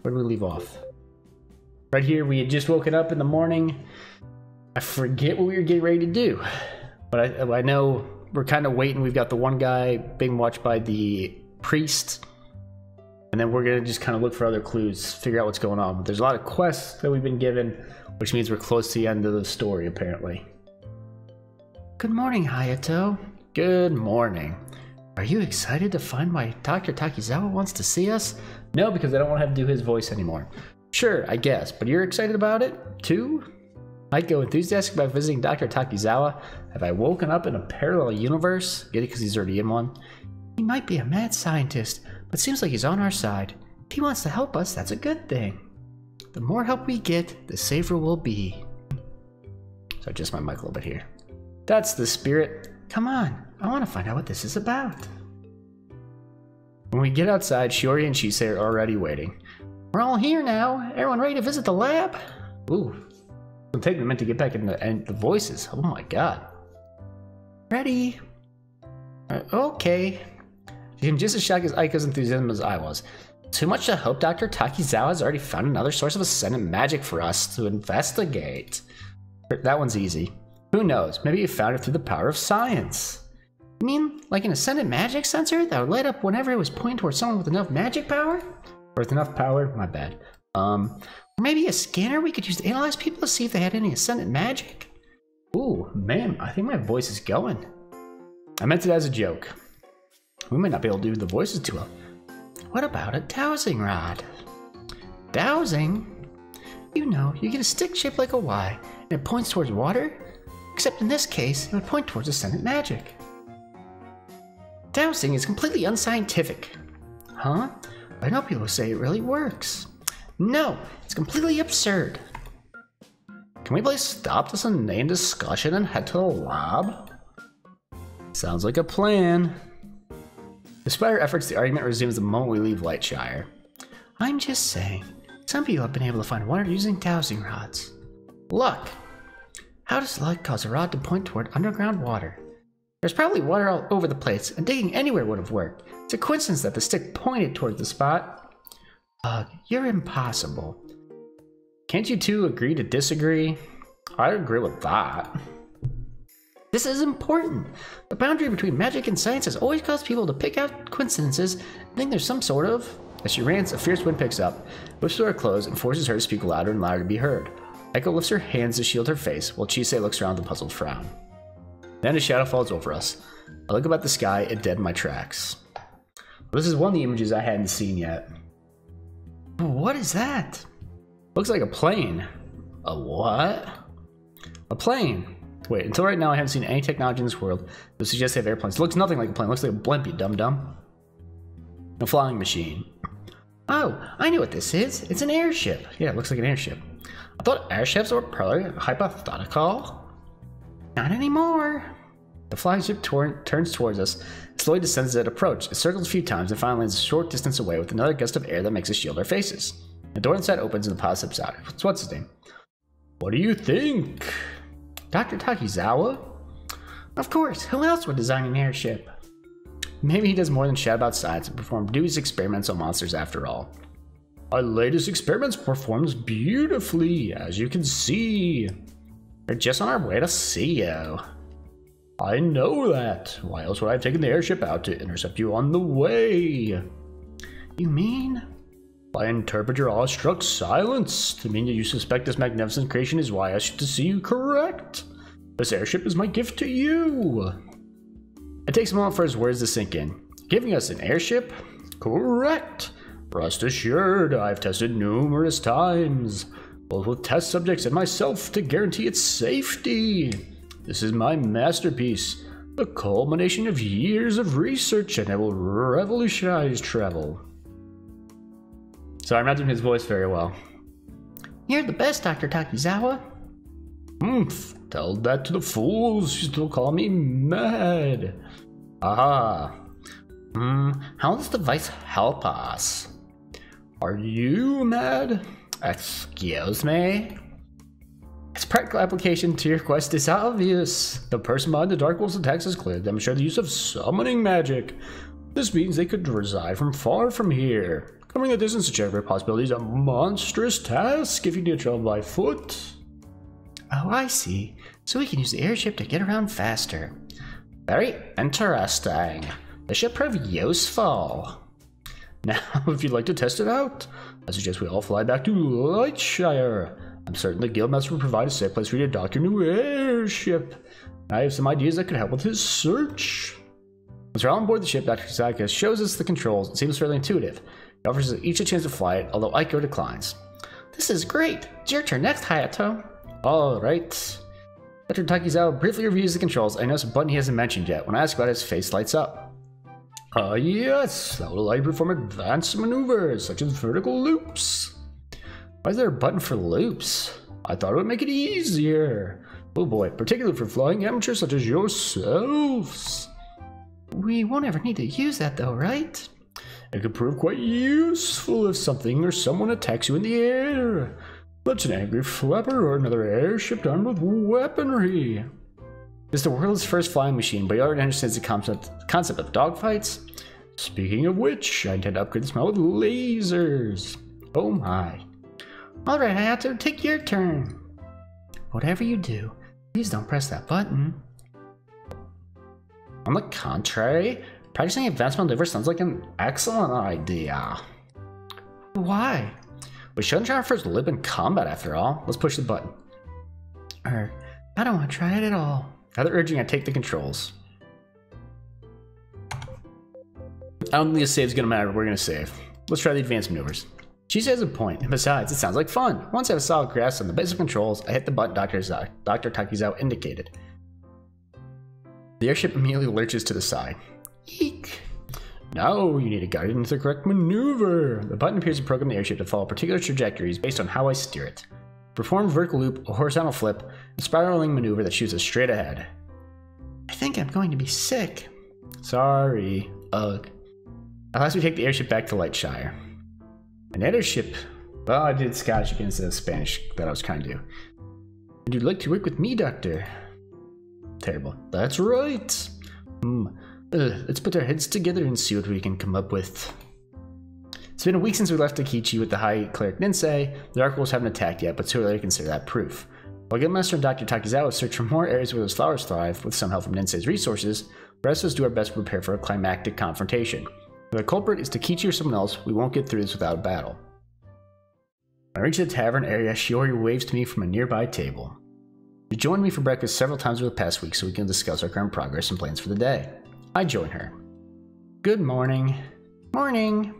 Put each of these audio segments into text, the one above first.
Where did we leave off? Right here, we had just woken up in the morning. I forget what we were getting ready to do. But I know we're kind of waiting. We've got the one guy being watched by the priest. And then we're going to just kind of look for other clues, figure out what's going on. But there's a lot of quests that we've been given, which means we're close to the end of the story, apparently. Good morning, Hayato. Good morning. Are you excited to find why Dr. Takizawa wants to see us? No, because I don't want to have to do his voice anymore. Sure, I guess, but you're excited about it, too? I'd go enthusiastic about visiting Dr. Takizawa. Have I woken up in a parallel universe? Get it, because he's already in one? He might be a mad scientist, but seems like he's on our side. If he wants to help us, that's a good thing. The more help we get, the safer we'll be. So adjust my mic a little bit here. That's the spirit. Come on, I want to find out what this is about. When we get outside, Shiori and Shisei are already waiting. We're all here now. Everyone ready to visit the lab? Ooh. It'll take me a minute to get back into the voices. Oh my god. Ready? Okay. She seemed just as shocked as Aiko's enthusiasm as I was. Too much to hope Dr. Takizawa has already found another source of Ascendant magic for us to investigate. That one's easy. Who knows? Maybe you found it through the power of science. You mean like an Ascendant magic sensor that would light up whenever it was pointing towards someone with enough magic power? Or with enough power? My bad. Or maybe a scanner we could use to analyze people to see if they had any Ascendant magic? Ooh, man, I think my voice is going. I meant it as a joke. We might not be able to do the voices too well. What about a dowsing rod? Dowsing? You know, you get a stick shaped like a Y, and it points towards water? Except in this case, it would point towards Ascendant magic. Dowsing is completely unscientific. Huh? I know people say it really works. No, it's completely absurd. Can we please stop this inane discussion and head to the lab? Sounds like a plan. Despite our efforts, the argument resumes the moment we leave Lightshire. I'm just saying, some people have been able to find water using dowsing rods. Luck! How does luck cause a rod to point toward underground water? There's probably water all over the place, and digging anywhere would have worked. It's a coincidence that the stick pointed toward the spot. You're impossible. Can't you two agree to disagree? I agree with that. This is important. The boundary between magic and science has always caused people to pick out coincidences and think there's some sort of... As she rants, a fierce wind picks up, whips to her clothes, and forces her to speak louder and louder to be heard. Aiko lifts her hands to shield her face, while Chisei looks around with a puzzled frown. Then a shadow falls over us. I look up at the sky and dead in my tracks. This is one of the images I hadn't seen yet. What is that? Looks like a plane. A what? A plane. Wait, until right now I haven't seen any technology in this world that suggests they have airplanes. It looks nothing like a plane. It looks like a blimp, you dum-dum. A flying machine. Oh, I know what this is. It's an airship. Yeah, it looks like an airship. I thought airships were probably hypothetical. Not anymore. The flying ship turns towards us, slowly descends at approach. It circles a few times and finally lands a short distance away with another gust of air that makes us shield our faces. The door inside opens and the pod steps out. What's his name? What do you think? Dr. Takizawa? Of course, who else would design an airship? Maybe he does more than chat about science and perform dubious experiments on monsters after all. Our latest experiments performs beautifully, as you can see. We're just on our way to see you. I know that. Why else would I have taken the airship out to intercept you on the way? You mean? I interpret your awestruck silence to mean that you suspect this magnificent creation is why I should to see you correct. This airship is my gift to you. It takes a moment for his words to sink in. Giving us an airship? Correct. Rest assured, I've tested numerous times, both with test subjects and myself, to guarantee its safety. This is my masterpiece, the culmination of years of research, and it will revolutionize travel. Sorry, I'm not doing his voice very well. You're the best, Dr. Takizawa. Tell that to the fools. You still call me mad. Aha. How does the device help us? Are you mad? Excuse me? Its practical application to your quest is obvious. The person behind the Dark Wolves attacks is clear to demonstrate the use of summoning magic. This means they could reside from far from here. Covering the distance to check every possibility is a monstrous task if you need to travel by foot. Oh, I see. So we can use the airship to get around faster. Very interesting. This should prove useful. Now, if you'd like to test it out, I suggest we all fly back to Lightshire. I'm certain the Guildmaster will provide a safe place for you to dock your new airship. I have some ideas that could help with his search. Once we're all on board the ship, Dr. Kazaka shows us the controls. It seems fairly intuitive. He offers us each a chance to fly it, although Aiko declines. This is great. It's your turn next, Hayato. Alright. Dr. Takizawa briefly reviews the controls. I notice a button he hasn't mentioned yet. When I ask about it, his face lights up. Yes, that will allow you to perform advanced maneuvers, such as vertical loops. Why is there a button for loops? I thought it would make it easier. Oh boy, particularly for flying amateurs such as yourselves. We won't ever need to use that though, right? It could prove quite useful if something or someone attacks you in the air. That's an angry flapper or another airship armed with weaponry. It's the world's first flying machine, but he already understands the concept of dogfights. Speaking of which, I intend to upgrade this model with lasers. Oh my. Alright, Hayato, take your turn. Whatever you do, please don't press that button. On the contrary, practicing advanced maneuver sounds like an excellent idea. Why? We shouldn't try our first lip in combat after all. Let's push the button. I don't want to try it at all. Either urging I take the controls. I don't think this save's gonna matter, but we're gonna save. Let's try the advanced maneuvers. She says a point, and besides, it sounds like fun. Once I have a solid grasp on the basic controls, I hit the button Dr. Takizawa indicated. The airship immediately lurches to the side. Eek! Now you need to guide it into the correct maneuver. The button appears to program the airship to follow particular trajectories based on how I steer it. Perform vertical loop, a horizontal flip, a spiraling maneuver that shoots us straight ahead. I think I'm going to be sick. Sorry. Ugh. At last we take the airship back to Lightshire. An airship? Well, I did Scottish against the Spanish that I was trying to do. Would you like to work with me, Doctor? Terrible. That's right. Let's put our heads together and see what we can come up with. It's been a week since we left Takichi with the High Cleric Ninsei. The Dark Wolves haven't attacked yet, but too early to consider that proof. While Guildmaster and Dr. Takizawa search for more areas where those flowers thrive, with some help from Ninsei's resources, the rest of us do our best to prepare for a climactic confrontation. If the culprit is Takichi or someone else, we won't get through this without a battle. When I reach the tavern area, Shiori waves to me from a nearby table. She joined me for breakfast several times over the past week so we can discuss our current progress and plans for the day. I join her. Good morning. Morning.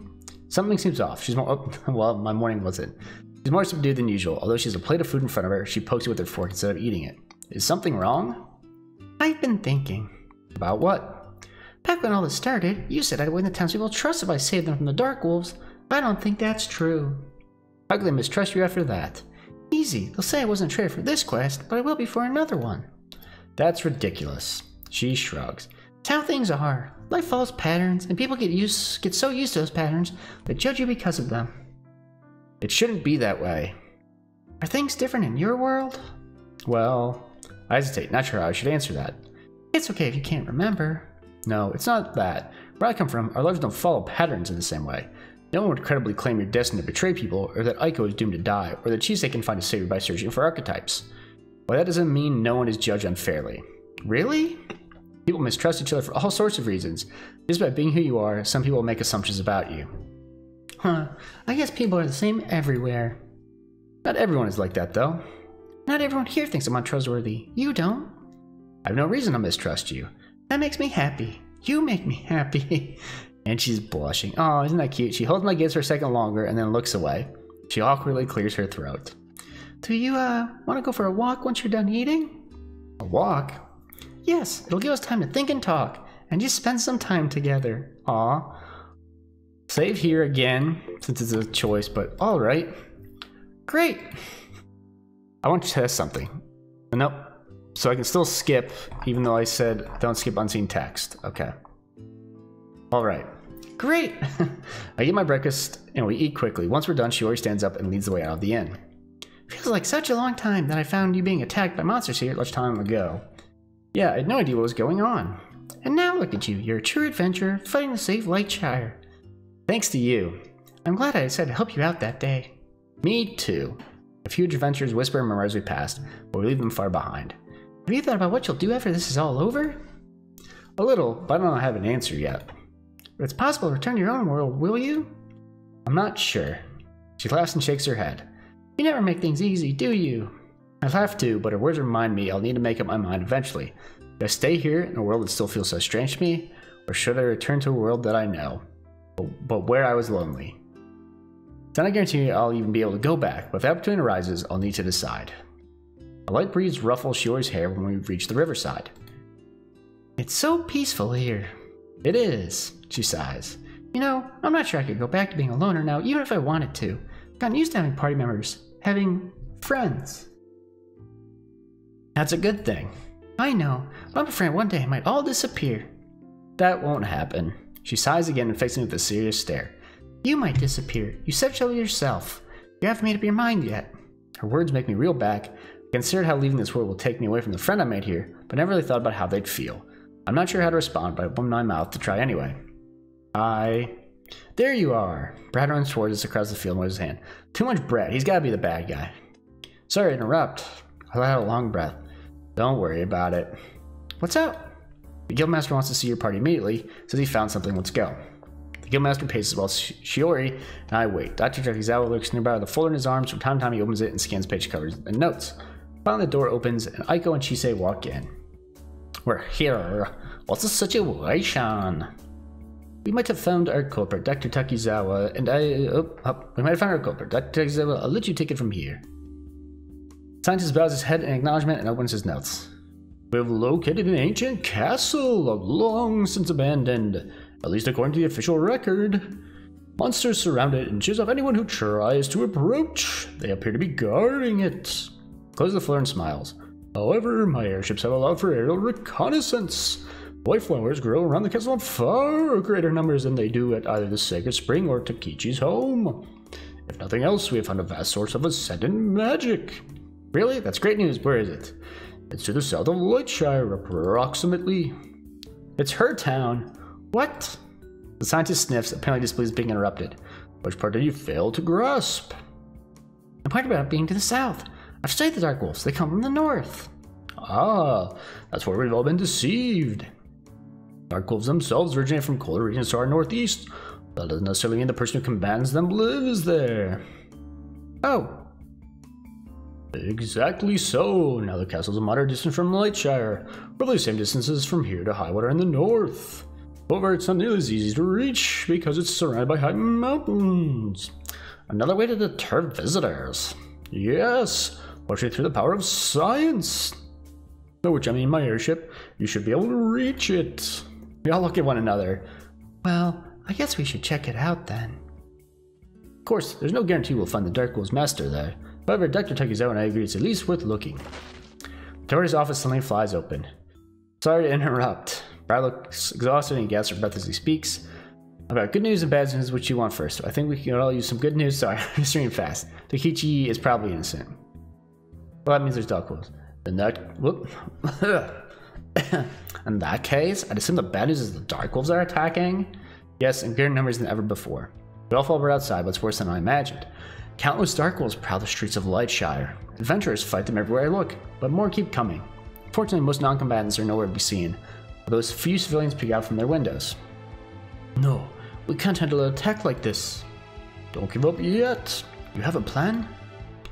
Something seems off. She's more well, my morning wasn't. She's more subdued than usual. Although she has a plate of food in front of her, she pokes it with her fork instead of eating it. Is something wrong? I've been thinking. About what? Back when all this started, you said I'd win the townspeople trust if I saved them from the Dark Wolves. I don't think that's true. How could they mistrust you after that? Easy. They'll say I wasn't a traitor for this quest, but I will be for another one. That's ridiculous. She shrugs. It's how things are. Life follows patterns, and people get so used to those patterns they judge you because of them. It shouldn't be that way. Are things different in your world? Well, I hesitate. Not sure how I should answer that. It's okay if you can't remember. No, it's not that. Where I come from, our lives don't follow patterns in the same way. No one would credibly claim you're destined to betray people, or that Aiko is doomed to die, or that Chisei can find a savior by searching for archetypes. Well, that doesn't mean no one is judged unfairly. Really? People mistrust each other for all sorts of reasons. Just by being who you are, some people make assumptions about you. Huh, I guess people are the same everywhere. Not everyone is like that, though. Not everyone here thinks I'm untrustworthy. You don't. I have no reason to mistrust you. That makes me happy. You make me happy. And she's blushing. Oh, isn't that cute? She holds my gaze for a second longer and then looks away. She awkwardly clears her throat. Do you, want to go for a walk once you're done eating? A walk? Yes, it'll give us time to think and talk, and just spend some time together. Aw. Save here again, since it's a choice, but alright. Great. I want to test something. Nope. So I can still skip, even though I said don't skip unseen text. Okay. Alright. Great! I get my breakfast, and we eat quickly. Once we're done, Shiori stands up and leads the way out of the inn. Feels like such a long time that I found you being attacked by monsters here such time ago. Yeah, I had no idea what was going on. And now look at you, you're a true adventurer fighting to save Lightshire. Thanks to you. I'm glad I decided to help you out that day. Me too. A few adventurers whisper in memories we passed, but we leave them far behind. Have you thought about what you'll do after this is all over? A little, but I don't have an answer yet. But it's possible to return to your own world, will you? I'm not sure. She laughs and shakes her head. You never make things easy, do you? I laugh too, but her words remind me I'll need to make up my mind eventually. Should I stay here in a world that still feels so strange to me, or should I return to a world that I know, but where I was lonely? It's not a guarantee I'll even be able to go back, but if the opportunity arises, I'll need to decide. A light breeze ruffles Shiori's hair when we reach the riverside. It's so peaceful here. It is, she sighs. You know, I'm not sure I could go back to being a loner now, even if I wanted to. I've gotten used to having party members, having friends. That's a good thing. I know, but I'm afraid one day it might all disappear. That won't happen. She sighs again and faces me with a serious stare. You might disappear. You said so yourself. You haven't made up your mind yet. Her words make me reel back. I considered how leaving this world will take me away from the friend I made here, but never really thought about how they'd feel. I'm not sure how to respond, but I open my mouth to try anyway. There you are. Brad runs towards us across the field and waves his hand. Too much Brad. He's gotta be the bad guy. Sorry to interrupt. I let out a long breath. Don't worry about it. What's up? The guildmaster wants to see your party immediately. Says he found something. Let's go. The guildmaster paces while Shiori and I wait. Dr. Takizawa looks nearby with a folder in his arms. From time to time he opens it and scans page covers and notes. Finally the door opens and Aiko and Chisei walk in. We're here. What's the situation? We might have found our culprit, Dr. Takizawa, and we might have found our culprit. Dr. Takizawa, I'll let you take it from here. Scientist bows his head in acknowledgement and opens his notes. We have located an ancient castle, long since abandoned, at least according to the official record. Monsters surround it and chase off anyone who tries to approach. They appear to be guarding it. Closes the floor and smiles. However, my airships have allowed for aerial reconnaissance. White flowers grow around the castle in far greater numbers than they do at either the Sacred Spring or Takichi's home. If nothing else, we have found a vast source of ascendant magic. Really? That's great news. Where is it? It's to the south of Lightshire, approximately. It's her town. What? The scientist sniffs, apparently displeased being interrupted. Which part did you fail to grasp? The part about being to the south. I've studied the Dark Wolves. They come from the north. Ah, that's where we've all been deceived. Dark Wolves themselves originate from colder regions to our northeast. That doesn't necessarily mean the person who commands them lives there. Oh. Exactly so. Now the castle's a moderate distance from Lightshire, roughly the same distances from here to Highwater in the north. However, it's not nearly as easy to reach because it's surrounded by high mountains. Another way to deter visitors. Yes, fortunately through the power of science. By which I mean my airship, you should be able to reach it. We all look at one another. Well, I guess we should check it out then. Of course, there's no guarantee we'll find the Dark Wolves master there. However, Dr. Takizawa and I agree it's at least worth looking. The door to his office suddenly flies open. Sorry to interrupt. Brad looks exhausted and he gasps for breath as he speaks. I've got good news and bad news. Which you want first? I think we can all use some good news. Sorry, I'm just reading fast. Takichi is probably innocent. Well, that means there's Dark Wolves. In that case, I'd assume the bad news is the Dark Wolves are attacking. Yes, in greater numbers than ever before. We all fall outside, but it's worse than I imagined. Countless Dark Wolves prowl the streets of Lightshire. Adventurers fight them everywhere I look, but more keep coming. Fortunately, most non-combatants are nowhere to be seen, although few civilians peek out from their windows. No, we can't handle an attack like this. Don't give up yet. You have a plan?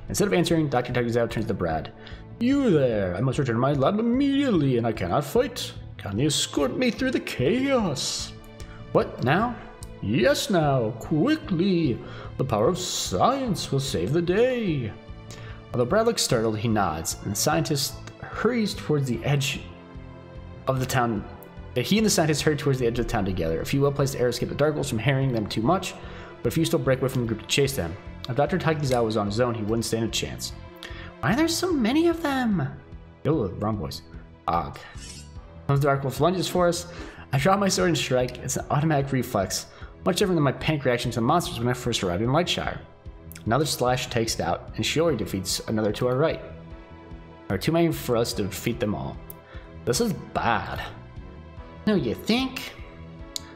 Instead of answering, Dr. Takizawa turns to Brad. You there! I must return to my lab immediately, and I cannot fight. Can you escort me through the chaos? What, now? Yes, now, quickly! The power of science will save the day. Although Brad looks startled, he nods, and the scientist hurries towards the edge of the town. He and the scientist hurry towards the edge of the town together. A few well-placed arrows escape the Dark Wolves from harrying them too much, but a few still break away from the group to chase them. If Dr. Takizawa was on his own, he wouldn't stand a chance. Why are there so many of them? Oh, wrong voice. Og. One of the Dark Wolf lunges for us. I draw my sword and strike. It's an automatic reflex, much different than my panic reaction to the monsters when I first arrived in Lightshire. Another slash takes it out, and Shiori defeats another to our right. There are too many for us to defeat them all. This is bad. No, you think?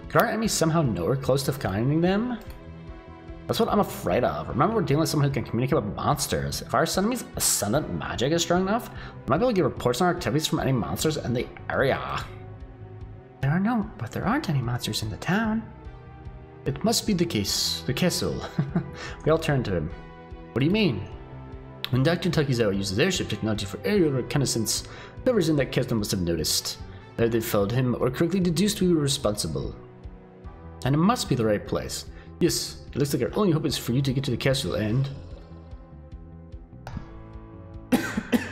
Could our enemies somehow know we're close to finding them? That's what I'm afraid of. Remember, we're dealing with someone who can communicate with monsters. If our enemy's ascendant magic is strong enough, we might be able to get reports on our activities from any monsters in the area. There aren't any monsters in the town. It must be the case. The castle. We all turn to him. What do you mean? When Dr. Takizawa uses airship technology for aerial reconnaissance, whoever's in that castle must have noticed. Either they followed him or correctly deduced we were responsible. And it must be the right place. Yes, it looks like our only hope is for you to get to the castle and...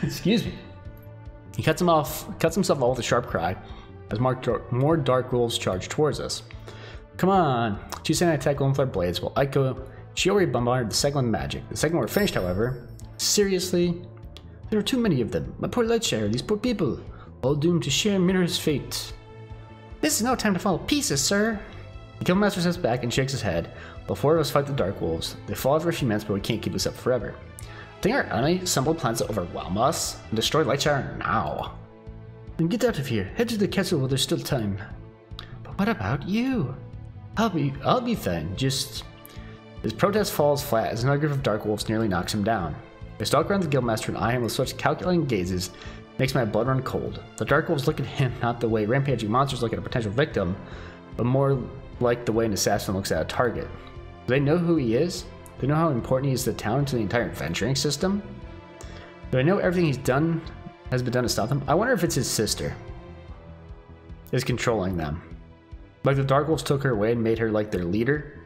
Excuse me. He cuts himself off with a sharp cry as more dark wolves charge towards us. Come on. Chisa and I attack one with our blades while Aiko Shiori bombarded the second one with magic. The second one were finished, however. Seriously? There are too many of them. My poor Lightshire, these poor people. All doomed to share Mirror's fate. This is no time to fall to pieces, sir. The Guildmaster steps back and shakes his head. While four of us fight the Dark Wolves. They fall for a few minutes, but we can't keep this up forever. I think our enemy assembled plans to overwhelm us and destroy Lightshire now. Then get out of here. Head to the castle while there's still time. But what about you? I'll be fine. Just... His protest falls flat as another group of Dark Wolves nearly knocks him down. They stalk around the Guildmaster and eye him with such calculating gazes makes my blood run cold. The Dark Wolves look at him not the way rampaging monsters look at a potential victim, but more like the way an assassin looks at a target. Do they know who he is? Do they know how important he is to the town and to the entire adventuring system? Do I know everything he's done has been done to stop them? I wonder if it's his sister is controlling them. Like the Dark Wolves took her away and made her like their leader.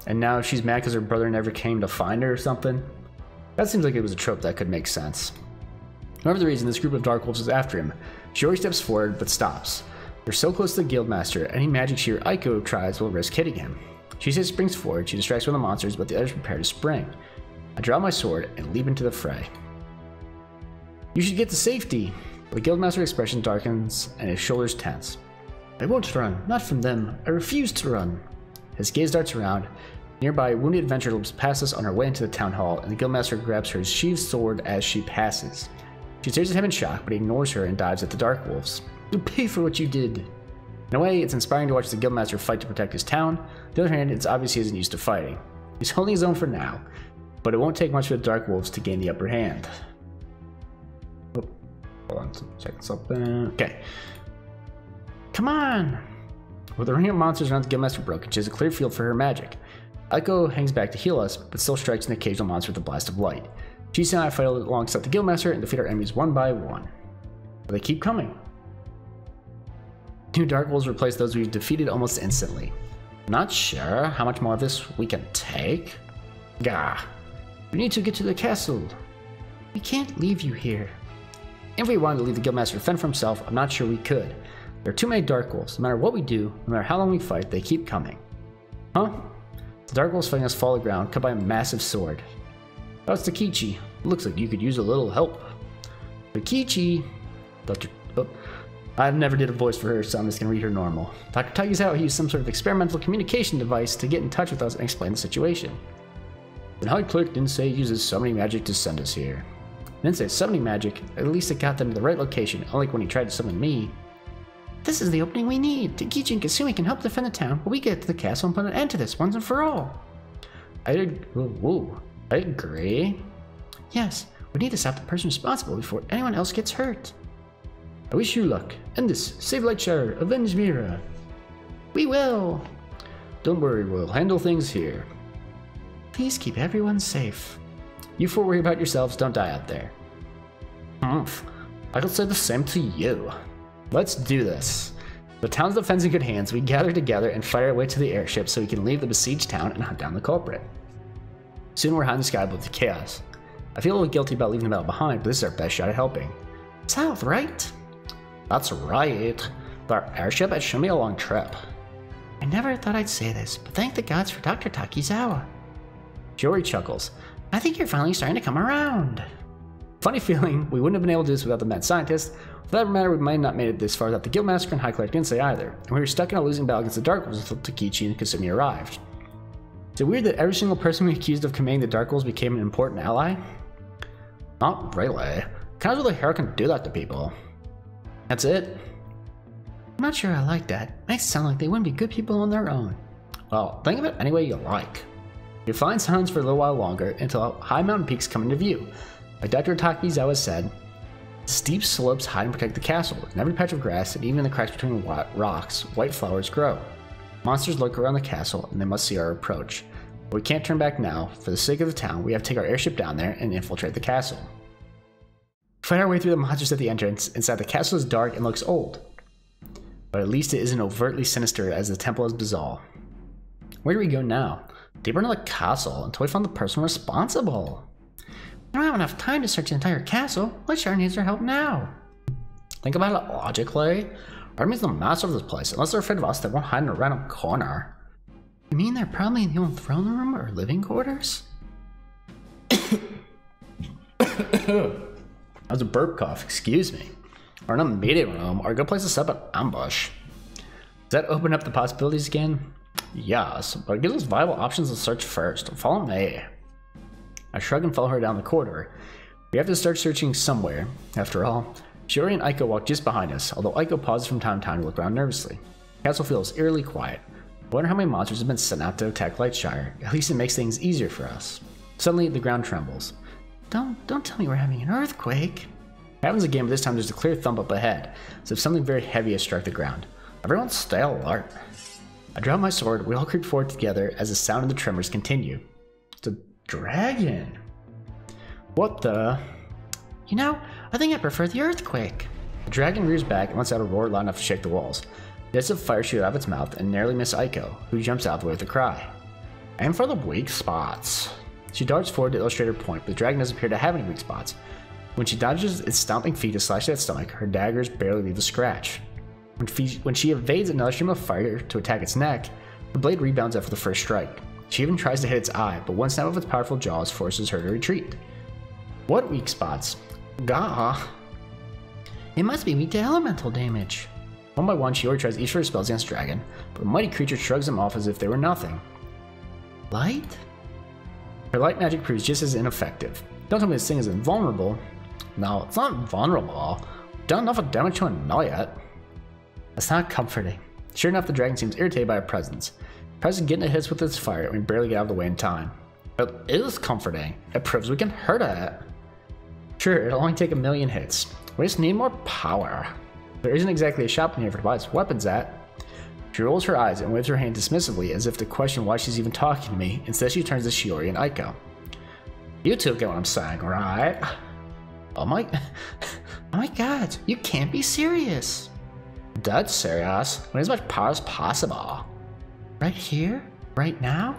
And now she's mad because her brother never came to find her or something. That seems like it was a trope that could make sense. Whatever the reason, this group of Dark Wolves is after him. Shiori steps forward but stops. They're so close to the Guildmaster, any magic she or Aiko tries will risk hitting him. She says springs forward, she distracts one of the monsters, but the others prepare to spring. I draw my sword and leap into the fray. You should get to safety! The Guildmaster's expression darkens and his shoulders tense. I won't run, not from them. I refuse to run. His gaze darts around. Nearby, a wounded adventurer loops past us on her way into the town hall, and the Guildmaster grabs her sheathed sword as she passes. She stares at him in shock, but he ignores her and dives at the Dark Wolves. You'll pay for what you did. In a way, it's inspiring to watch the Guildmaster fight to protect his town. On the other hand, it's obvious he isn't used to fighting. He's holding his own for now, but it won't take much for the Dark Wolves to gain the upper hand. Oh, hold on, check something. Okay. Come on! With the ring of monsters around the Guildmaster broken, she has a clear field for her magic. Aiko hangs back to heal us, but still strikes an occasional monster with a blast of light. Chisa and I fight alongside the Guildmaster and defeat our enemies one by one. But they keep coming. New Dark Wolves replace those we've defeated almost instantly. Not sure how much more of this we can take. Gah. We need to get to the castle. We can't leave you here. If we wanted to leave the Guildmaster to fend for himself, I'm not sure we could. There are too many Dark Wolves. No matter what we do, no matter how long we fight, they keep coming. Huh? The Dark Wolves fighting us fall to the ground, cut by a massive sword. Oh, it's Takichi. Looks like you could use a little help. Takichi. I never did a voice for her, so I'm just going to read her normal. Dr. Takizawa used some sort of experimental communication device to get in touch with us and explain the situation. The High Clerk didn't say he uses summoning magic to send us here. Didn't say summoning magic, at least it got them to the right location, unlike when he tried to summon me. This is the opening we need. Takichi and Kasumi can help defend the town, but we get to the castle and put an end to this once and for all. I agree. Yes, we need to stop the person responsible before anyone else gets hurt. I wish you luck. End this. Save Lightshire. Avenge Mira. We will. Don't worry, we'll handle things here. Please keep everyone safe. You four worry about yourselves, don't die out there. I could say the same to you. Let's do this. The town's defense in good hands. We gather together and fight our way to the airship so we can leave the besieged town and hunt down the culprit. Soon we're high in the sky above the chaos. I feel a little guilty about leaving the battle behind, but this is our best shot at helping. South, right? That's right. But our airship has shown me a long trip. I never thought I'd say this, but thank the gods for Dr. Takizawa. Shiori chuckles. I think you're finally starting to come around. Funny feeling, we wouldn't have been able to do this without the mad scientist. For that matter, we might not have made it this far without the Guildmaster and High Clerk didn't say either. And we were stuck in a losing battle against the Dark Wolves until Takichi and Kasumi arrived. Is it weird that every single person we accused of committing the Dark Rules became an important ally? Not really. Kind of really hard can do that to people. That's it. I'm not sure I like that. Makes it sound like they wouldn't be good people on their own. Well, think of it any way you like. You find silence for a little while longer until high mountain peaks come into view. Like Dr. Takizawa said, steep slopes hide and protect the castle. In every patch of grass and even in the cracks between rocks, white flowers grow. Monsters lurk around the castle and they must see our approach. But we can't turn back now. For the sake of the town, we have to take our airship down there and infiltrate the castle. Fight our way through the monsters at the entrance. Inside, the castle is dark and looks old. But at least it isn't overtly sinister as the temple is bizarre. Where do we go now? Deeper into the castle until we find the person responsible. We don't have enough time to search the entire castle. Witchshire needs our help now. Think about it logically. Army's the master of this place. Unless they're afraid of us, they won't hide in a random corner. You mean they're probably in the old throne room or living quarters? That was a burp cough, excuse me. Or in a meeting room, or a good place to set up an ambush. Does that open up the possibilities again? Yes, but it gives us viable options to search first. Follow me. I shrug and follow her down the corridor. We have to start searching somewhere. After all, Shiori and Aiko walk just behind us, although Aiko pauses from time to time to look around nervously. The castle feels eerily quiet. I wonder how many monsters have been sent out to attack Lightshire. At least it makes things easier for us. Suddenly, the ground trembles. Don't tell me we're having an earthquake. It happens again, but this time there's a clear thump up ahead, as if something very heavy has struck the ground. Everyone stay alert. I drop my sword, we all creep forward together as the sound of the tremors continue. It's a dragon. What the? You know, I think I prefer the earthquake. The dragon rears back and lets out a roar loud enough to shake the walls. Jets of fire shoot out of its mouth and narrowly miss Aiko, who jumps out the way with a cry. Aim for the weak spots. She darts forward to illustrate her point, but the dragon doesn't appear to have any weak spots. When she dodges its stomping feet to slash at its stomach, her daggers barely leave a scratch. When she evades another stream of fire to attack its neck, her blade rebounds after the first strike. She even tries to hit its eye, but one snap of its powerful jaws forces her to retreat. What weak spots? Gah! It must be weak to elemental damage. One by one, Shiori tries each of her spells against Dragon, but the mighty creature shrugs them off as if they were nothing. Light? Her light magic proves just as ineffective. Don't tell me this thing is invulnerable. No, it's not vulnerable. Done enough damage to annoy it. That's not comforting. Sure enough, the dragon seems irritated by our presence. It tries to get into hits with its fire, and we barely get out of the way in time. It is comforting. It proves we can hurt it. Sure, it'll only take 1,000,000 hits. We just need more power. There isn't exactly a shop in here for to buy its weapons at. She rolls her eyes and waves her hand dismissively as if to question why she's even talking to me. Instead, she turns to Shiori and Aiko. You two get what I'm saying, right? Oh my god, you can't be serious. Dead serious. We need as much power as possible. Right here? Right now?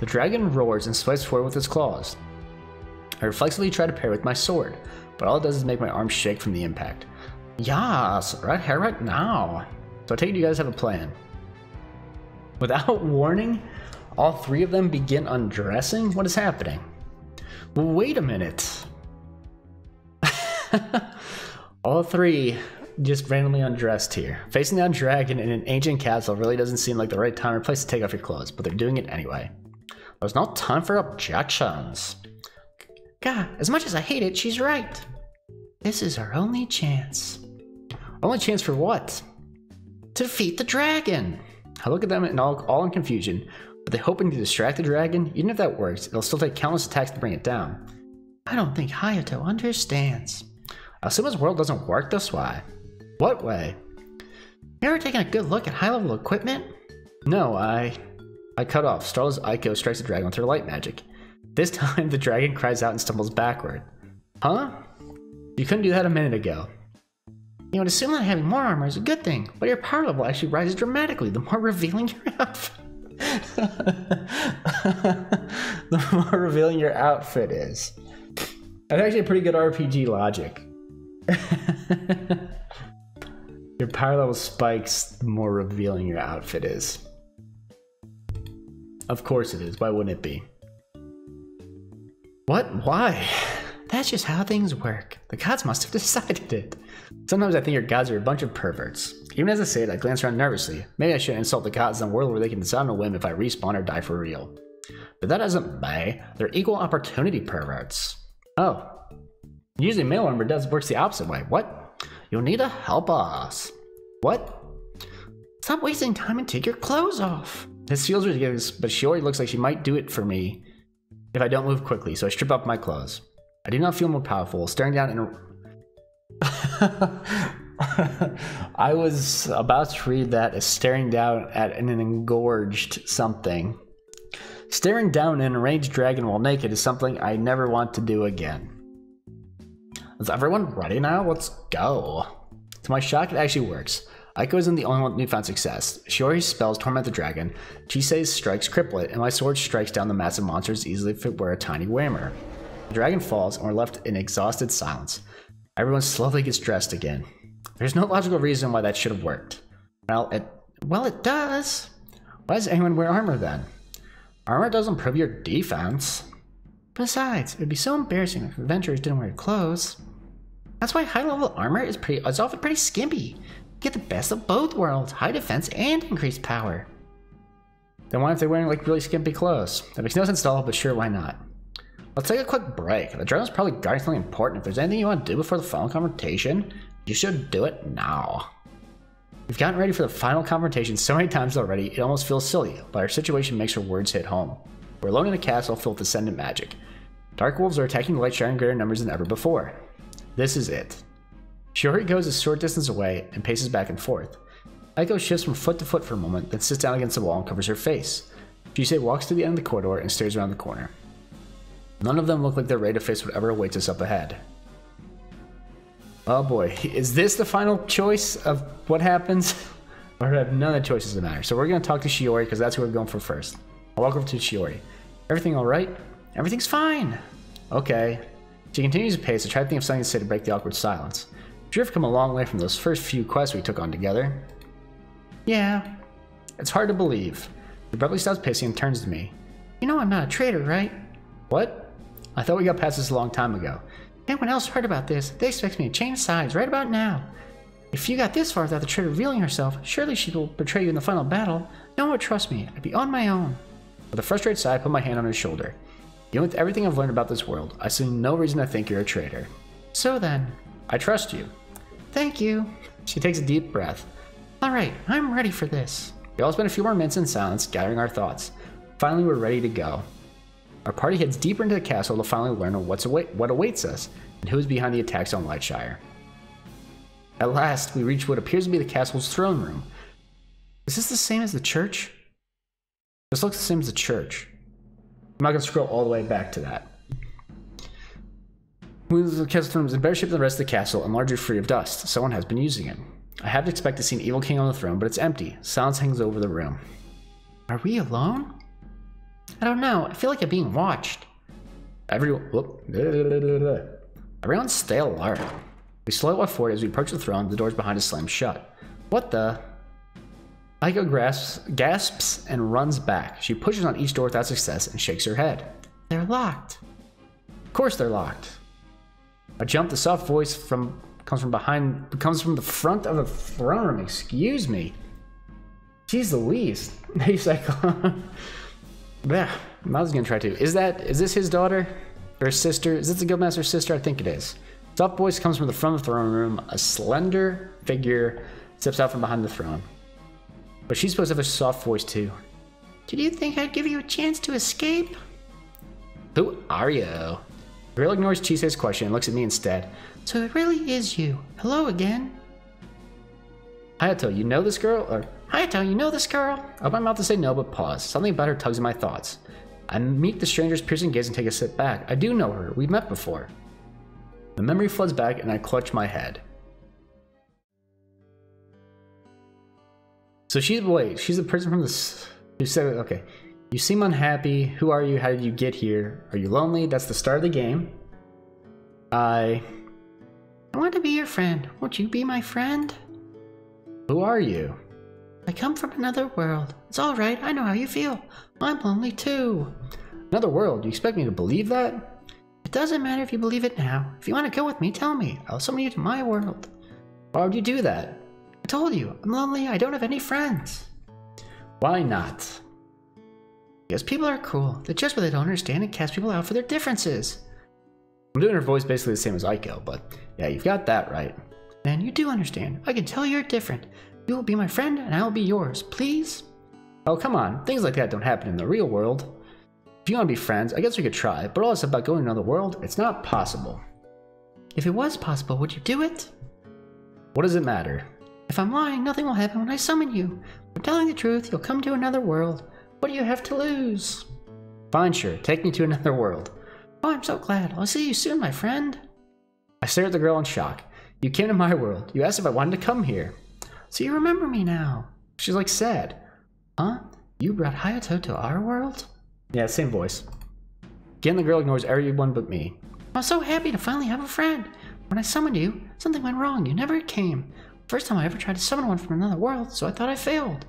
The dragon roars and swipes forward with its claws. I reflexively try to parry with my sword, but all it does is make my arms shake from the impact. Yas, right here, right now. So I take it you guys have a plan. Without warning, all three of them begin undressing? What is happening? Well, wait a minute. All three just randomly undressed here. Facing down dragon in an ancient castle really doesn't seem like the right time or place to take off your clothes, but they're doing it anyway. There's no time for objections. God, as much as I hate it, she's right. This is our only chance. Only chance for what? To defeat the dragon. I look at them and all in confusion. Are they hoping to distract the dragon? Even if that works, it'll still take countless attacks to bring it down. I don't think Hayato understands. I assume his world doesn't work this way. What way? You ever taken a good look at high-level equipment? No, I cut off. Starless Aiko strikes the dragon with her light magic. This time, the dragon cries out and stumbles backward. Huh? You couldn't do that a minute ago. You would assume that having more armor is a good thing, but your power level actually rises dramatically the more revealing your outfit. The more revealing your outfit is. That's actually a pretty good RPG logic. Your power level spikes the more revealing your outfit is. Of course it is. Why wouldn't it be? What? Why? That's just how things work. The gods must have decided it. Sometimes I think your gods are a bunch of perverts. Even as I say it, I glance around nervously. Maybe I shouldn't insult the gods in a world where they can decide on a whim if I respawn or die for real. But that isn't May. They're equal opportunity perverts. Oh. Usually male armor works the opposite way. What? You'll need to help us. What? Stop wasting time and take your clothes off. This feels ridiculous, but Shiori looks like she might do it for me if I don't move quickly, so I strip off my clothes. I do not feel more powerful, staring down in a... I was about to read that as staring down at an engorged something. Staring down an enraged dragon while naked is something I never want to do again. Is everyone ready now? Let's go. To my shock, it actually works. Aiko isn't the only one with newfound success. Shiori's spells torment the dragon, Chisei's strikes cripple it, and my sword strikes down the massive monster as easily if it were a tiny whammer. The dragon falls, and we're left in exhausted silence. Everyone slowly gets dressed again. There's no logical reason why that should have worked. Well, it does. Why does anyone wear armor then? Armor doesn't improve your defense. Besides, it would be so embarrassing if adventurers didn't wear clothes. That's why high-level armor is often pretty skimpy. You get the best of both worlds, high defense and increased power. Then why if they're wearing like really skimpy clothes? That makes no sense at all, but sure, why not? Let's take a quick break. The dragon's probably guarding something important. If there's anything you want to do before the final confrontation, you should do it now. We've gotten ready for the final confrontation so many times already, it almost feels silly, but our situation makes our words hit home. We're alone in a castle filled with ascendant magic. Dark wolves are attacking the light shine in greater numbers than ever before. This is it. Shiori goes a short distance away and paces back and forth. Aiko shifts from foot to foot for a moment, then sits down against the wall and covers her face. Chisei walks to the end of the corridor and stares around the corner. None of them look like they're ready to face whatever awaits us up ahead. Oh boy, is this the final choice of what happens? Or have none of the choices that matter? So we're going to talk to Shiori because that's who we're going for first. I'll walk over to Shiori. Everything alright? Everything's fine. Okay. She continues to pace to try to think of something to say to break the awkward silence. We've come a long way from those first few quests we took on together. Yeah. It's hard to believe. She abruptly stops pacing and turns to me. You know I'm not a traitor, right? What? I thought we got past this a long time ago. If anyone else heard about this, they expect me to change sides right about now. If you got this far without the traitor revealing herself, surely she will betray you in the final battle. No one would trust me. I'd be on my own. With a frustrated sigh, I put my hand on his shoulder. Even with everything I've learned about this world, I see no reason to think you're a traitor. So then, I trust you. Thank you. She takes a deep breath. Alright, I'm ready for this. We all spent a few more minutes in silence, gathering our thoughts. Finally, we're ready to go. Our party heads deeper into the castle to finally learn what awaits us, and who is behind the attacks on Lightshire. At last, we reach what appears to be the castle's throne room. Is this the same as the church? This looks the same as the church. I'm not going to scroll all the way back to that. The castle throne is in better shape than the rest of the castle and largely free of dust. Someone has been using it. I have to expect to see an evil king on the throne, but it's empty. Silence hangs over the room. Are we alone? I don't know. I feel like I'm being watched. Everyone stay alert. We slowly walk forward as we approach the throne. The doors behind us slam shut. What the? Aiko gasps and runs back. She pushes on each door without success and shakes her head. They're locked. Of course they're locked. A jump, the soft voice comes from the front of the throne room. Excuse me. Jeez Louise. He's like, yeah, I was gonna try to. Is this his daughter? Or his sister? Is this the Guildmaster's sister? I think it is. Soft voice comes from the front of the throne room. A slender figure steps out from behind the throne. But she's supposed to have a soft voice too. Did you think I'd give you a chance to escape? Who are you? The girl ignores Chisei's question and looks at me instead. So it really is you. Hello again. Hayato, you know this girl? Or Hayato, you know this girl? I open my mouth to say no, but pause. Something about her tugs at my thoughts. I meet the stranger's piercing gaze and take a step back. I do know her. We've met before. The memory floods back and I clutch my head. So she's the person from this who said, okay, you seem unhappy. Who are you? How did you get here? Are you lonely? That's the start of the game. I want to be your friend. Won't you be my friend? Who are you? I come from another world. It's all right. I know how you feel. I'm lonely too. Another world? You expect me to believe that? It doesn't matter if you believe it now. If you want to go with me, tell me. I'll summon you to my world. Why would you do that? I told you, I'm lonely, I don't have any friends. Why not? Because people are cruel. They judge what they don't understand and cast people out for their differences. I'm doing her voice basically the same as Aiko, but yeah, you've got that right. And you do understand. I can tell you're different. You will be my friend and I will be yours, please? Oh, come on. Things like that don't happen in the real world. If you want to be friends, I guess we could try, but all this about going to another world, it's not possible. If it was possible, would you do it? What does it matter? If I'm lying, nothing will happen when I summon you. If I'm telling the truth, you'll come to another world. What do you have to lose? Fine, sure. Take me to another world. Oh, I'm so glad. I'll see you soon, my friend. I stare at the girl in shock. You came to my world. You asked if I wanted to come here. So you remember me now. She's like sad. Huh? You brought Hayato to our world? Yeah, same voice. Again, the girl ignores everyone but me. I was so happy to finally have a friend. When I summoned you, something went wrong. You never came. First time I ever tried to summon one from another world, so I thought I failed.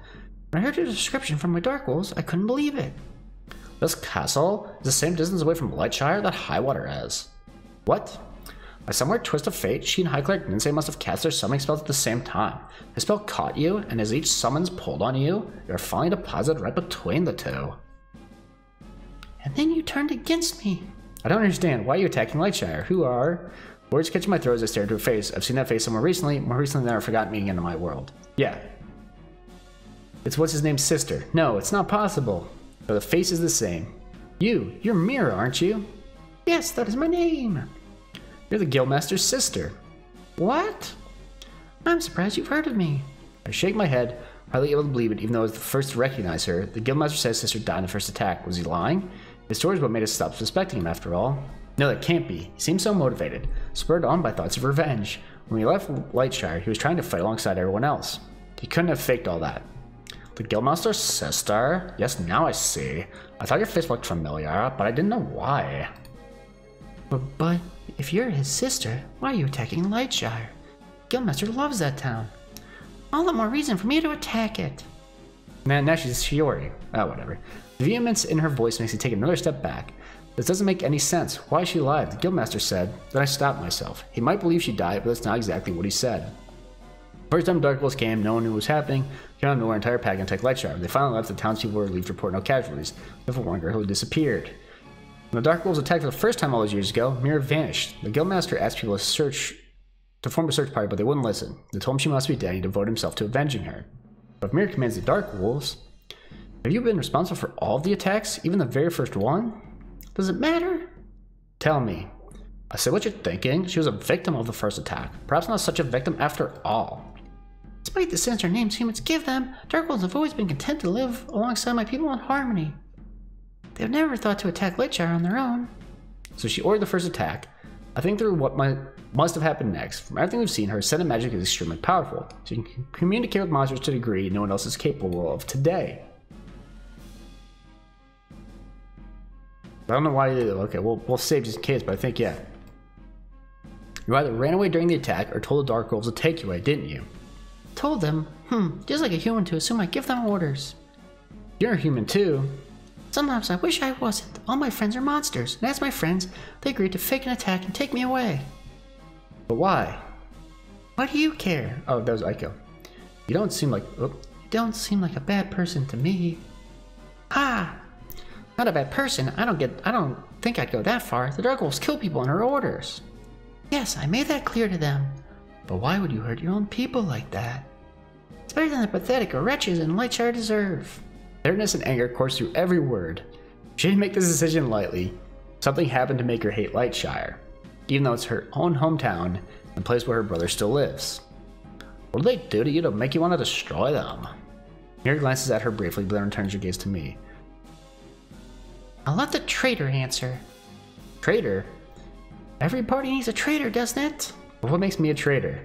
When I heard your description from my Dark Wolves, I couldn't believe it. This castle is the same distance away from Lightshire that Highwater is. What? By some weird twist of fate, she and High Cleric Ninsei must have cast their summoning spells at the same time. The spell caught you, and as each summons pulled on you, you are finally deposited right between the two. And then you turned against me. I don't understand. Why are you attacking Lightshire? Who are... Words catching my throat as I stare into her face. I've seen that face somewhere recently, more recently than I forgot me into my world. Yeah. It's what's his name's sister. No, it's not possible. But the face is the same. You're Mira, aren't you? Yes, that is my name. You're the Guildmaster's sister. What? I'm surprised you've heard of me. I shake my head, hardly able to believe it, even though I was the first to recognize her. The Guildmaster said his sister died in the first attack. Was he lying? His story is what made us stop suspecting him, after all. No, that can't be. He seemed so motivated, spurred on by thoughts of revenge. When he left Lightshire, he was trying to fight alongside everyone else. He couldn't have faked all that. The Guildmaster's sister? Yes, now I see. I thought your face looked familiar, but I didn't know why. But if you're his sister, why are you attacking Lightshire? Guildmaster loves that town. All the more reason for me to attack it. Man, now she's Shiori. Oh, whatever. The vehemence in her voice makes me take another step back. This doesn't make any sense. Why is she alive? The Guildmaster said. Then I stopped myself. He might believe she died, but that's not exactly what he said. First time Dark Wolves came, no one knew what was happening. Came out of nowhere, entire pack and attacked Lightshire. They finally left, the townspeople were relieved to report no casualties, except for one girl who disappeared. When the Dark Wolves attacked for the first time all those years ago, Mira vanished. The Guildmaster asked people to form a search party, but they wouldn't listen. They told him she must be dead and he devoted himself to avenging her. But if Mira commands the Dark Wolves, have you been responsible for all of the attacks, even the very first one? Does it matter? Tell me. I said what you're thinking. She was a victim of the first attack. Perhaps not such a victim after all. Despite the sinister names humans give them, Dark Wolves have always been content to live alongside my people in harmony. They've never thought to attack Lightshire on their own. So she ordered the first attack. I think through what must have happened next. From everything we've seen, her Ascendant magic is extremely powerful. She can communicate with monsters to a degree no one else is capable of today. I don't know why you did it. Okay, we'll save just in case, but I think, yeah. You either ran away during the attack or told the Dark Wolves to take you away, didn't you? Told them? Just like a human to assume I give them orders. You're a human too. Sometimes I wish I wasn't. All my friends are monsters, and as my friends, they agreed to fake an attack and take me away. But why? Why do you care? Oh, that was Aiko. You don't seem like... Oh. You don't seem like a bad person to me. Ha! Not a bad person. I don't think I'd go that far. The Dark Wolves kill people on her orders. Yes, I made that clear to them. But why would you hurt your own people like that? It's better than the pathetic wretches in Lightshire deserve. Bitterness and anger coursed through every word. She didn't make this decision lightly. Something happened to make her hate Lightshire, even though it's her own hometown and the place where her brother still lives. What did they do to you to make you want to destroy them? Mira glances at her briefly, but then returns her gaze to me. I'll let the traitor answer. Traitor? Every party needs a traitor, doesn't it? Well, what makes me a traitor?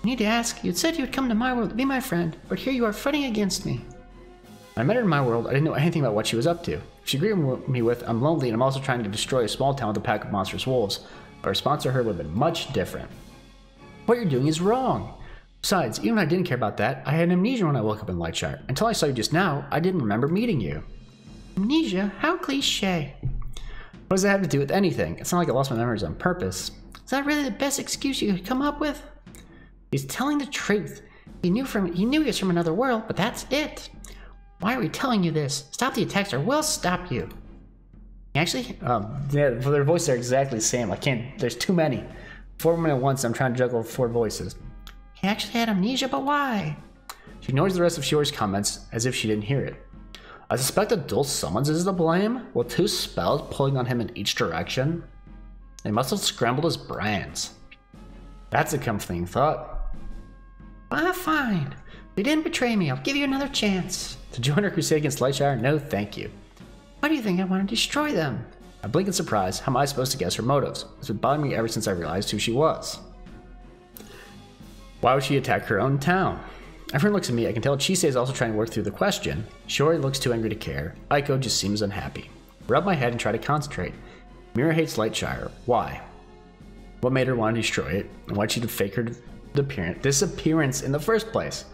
You need to ask. You'd said you'd come to my world to be my friend, but here you are fighting against me. When I met her in my world, I didn't know anything about what she was up to. If she agreed with me with, I'm lonely and I'm also trying to destroy a small town with a pack of monstrous wolves, our response to her would have been much different. What you're doing is wrong. Besides, even when I didn't care about that, I had amnesia when I woke up in Lightshire. Until I saw you just now, I didn't remember meeting you. Amnesia? How cliché. What does that have to do with anything? It's not like I lost my memories on purpose. Is that really the best excuse you could come up with? He's telling the truth. He knew he was from another world, but that's it. Why are we telling you this? Stop the attacks or we'll stop you. Actually, yeah, their voices are exactly the same. I can't, there's too many. 4 minutes at once, I'm trying to juggle 4 voices. He actually had amnesia, but why? She ignores the rest of Shiori's comments as if she didn't hear it. I suspect that Dulce Summons is to blame, with 2 spells pulling on him in each direction. They must have scrambled his brains. That's a comforting thought. Ah, fine. They didn't betray me. I'll give you another chance. To join our crusade against Lightshire? No, thank you. Why do you think I want to destroy them? I blink in surprise. How am I supposed to guess her motives? It's been bothering me ever since I realized who she was. Why would she attack her own town? Everyone looks at me. I can tell Chise is also trying to work through the question. Shiori looks too angry to care. Aiko just seems unhappy. Rub my head and try to concentrate. Mira hates Lightshire. Why? What made her want to destroy it? And why'd she fake her disappearance in the first place?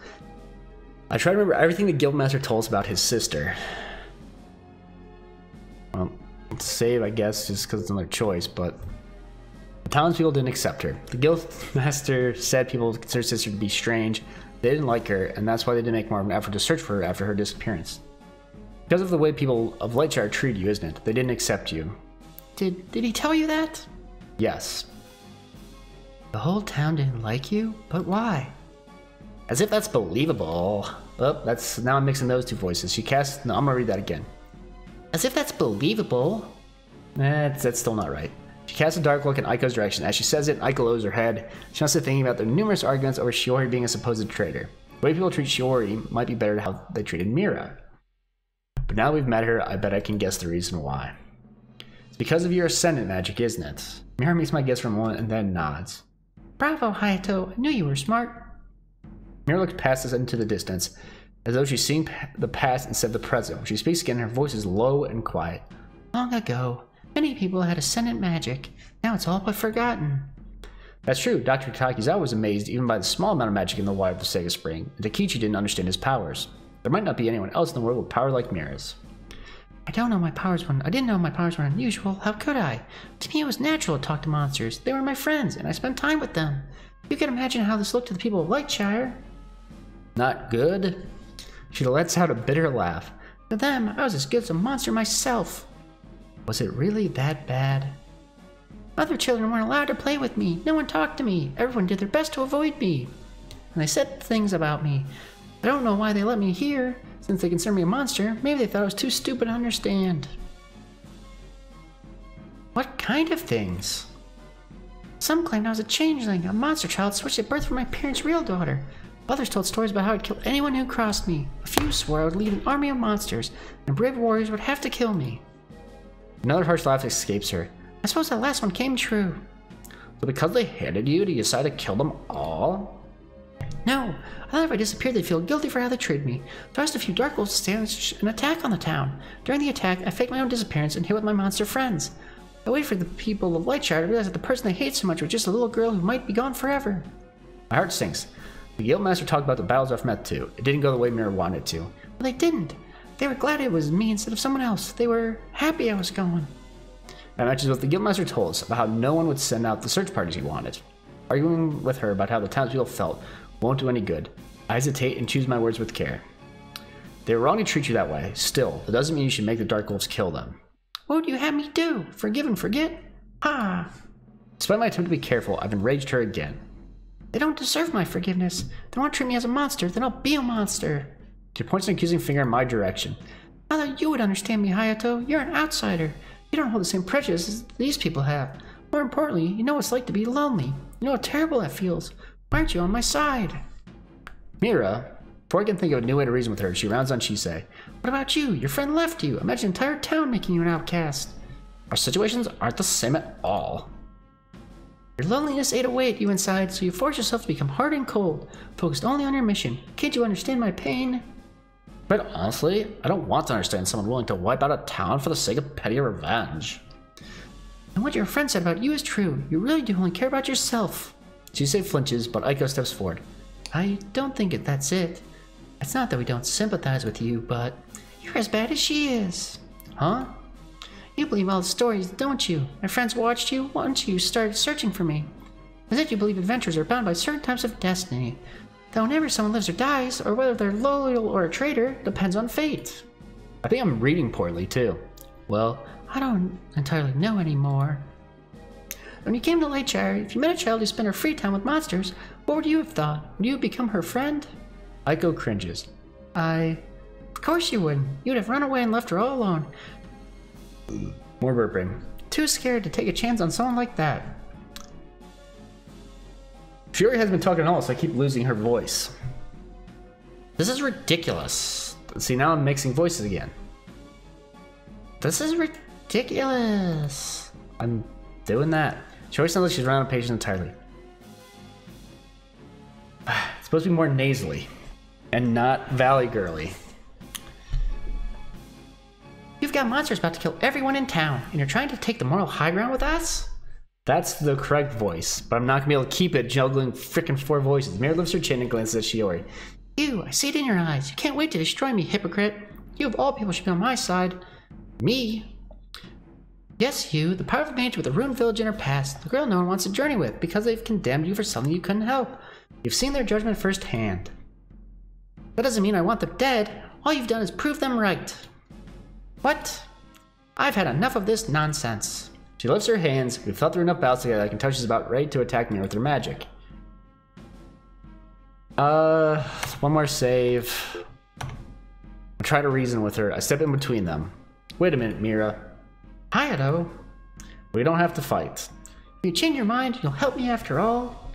I try to remember everything the Guildmaster told us about his sister. Well, save, I guess, just because it's another choice, but the townspeople didn't accept her. The Guildmaster said people considered her sister to be strange. They didn't like her, and that's why they didn't make more of an effort to search for her after her disappearance. Because of the way people of Lightshire treat you, isn't it? They didn't accept you. Did he tell you that? Yes. The whole town didn't like you? But why? As if that's believable. Oh, now I'm mixing those 2 voices. No, I'm gonna read that again. As if that's believable. That's still not right. She casts a dark look in Aiko's direction. As she says it, Aiko lowers her head. She must be thinking about the numerous arguments over Shiori being a supposed traitor. The way people treat Shiori might be better than how they treated Mira. But now we've met her, I bet I can guess the reason why. It's because of your Ascendant magic, isn't it? Mira meets my guess for a moment and then nods. Bravo, Hayato. I knew you were smart. Mira looks past us into the distance, as though she's seeing the past instead of the present. When she speaks again, her voice is low and quiet. Long ago, many people had Ascendant magic. Now it's all but forgotten. That's true. Dr. Takizawa was amazed even by the small amount of magic in the water of the Sega Spring, and Takichi didn't understand his powers. There might not be anyone else in the world with power like Mira's. I didn't know my powers were unusual. How could I? To me, it was natural to talk to monsters. They were my friends, and I spent time with them. You can imagine how this looked to the people of Lightshire. Not good. She lets out a bitter laugh. To them, I was as good as a monster myself. Was it really that bad? Other children weren't allowed to play with me. No one talked to me. Everyone did their best to avoid me. And they said things about me. I don't know why they let me here. Since they consider me a monster, maybe they thought I was too stupid to understand. What kind of things? Some claimed I was a changeling, a monster child switched at birth from my parents' real daughter. Others told stories about how I'd kill anyone who crossed me. A few swore I would lead an army of monsters, and brave warriors would have to kill me. Another harsh laugh escapes her. I suppose that last one came true. So because they hated you, do you decide to kill them all? No, I thought if I disappeared they'd feel guilty for how they treated me. So I asked a few dark wolves to stage an attack on the town. During the attack, I faked my own disappearance and hid with my monster friends. I waited for the people of Lightshire to realize that the person they hate so much was just a little girl who might be gone forever. My heart sinks. The Guildmaster talked about the battles I've met too. It didn't go the way Mira wanted it to. Well, they didn't. They were glad it was me instead of someone else. They were happy I was gone. That matches what the Guildmaster told us about how no one would send out the search parties he wanted. Arguing with her about how the townspeople felt won't do any good. I hesitate and choose my words with care. They were wrong to treat you that way. Still, that doesn't mean you should make the Dark Wolves kill them. What would you have me do? Forgive and forget? Ah. Despite my attempt to be careful, I've enraged her again. They don't deserve my forgiveness. They want to treat me as a monster, then I'll be a monster. She points an accusing finger in my direction. I thought you would understand me, Hayato. You're an outsider. You don't hold the same prejudices these people have. More importantly, you know what it's like to be lonely. You know how terrible that feels. Why aren't you on my side? Mira, before I can think of a new way to reason with her, she rounds on Chise. What about you? Your friend left you. Imagine an entire town making you an outcast. Our situations aren't the same at all. Your loneliness ate away at you inside, so you forced yourself to become hard and cold, focused only on your mission. Can't you understand my pain? But honestly, I don't want to understand someone willing to wipe out a town for the sake of petty revenge. And what your friend said about you is true. You really do only care about yourself. Chise flinches, but Aiko steps forward. I don't think that's it. It's not that we don't sympathize with you, but you're as bad as she is. Huh? You believe all the stories, don't you? My friends watched you once you started searching for me. As if you believe adventurers are bound by certain types of destiny. Though whenever someone lives or dies, or whether they're loyal or a traitor, depends on fate. I think I'm reading poorly, too. Well, I don't entirely know anymore. When you came to Lightshire, if you met a child who spent her free time with monsters, what would you have thought? Would you have become her friend? Aiko cringes. Of course you wouldn't. You'd have run away and left her all alone. More burping. Too scared to take a chance on someone like that. Fury has been talking all, so I keep losing her voice. This is ridiculous. See, now I'm mixing voices again. This is ridiculous. I'm doing that. She always sounds like she's run out of patience entirely. It's supposed to be more nasally and not valley girly. You've got monsters about to kill everyone in town, and you're trying to take the moral high ground with us? That's the correct voice, but I'm not gonna be able to keep it juggling frickin' 4 voices. Mira lifts her chin and glances at Shiori. You, I see it in your eyes. You can't wait to destroy me, hypocrite. You of all people should be on my side. Me? Yes, you, the powerful mage with a ruined village in her past, the girl no one wants to journey with because they've condemned you for something you couldn't help. You've seen their judgment firsthand. That doesn't mean I want them dead. All you've done is prove them right. What? I've had enough of this nonsense. She lifts her hands. We've fought through enough battles together. I can tell she's about ready to attack me with her magic. One more save. I try to reason with her. I step in between them. Wait a minute, Mira. Hayato. We don't have to fight. If you change your mind, you'll help me after all.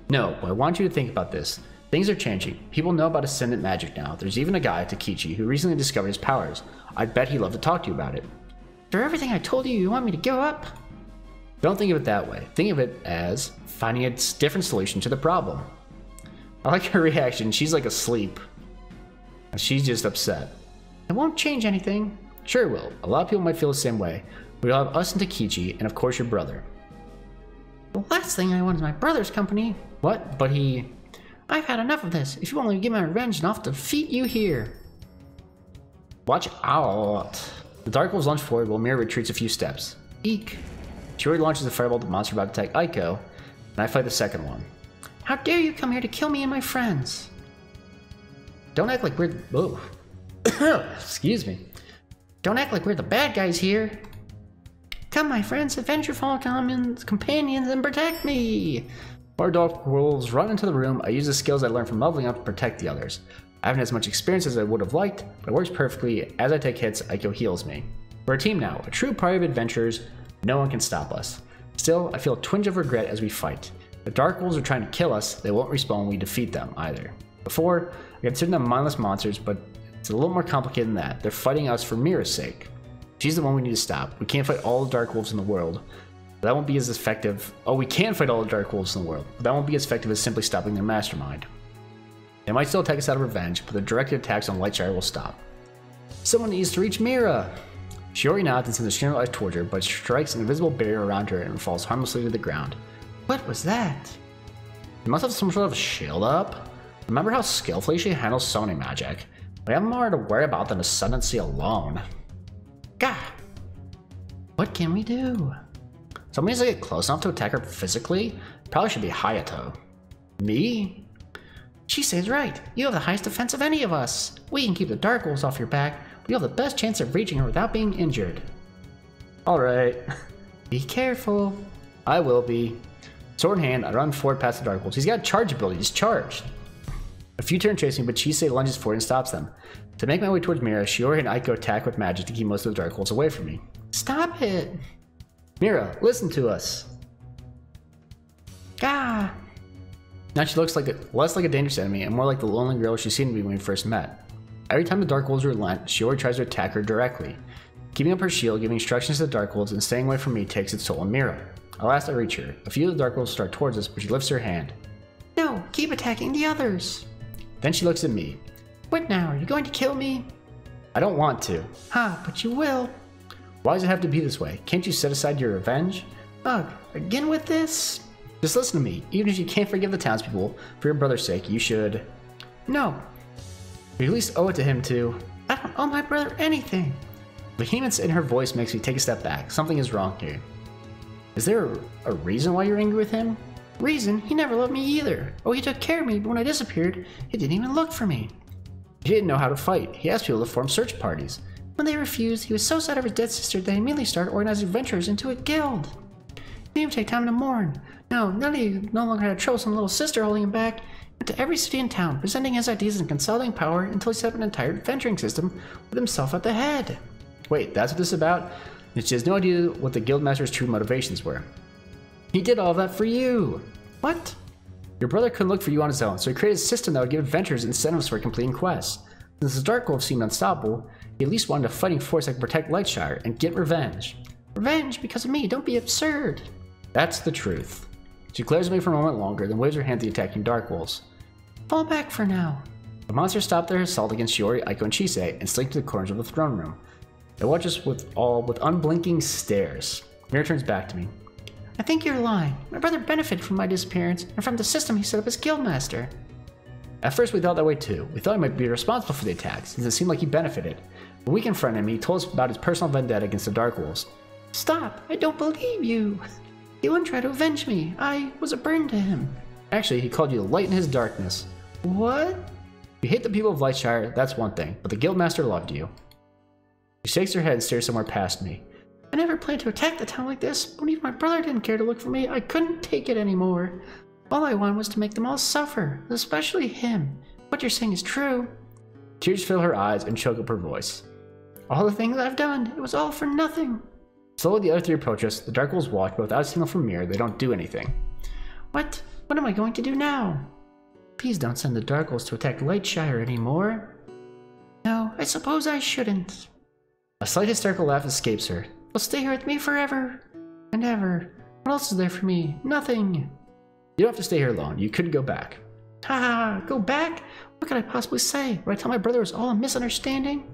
No, I want you to think about this. Things are changing. People know about Ascendant magic now. There's even a guy, Takichi, who recently discovered his powers. I'd bet he'd love to talk to you about it. For everything I told you, you want me to give up? Don't think of it that way. Think of it as finding a different solution to the problem. I like her reaction. She's like asleep. And she's just upset. It won't change anything. Sure it will. A lot of people might feel the same way. We'll have us and Takichi, and of course your brother. The last thing I want is my brother's company. What? But he... I've had enough of this. If you won't let me get my revenge, then I'll defeat you here. Watch out. The Dark Wolves launch forward while Mira retreats a few steps. Eek. Shiori launches a fireball at the monster about to attack Aiko, and I fight the second one. How dare you come here to kill me and my friends? Don't act like we're... Oh. Excuse me. Don't act like we're the bad guys here. Come, my friends, avenge your fallen companions and protect me. Our Dark Wolves run into the room. I use the skills I learned from leveling up to protect the others. I haven't as much experience as I would have liked, but it works perfectly. As I take hits, Aiko heals me. We're a team now, a true party of adventurers. No one can stop us. Still, I feel a twinge of regret as we fight. The Dark Wolves are trying to kill us. They won't respawn when we defeat them either. Before, I considered them mindless monsters, but it's a little more complicated than that. They're fighting us for Mira's sake. She's the one we need to stop. We can't fight all the Dark Wolves in the world. That won't be as effective. Oh, we can fight all the Dark Wolves in the world, but that won't be as effective as simply stopping their mastermind. They might still attack us out of revenge, but the directed attacks on Lightshire will stop. Someone needs to reach Mira! Shiori nods and sends a stream of light towards her, but strikes an invisible barrier around her and falls harmlessly to the ground. What was that? They must have some sort of shield up? Remember how skillfully she handles summoning magic? We have more to worry about than ascendancy alone. Gah! What can we do? Someone needs to get close enough to attack her physically? Probably should be Hayato. Me? She says right. You have the highest defense of any of us. We can keep the Dark Wolves off your back. We have the best chance of reaching her without being injured. Alright. Be careful. I will be. Sword in hand, I run forward past the Dark Wolves. He's got charge ability. He's charged. A few turns chase me, but Chisei lunges forward and stops them. To make my way towards Mira, Shiori and Aiko attack with magic to keep most of the Dark Wolves away from me. Stop it! Mira, listen to us. Ah! Now she looks like less like a dangerous enemy and more like the lonely girl she seemed to be when we first met. Every time the Dark Wolves relent, Shiori tries to attack her directly. Keeping up her shield, giving instructions to the Dark Wolves, and staying away from me takes its toll on Mira. At last I reach her. A few of the Dark Wolves start towards us, but she lifts her hand. No, keep attacking the others. Then she looks at me. What now? Are you going to kill me? I don't want to. Ha, but you will. Why does it have to be this way? Can't you set aside your revenge? Ugh, again with this? Just listen to me. Even if you can't forgive the townspeople, for your brother's sake, you should... No. We at least owe it to him to... I don't owe my brother anything. Vehemence in her voice makes me take a step back. Something is wrong here. Is there a reason why you're angry with him? Reason? He never loved me either. Oh, he took care of me, but when I disappeared, he didn't even look for me. He didn't know how to fight. He asked people to form search parties. When they refused, he was so sad of his dead sister that he immediately started organizing adventurers into a guild. He didn't even take time to mourn. No, now that he no longer had trouble with some little sister holding him back, he went to every city in town, presenting his ideas and consolidating power until he set up an entire adventuring system with himself at the head. Wait, that's what this is about? And she has no idea what the guildmaster's true motivations were. He did all of that for you. What? Your brother couldn't look for you on his own, so he created a system that would give adventurers incentives for completing quests. Since the Dark Wolf seemed unstoppable, he at least wanted a fighting force that could protect Lightshire and get revenge. Revenge because of me, don't be absurd. That's the truth. She glares at me for a moment longer, then waves her hand at the attacking Dark Wolves. Fall back for now. The monsters stopped their assault against Shiori, Aiko, and Chise and slinked to the corners of the throne room. They watch us with unblinking stares. Mira turns back to me. I think you're lying. My brother benefited from my disappearance and from the system he set up as guildmaster. At first we thought that way too. We thought he might be responsible for the attacks, since it seemed like he benefited. When we confronted him, he told us about his personal vendetta against the Dark Wolves. Stop! I don't believe you! He wouldn't try to avenge me. I was a burden to him. Actually, he called you the light in his darkness. What? You hate the people of Lightshire, that's one thing, but the guildmaster loved you. She shakes her head and stares somewhere past me. I never planned to attack the town like this, but even my brother didn't care to look for me. I couldn't take it anymore. All I wanted was to make them all suffer, especially him. What you're saying is true. Tears fill her eyes and choke up her voice. All the things I've done, it was all for nothing. Slowly the other three approach us. The Dark Wolves watch, but without a signal from Mira, they don't do anything. What? What am I going to do now? Please don't send the Dark Wolves to attack Lightshire anymore. No, I suppose I shouldn't. A slight hysterical laugh escapes her. You'll stay here with me forever and ever. What else is there for me? Nothing. You don't have to stay here alone. You could go back. Ha! Go back? What could I possibly say? Would I tell my brother it was all a misunderstanding?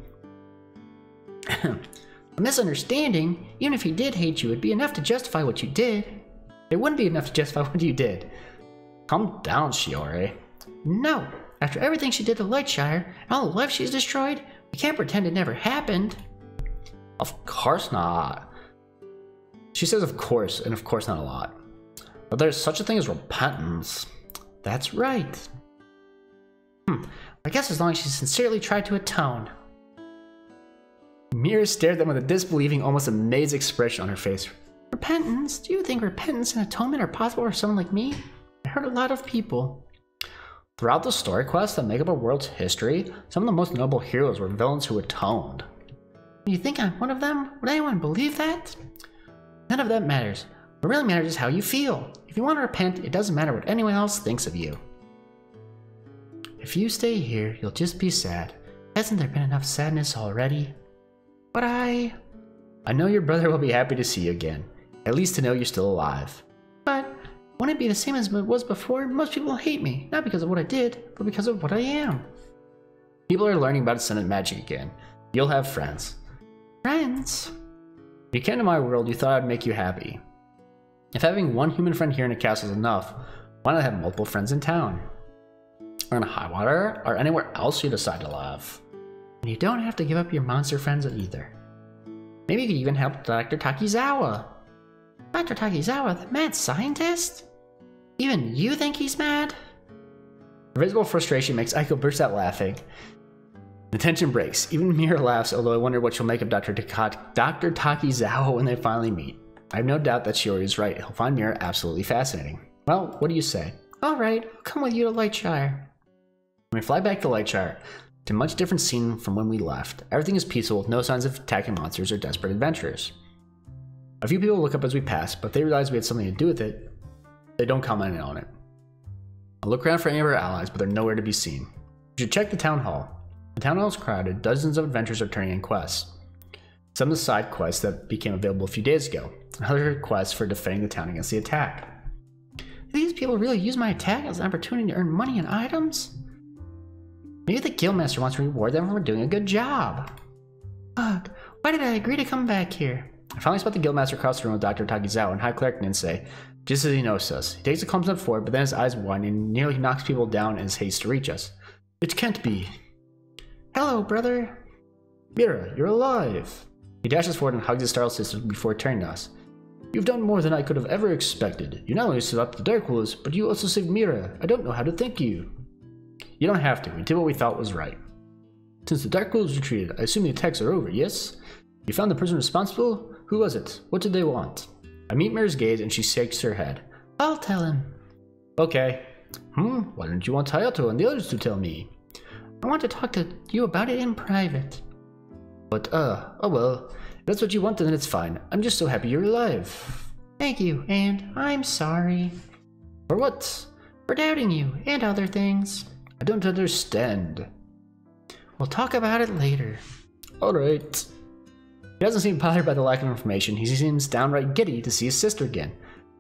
A misunderstanding? Even if he did hate you, it'd be enough to justify what you did. It wouldn't be enough to justify what you did. Calm down, Shiori. No. After everything she did to Lightshire and all the lives she's destroyed, we can't pretend it never happened. Of course not. She says of course, and of course not a lot. But there's such a thing as repentance. That's right. I guess as long as she sincerely tried to atone. Mira stared at them with a disbelieving, almost amazed expression on her face. Repentance? Do you think repentance and atonement are possible for someone like me? I heard a lot of people. Throughout the story quests that make up our world's history, some of the most noble heroes were villains who atoned. You think I'm one of them? Would anyone believe that? None of that matters. What really matters is how you feel. If you want to repent, it doesn't matter what anyone else thinks of you. If you stay here, you'll just be sad. Hasn't there been enough sadness already? But I know your brother will be happy to see you again. At least to know you're still alive. But wouldn't it be the same as it was before? Most people hate me, not because of what I did, but because of what I am. People are learning about Ascendant magic again. You'll have friends. Friends? When you came to my world, you thought I'd make you happy. If having one human friend here in a castle is enough, why not have multiple friends in town? Or in Highwater, or anywhere else you decide to live. And you don't have to give up your monster friends either. Maybe you could even help Dr. Takizawa. Dr. Takizawa, the mad scientist? Even you think he's mad? Her visible frustration makes Aiko burst out laughing. The tension breaks. Even Mira laughs, although I wonder what she'll make of Dr. Takizawa when they finally meet. I have no doubt that Shiori is right. He'll find Mira absolutely fascinating. Well, what do you say? Alright, I'll come with you to Lightshire. When we fly back to Lightshire, it's a much different scene from when we left. Everything is peaceful with no signs of attacking monsters or desperate adventurers. A few people look up as we pass, but they realize we had something to do with it. They don't comment on it. I look around for any of our allies, but they're nowhere to be seen. We should check the town hall. The town hall is crowded. Dozens of adventurers are turning in quests. Some of the side quests that became available a few days ago. Another quest for defending the town against the attack. Do these people really use my attack as an opportunity to earn money and items? Maybe the guildmaster wants to reward them for doing a good job. Ugh, why did I agree to come back here? I finally spot the guildmaster across the room with Dr. Takizawa and High Cleric Ninsei, just as he noticed us. He takes a clump step forward, but then his eyes widen and nearly knocks people down in his haste to reach us. It can't be. Hello, brother. Mira, you're alive. He dashes forward and hugs his startled sister before turning to us. You've done more than I could have ever expected. You not only stopped the Dark Wolves, but you also saved Mira. I don't know how to thank you. You don't have to. We did what we thought was right. Since the Dark Wolves retreated, I assume the attacks are over, yes? You found the person responsible? Who was it? What did they want? I meet Mira's gaze and she shakes her head. I'll tell him. Okay. Why didn't you want Hayato and the others to tell me? I want to talk to you about it in private. But, oh well. If that's what you want, then it's fine. I'm just so happy you're alive. Thank you, and I'm sorry. For what? For doubting you, and other things. I don't understand. We'll talk about it later. Alright. He doesn't seem bothered by the lack of information. He seems downright giddy to see his sister again.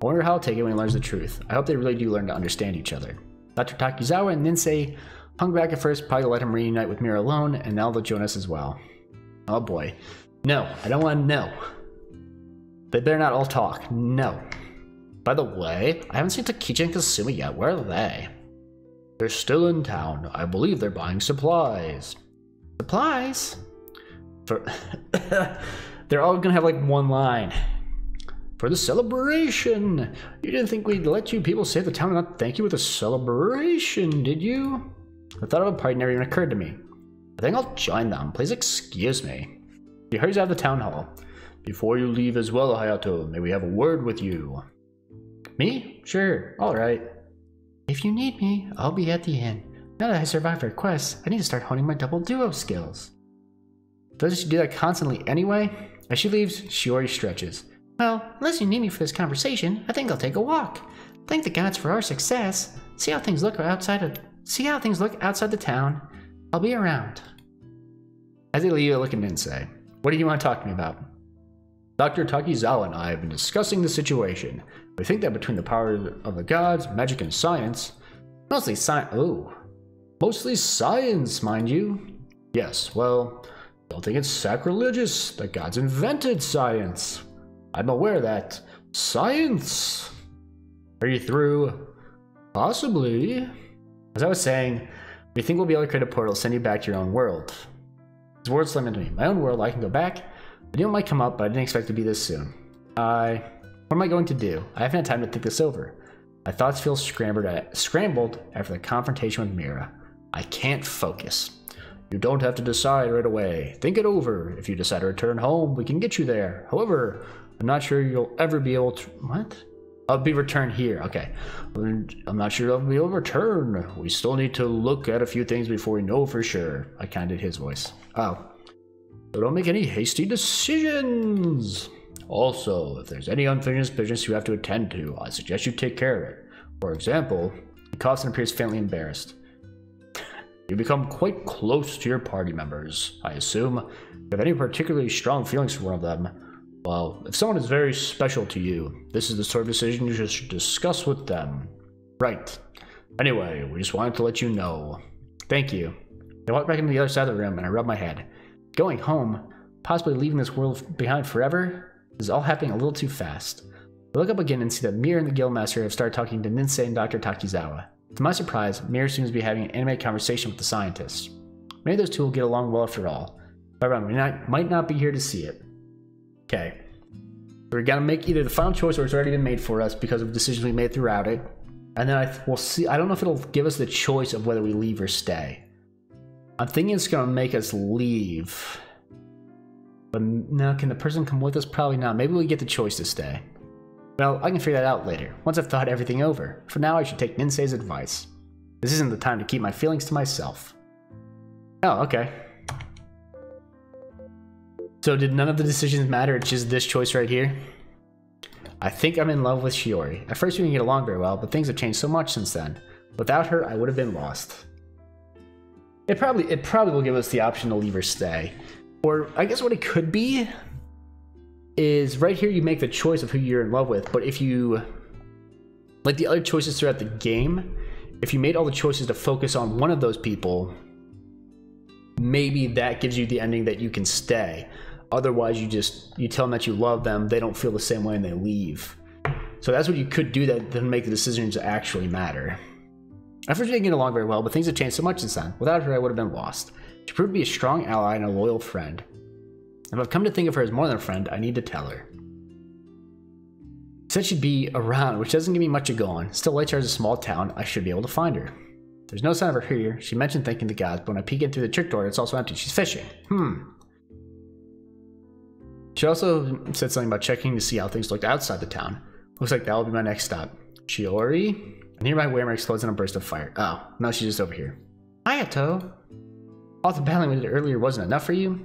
I wonder how he'll take it when he learns the truth. I hope they really do learn to understand each other. Dr. Takizawa and Ninsei hung back at first, probably to let him reunite with Mira alone, and now they'll join us as well. Oh boy. No, I don't want to know. They better not all talk. No. By the way, I haven't seen Takichi and Kasumi yet. Where are they? They're still in town. I believe they're buying supplies. Supplies? For they're all gonna have like one line. For the celebration! You didn't think we'd let you people save the town and not thank you with a celebration, did you? The thought of a party never even occurred to me. I think I'll join them. Please excuse me. He hurries out of the town hall. Before you leave as well, Hayato, may we have a word with you? Me? Sure. Alright. If you need me, I'll be at the inn. Now that I survived her quest, I need to start honing my double duo skills. Doesn't she do that constantly anyway? As she leaves, Shiori stretches. Well, unless you need me for this conversation, I think I'll take a walk. Thank the gods for our success. See how things look outside the town. I'll be around. As they leave, I look at Ninsei. What do you want to talk to me about? Dr. Takizawa and I have been discussing the situation. We think that between the power of the gods, magic, and science, mostly science, mind you. Yes, well, I don't think it's sacrilegious. The gods invented science. I'm aware that science. Are you through? Possibly. As I was saying, we think we'll be able to create a portal to send you back to your own world. His words slammed into me. My own world, I can go back. I knew it might come up, but I didn't expect it to be this soon. What am I going to do? I haven't had time to think this over. My thoughts feel scrambled after the confrontation with Mira. I can't focus. You don't have to decide right away. Think it over. If you decide to return home, we can get you there. However, I'm not sure you'll ever be able to... What? I'll be returned here. Okay. I'm not sure I'll be able to return. We still need to look at a few things before we know for sure. I kind of did his voice. Oh. So don't make any hasty decisions. Also, if there's any unfinished business you have to attend to, I suggest you take care of it. For example, he coughs and appears faintly embarrassed. You become quite close to your party members, I assume. If you have any particularly strong feelings for one of them, well, if someone is very special to you, this is the sort of decision you should discuss with them. Right. Anyway, we just wanted to let you know. Thank you. I walk back into the other side of the room and I rub my head. Going home, possibly leaving this world behind forever, is all happening a little too fast. I look up again and see that Mir and the Guildmaster have started talking to Ninsei and Dr. Takizawa. To my surprise, Mir seems to be having an animated conversation with the scientists. Maybe those two will get along well after all. However, I might not be here to see it. Okay. We're gonna make either the final choice or it's already been made for us because of decisions we made throughout it. And then we'll see. I don't know if it'll give us the choice of whether we leave or stay. I'm thinking it's gonna make us leave. But no, can the person come with us? Probably not. Maybe we get the choice to stay. Well, I can figure that out later, once I've thought everything over. For now, I should take Ninsei's advice. This isn't the time to keep my feelings to myself. Oh, okay. So did none of the decisions matter? It's just this choice right here? I think I'm in love with Shiori. At first we didn't get along very well, but things have changed so much since then. Without her, I would have been lost. It probably will give us the option to leave or stay. Or I guess what it could be is right here you make the choice of who you're in love with, but if you, like the other choices throughout the game, if you made all the choices to focus on one of those people, maybe that gives you the ending that you can stay. Otherwise you tell them that you love them, they don't feel the same way and they leave. So that's what you could do that then make the decisions actually matter. At first we didn't get along very well, but things have changed so much since then. Without her I would have been lost. She proved to be a strong ally and a loyal friend. If I've come to think of her as more than a friend, I need to tell her. Said she'd be around, which doesn't give me much to go on. Still, Lightshire is a small town. I should be able to find her. There's no sign of her here. She mentioned thanking the gods, but when I peek in through the trick door, it's also empty. She's fishing. She also said something about checking to see how things looked outside the town. Looks like that'll be my next stop. Shiori? A nearby Waymer explodes in a burst of fire. Oh, no, she's just over here. Ayato. All the battling we did earlier wasn't enough for you?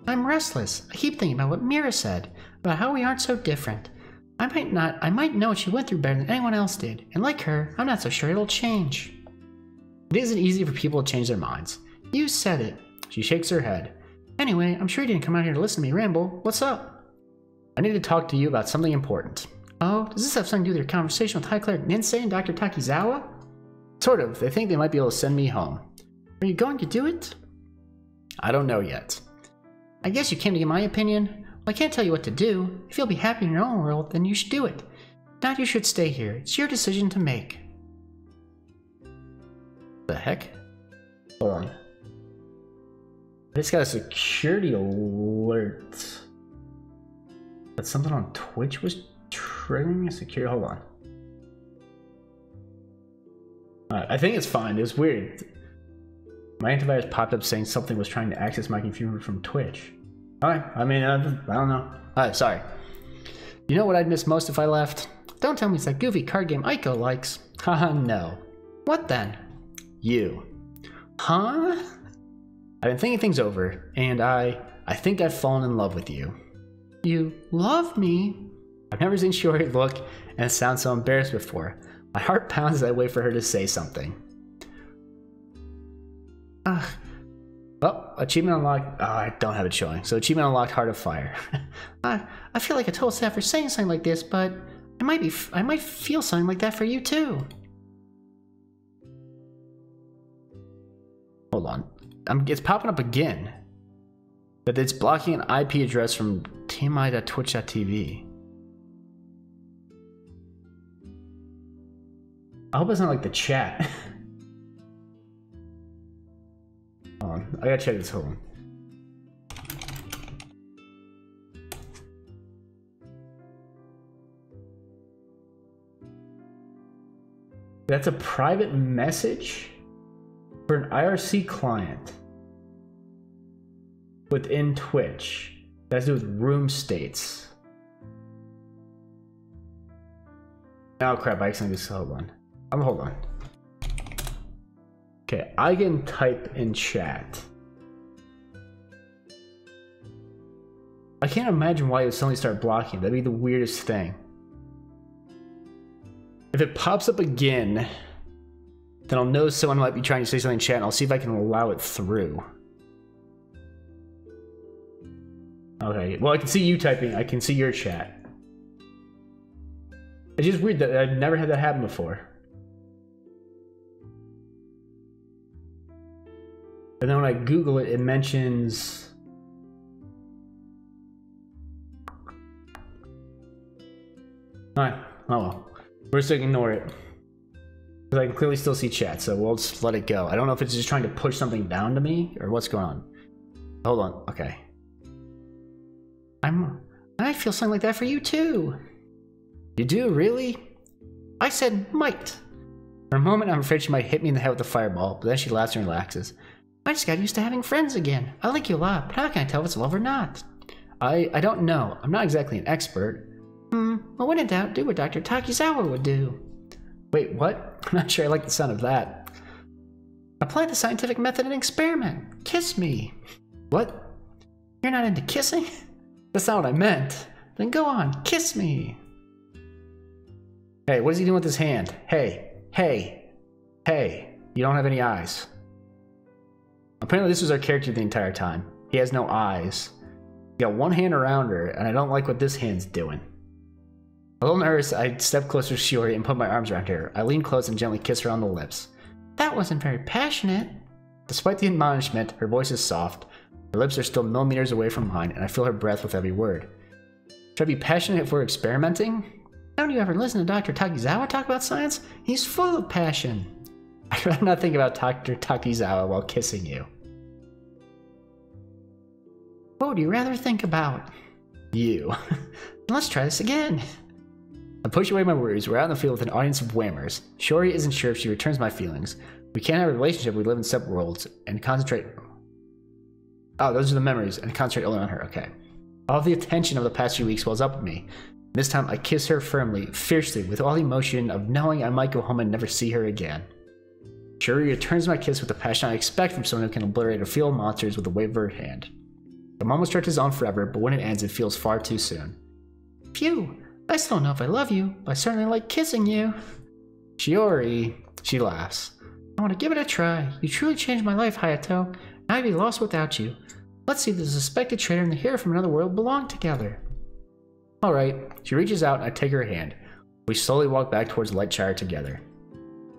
I'm restless. I keep thinking about what Mira said, about how we aren't so different. I might know what she went through better than anyone else did, and like her, I'm not so sure it'll change. It isn't easy for people to change their minds. You said it. She shakes her head. Anyway, I'm sure you didn't come out here to listen to me ramble. What's up? I need to talk to you about something important. Oh, does this have something to do with your conversation with High Cleric Ninsei and Dr. Takizawa? Sort of. They think they might be able to send me home. Are you going to do it? I don't know yet. I guess you came to get my opinion. Well, I can't tell you what to do. If you'll be happy in your own world, then you should do it. If not, you should stay here. It's your decision to make. The heck? Hold on. I just got a security alert. But something on Twitch was triggering a security. Hold on. Alright, I think it's fine. It was weird. My antivirus popped up saying something was trying to access my computer from Twitch. Alright, I mean, I don't know. Alright, sorry. You know what I'd miss most if I left? Don't tell me it's that goofy card game Aiko likes. Haha, no. What then? You. Huh? I've been thinking things over, and I think I've fallen in love with you. You love me? I've never seen Shiori look and sound so embarrassed before. My heart pounds as I wait for her to say something. Well, achievement unlocked. Oh, I don't have it showing. So achievement unlocked, Heart of Fire. I feel like a total sap for saying something like this, but I might feel something like that for you too. Hold on. It's popping up again. That it's blocking an IP address from tmi.twitch.tv. I hope it's not like the chat. Hold on. I gotta check this. Hold on. That's a private message for an IRC client within Twitch. That has to do with room states. Oh crap, I accidentally just hold on. Hold on. Okay, I can type in chat. I can't imagine why it would suddenly start blocking. That'd be the weirdest thing. If it pops up again, then I'll know someone might be trying to say something in chat, and I'll see if I can allow it through. Okay, well I can see you typing, I can see your chat. It's just weird that I've never had that happen before. And then when I Google it, it mentions... Alright, oh well. We're just gonna ignore it. Because I can clearly still see chat, so we'll just let it go. I don't know if it's just trying to push something down to me, or what's going on. Hold on, okay. I feel something like that for you too. You do, really? I said might. For a moment, I'm afraid she might hit me in the head with a fireball, but then she laughs and relaxes. I just got used to having friends again. I like you a lot, but how can I tell if it's love or not? I don't know. I'm not exactly an expert. Well, when in doubt, do what Dr. Takizawa would do. Wait, what? I'm not sure I like the sound of that. Apply the scientific method and experiment. Kiss me. What? You're not into kissing? That's not what I meant. Then go on, kiss me. Hey, what is he doing with his hand? Hey, hey, hey. You don't have any eyes. Apparently this was our character the entire time. He has no eyes. He got one hand around her, and I don't like what this hand's doing. A little nervous, I step closer to Shiori and put my arms around her. I lean close and gently kiss her on the lips. That wasn't very passionate. Despite the admonishment, her voice is soft. Her lips are still millimeters away from mine, and I feel her breath with every word. Should I be passionate if we're experimenting? Don't you ever listen to Dr. Takizawa talk about science? He's full of passion. I'd rather not think about Dr. Takizawa while kissing you. What would you rather think about? You. Let's try this again. I push away my worries. We're out in the field with an audience of whammers. Shiori isn't sure if she returns my feelings. We can't have a relationship. We live in separate worlds and concentrate. Oh, those are the memories and concentrate only on her. Okay. All the attention of the past few weeks wells up at me. This time I kiss her firmly, fiercely, with all the emotion of knowing I might go home and never see her again. Shiori returns my kiss with the passion I expect from someone who can obliterate a field of monsters with a wave of her hand. The moment stretches on forever, but when it ends, it feels far too soon. Phew! I still don't know if I love you, but I certainly like kissing you. Shiori, she laughs. I want to give it a try. You truly changed my life, Hayato, and I'd be lost without you. Let's see if the suspected traitor and the hero from another world belong together. Alright, she reaches out and I take her hand. We slowly walk back towards Lightshire together.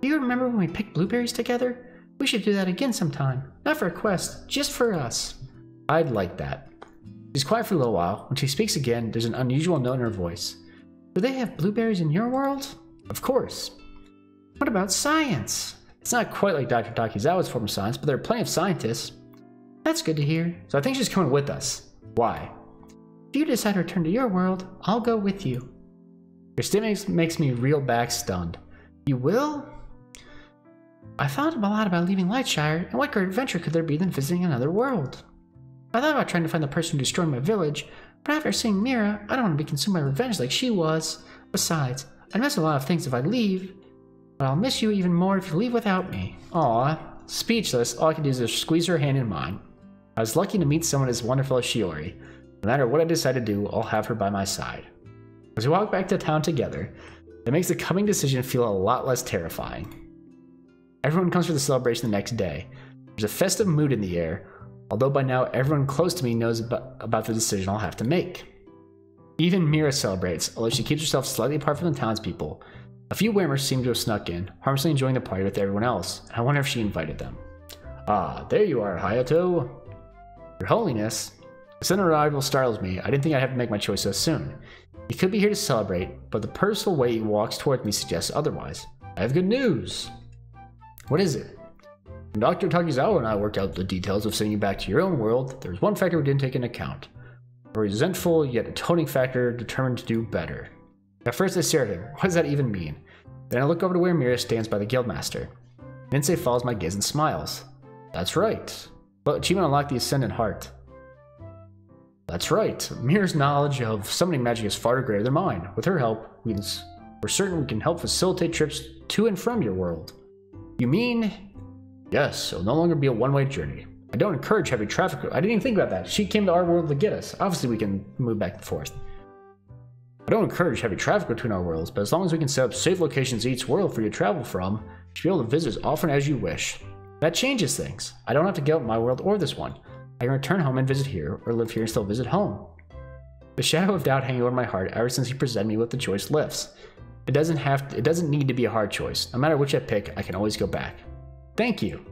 Do you remember when we picked blueberries together? We should do that again sometime. Not for a quest, just for us. I'd like that. She's quiet for a little while. When she speaks again, there's an unusual note in her voice. Do they have blueberries in your world? Of course. What about science? It's not quite like Dr. Takizawa's form of science, but there are plenty of scientists. That's good to hear. So I think she's coming with us. Why? If you decide to return to your world, I'll go with you. Your statement makes me reel back stunned. You will? I thought a lot about leaving Lightshire, and what great adventure could there be than visiting another world? I thought about trying to find the person who destroyed my village, but after seeing Mira, I don't want to be consumed by revenge like she was. Besides, I'd miss a lot of things if I leave, but I'll miss you even more if you leave without me. Aw, speechless, all I can do is just squeeze her hand in mine. I was lucky to meet someone as wonderful as Shiori. No matter what I decide to do, I'll have her by my side. As we walk back to town together, it makes the coming decision feel a lot less terrifying. Everyone comes for the celebration the next day. There's a festive mood in the air, although by now everyone close to me knows about the decision I'll have to make. Even Mira celebrates, although she keeps herself slightly apart from the townspeople. A few whammers seem to have snuck in, harmlessly enjoying the party with everyone else, and I wonder if she invited them. Ah, there you are, Hayato. Your Holiness. The sudden arrival startles me. I didn't think I'd have to make my choice so soon. He could be here to celebrate, but the purposeful way he walks towards me suggests otherwise. I have good news. What is it? When Dr. Takizawa and I worked out the details of sending you back to your own world, there was one factor we didn't take into account. A resentful yet atoning factor determined to do better. At first I stared at him. What does that even mean? Then I look over to where Mira stands by the guildmaster. Ninsei follows my gaze and smiles. That's right. Well, achievement unlocked the Ascendant Heart. That's right. Mira's knowledge of summoning magic is far greater than mine. With her help, we're certain we can help facilitate trips to and from your world. You mean? Yes, it'll no longer be a one-way journey. I don't encourage heavy traffic. I didn't even think about that. She came to our world to get us. Obviously, we can move back and forth. I don't encourage heavy traffic between our worlds, but as long as we can set up safe locations each world for you to travel from, you should be able to visit as often as you wish. That changes things. I don't have to give up my world or this one. I can return home and visit here, or live here and still visit home. The shadow of doubt hanging over my heart ever since he presented me with the choice lifts. It doesn't need to be a hard choice. No matter which I pick, I can always go back. Thank you.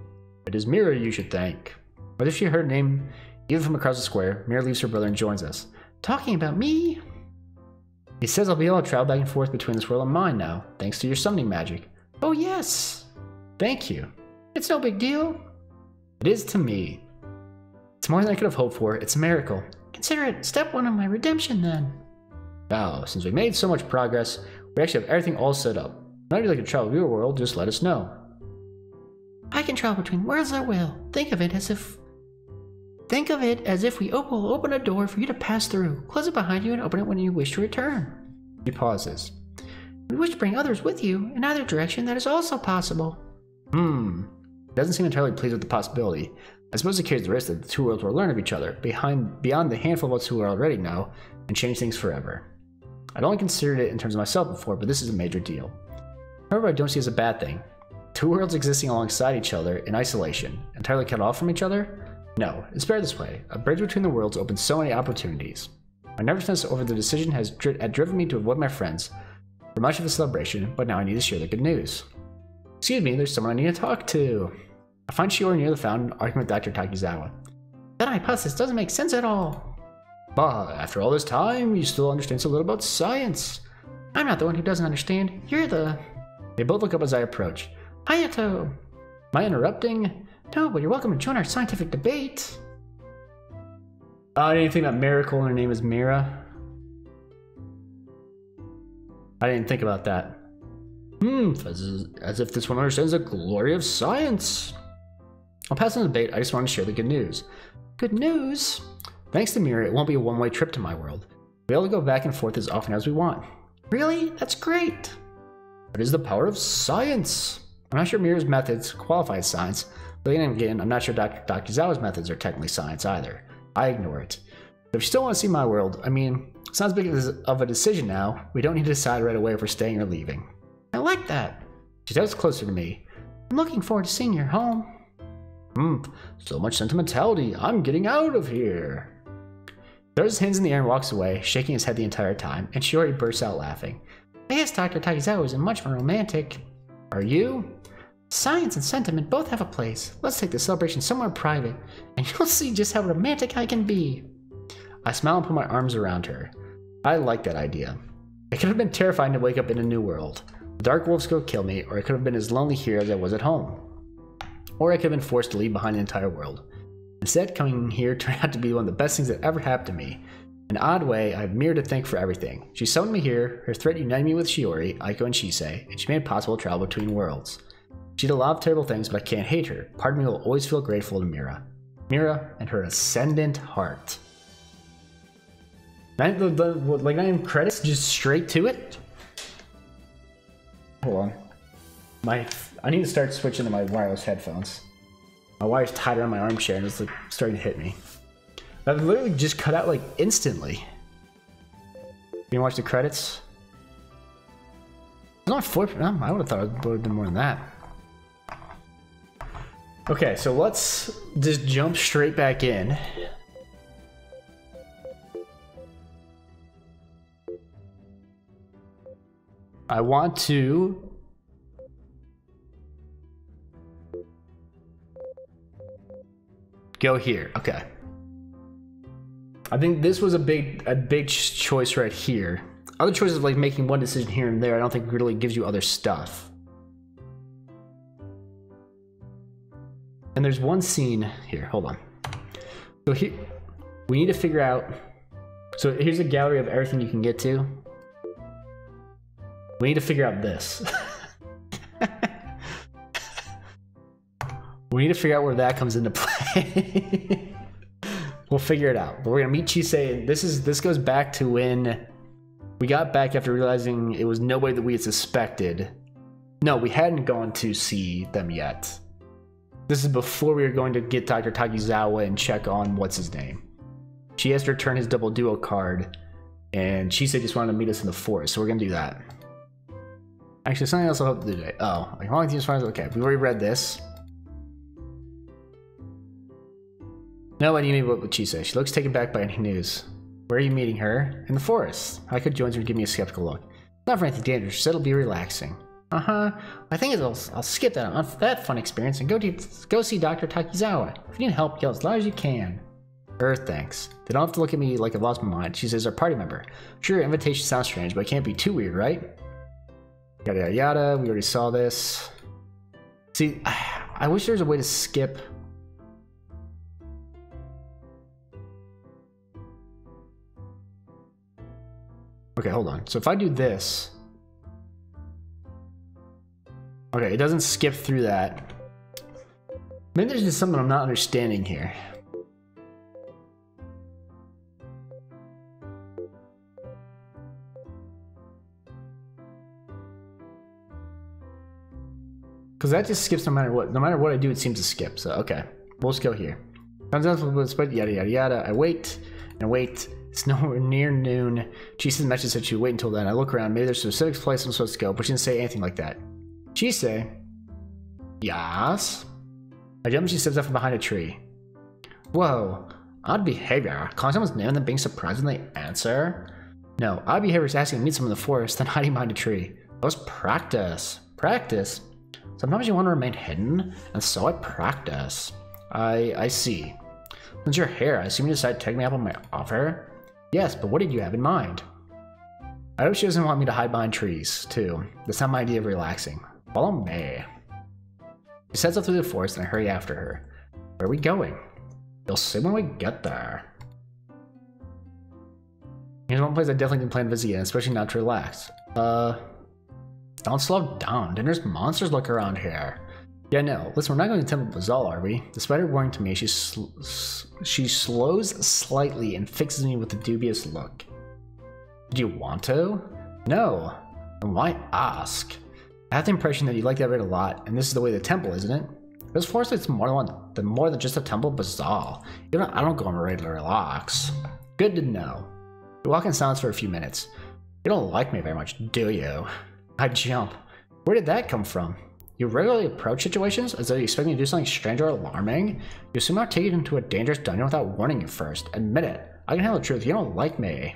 It is Mira you should thank. What if she heard her name even from across the square? Mira leaves her brother and joins us. Talking about me? He says I'll be able to travel back and forth between this world and mine now, thanks to your summoning magic. Oh yes! Thank you. It's no big deal. It is to me. It's more than I could have hoped for. It's a miracle. Consider it step one of my redemption then. Now, since we made so much progress, we actually have everything all set up. Whenever you'd like to travel to your world, just let us know. I can travel between worlds at will. Think of it as if we will open a door for you to pass through. Close it behind you and open it when you wish to return. He pauses. We wish to bring others with you in either direction. That is also possible. He doesn't seem entirely pleased with the possibility. I suppose it carries the risk that the two worlds will learn of each other, beyond the handful of us who are already know, and change things forever. I'd only considered it in terms of myself before, but this is a major deal. However, I don't see it as a bad thing. Two worlds existing alongside each other in isolation, entirely cut off from each other? No, it's better this way. A bridge between the worlds opens so many opportunities. My nervousness over the decision had driven me to avoid my friends for much of the celebration, but now I need to share the good news. Excuse me, there's someone I need to talk to. I find Shiori near the fountain, arguing with Dr. Takizawa. That hypothesis doesn't make sense at all. But after all this time, you still understand so little about science. I'm not the one who doesn't understand. You're the... They both look up as I approach. Hayato! Am I interrupting? No, but you're welcome to join our scientific debate. I didn't think that miracle and her name is Mira. I didn't think about that. As if this one understands the glory of science. I'll pass on the debate, I just want to share the good news. Good news? Thanks to Mira, it won't be a one-way trip to my world. We'll be able to go back and forth as often as we want. Really? That's great! What is the power of science? I'm not sure Mira's methods qualify as science, but then again, I'm not sure Dr. Takizawa's methods are technically science either. I ignore it. But if you still want to see my world, I mean, it's not as big of a decision now. We don't need to decide right away if we're staying or leaving. I like that. She's always closer to me. I'm looking forward to seeing your home. So much sentimentality. I'm getting out of here. He throws his hands in the air and walks away, shaking his head the entire time, and Shiori bursts out laughing. I guess Dr. Takizawa isn't much more romantic. Are you? Science and sentiment both have a place. Let's take the celebration somewhere private, and you'll see just how romantic I can be. I smile and put my arms around her. I like that idea. It could have been terrifying to wake up in a new world. The dark wolves could kill me, or I could have been as lonely here as I was at home. Or I could have been forced to leave behind the entire world. Instead, coming here turned out to be one of the best things that ever happened to me. In an odd way, I have Mira to thank for everything. She summoned me here, her threat united me with Shiori, Aiko, and Shisei, and she made it possible to travel between worlds. She did a lot of terrible things, but I can't hate her. Part of me will always feel grateful to Mira. Mira and her Ascendant Heart. Like, not even credits, just straight to it? Hold on. I need to start switching to my wireless headphones. My wire's tied around my armchair and it's like starting to hit me. That literally just cut out like instantly. You can watch the credits? It's not 4. No, I would have thought it would have been more than that. Okay, so let's just jump straight back in. I want to go here. Okay. I think this was a big choice right here. Other choices like making one decision here and there, I don't think really gives you other stuff. And there's one scene here. Hold on. So here we need to figure out. So here's a gallery of everything you can get to. We need to figure out this. We need to figure out where that comes into play. We'll figure it out. But we're gonna meet Chisei. This goes back to when we got back after realizing it was nobody that we had suspected. No, we hadn't gone to see them yet. This is before we were going to get Dr. Takizawa and check on what's his name. She has to return his double duo card, and Chisei just wanted to meet us in the forest, so we're gonna do that. Actually, something else I hope to do today. Oh, like long as okay, we've already read this. No, I need to meet with Chisei. She looks taken back by any news. Where are you meeting her? In the forest. Aiko joins her and gives me a skeptical look. Not for anything dangerous, she said it'll be relaxing. I think I'll skip that fun experience and go see Dr. Takizawa. If you need help, yell as loud as you can. Thanks. They don't have to look at me like I've lost my mind. She says, our party member. Sure, your invitation sounds strange, but it can't be too weird, right? Yada yada yada, we already saw this. See, I wish there was a way to skip. Okay, hold on. So if I do this. Okay, it doesn't skip through that. Maybe there's just something I'm not understanding here. Because that just skips no matter what. No matter what I do, it seems to skip. So, okay. We'll just go here. Comes out with yada yada yada. I wait and wait. It's nowhere near noon. Chisei's message said she would wait until then. I look around. Maybe there's a specific place I'm supposed to go, but she didn't say anything like that. Chisei. Yes? I jump and she steps up from behind a tree. Whoa. Odd behavior. Calling someone's name and then being surprised when they answer? No. Odd behavior is asking to meet someone in the forest, then hiding behind a tree. That was practice. Practice? Sometimes you want to remain hidden, and so I practice. I see. Since your hair, I assume you decided to take me up on my offer? Yes, but what did you have in mind? I hope she doesn't want me to hide behind trees, too. That's not my idea of relaxing. Follow me. She sets off through the forest and I hurry after her. Where are we going? You'll see when we get there. Here's one place I definitely didn't plan to visit yet, especially not to relax. Don't slow down. There's monsters lurk around here. Yeah, no. Listen, we're not going to Temple Bazaar, are we? Despite her warning to me, she slows slightly and fixes me with a dubious look. Do you want to? No. Then why ask? I have the impression that you like that raid a lot, and this is the way the temple, isn't it? This forest is more than just a Temple Bazaar. I don't go on a raid to relax. Good to know. We walk in silence for a few minutes. You don't like me very much, do you? I jump. Where did that come from? You regularly approach situations as though you expect me to do something strange or alarming? You assume I'll take you into a dangerous dungeon without warning you first. Admit it. I can handle the truth. You don't like me.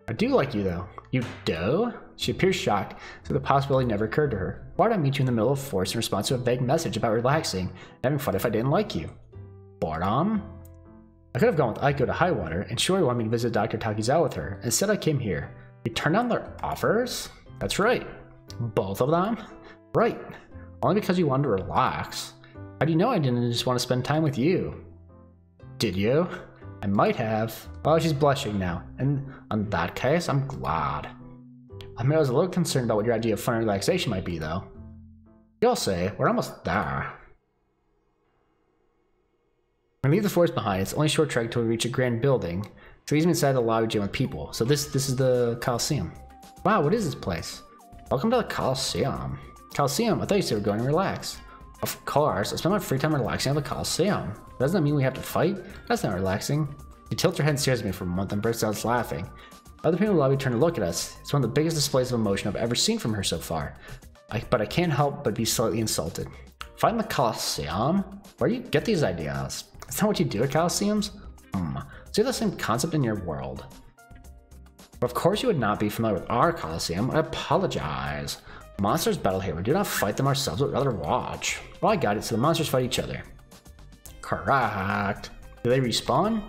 I do like you, though. You do? She appears shocked, so the possibility never occurred to her. Why would I meet you in the middle of forest in response to a vague message about relaxing and having fun if I didn't like you? Boredom? I could have gone with Aiko to Highwater, and sure wanted me to visit Dr. Takizawa with her. Instead, I came here. You turned down their offers? That's right. Both of them? Right. Only because you wanted to relax. How do you know I didn't just want to spend time with you? Did you? I might have. Oh, she's blushing now. And in that case, I'm glad. I mean, I was a little concerned about what your idea of fun and relaxation might be, though. You'll say, we're almost there. When we leave the forest behind, it's only a short trek until we reach a grand building. It leads me inside the lobby gym with people. So this is the Coliseum. Wow, what is this place? Welcome to the Coliseum. Coliseum? I thought you said we were going to relax. Of course, I spend my free time relaxing at the Coliseum. Doesn't that mean we have to fight? That's not relaxing. She tilts her head and stares at me for a moment, then bursts out laughing. Other people in the lobby turn to look at us. It's one of the biggest displays of emotion I've ever seen from her so far. But I can't help but be slightly insulted. Fight in the Coliseum? Where do you get these ideas? Is that what you do at Coliseums? So you have the same concept in your world. But of course you would not be familiar with our Coliseum. I apologize. Monsters battle here. We do not fight them ourselves, but rather watch. Well, I got it, so the monsters fight each other. Correct. Do they respawn?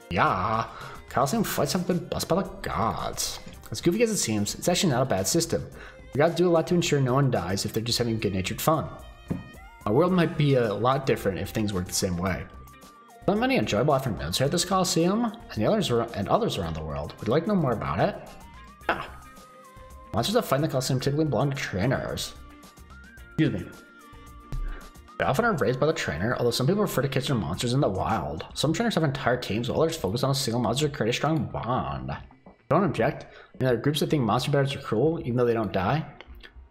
Yeah. Coliseum fights have been blessed by the gods. As goofy as it seems, it's actually not a bad system. We gotta do a lot to ensure no one dies if they're just having good-natured fun. Our world might be a lot different if things worked the same way. Not many enjoyable afternoons here at this Coliseum, and others around the world. Would you like to know more about it? Yeah. Monsters that fight in the Coliseum typically belong to trainers. Excuse me. They often are raised by the trainer, although some people prefer to catch their monsters in the wild. Some trainers have entire teams, while others focus on a single monster to create a strong bond. Don't object. I mean, there are groups that think monster battles are cruel, even though they don't die.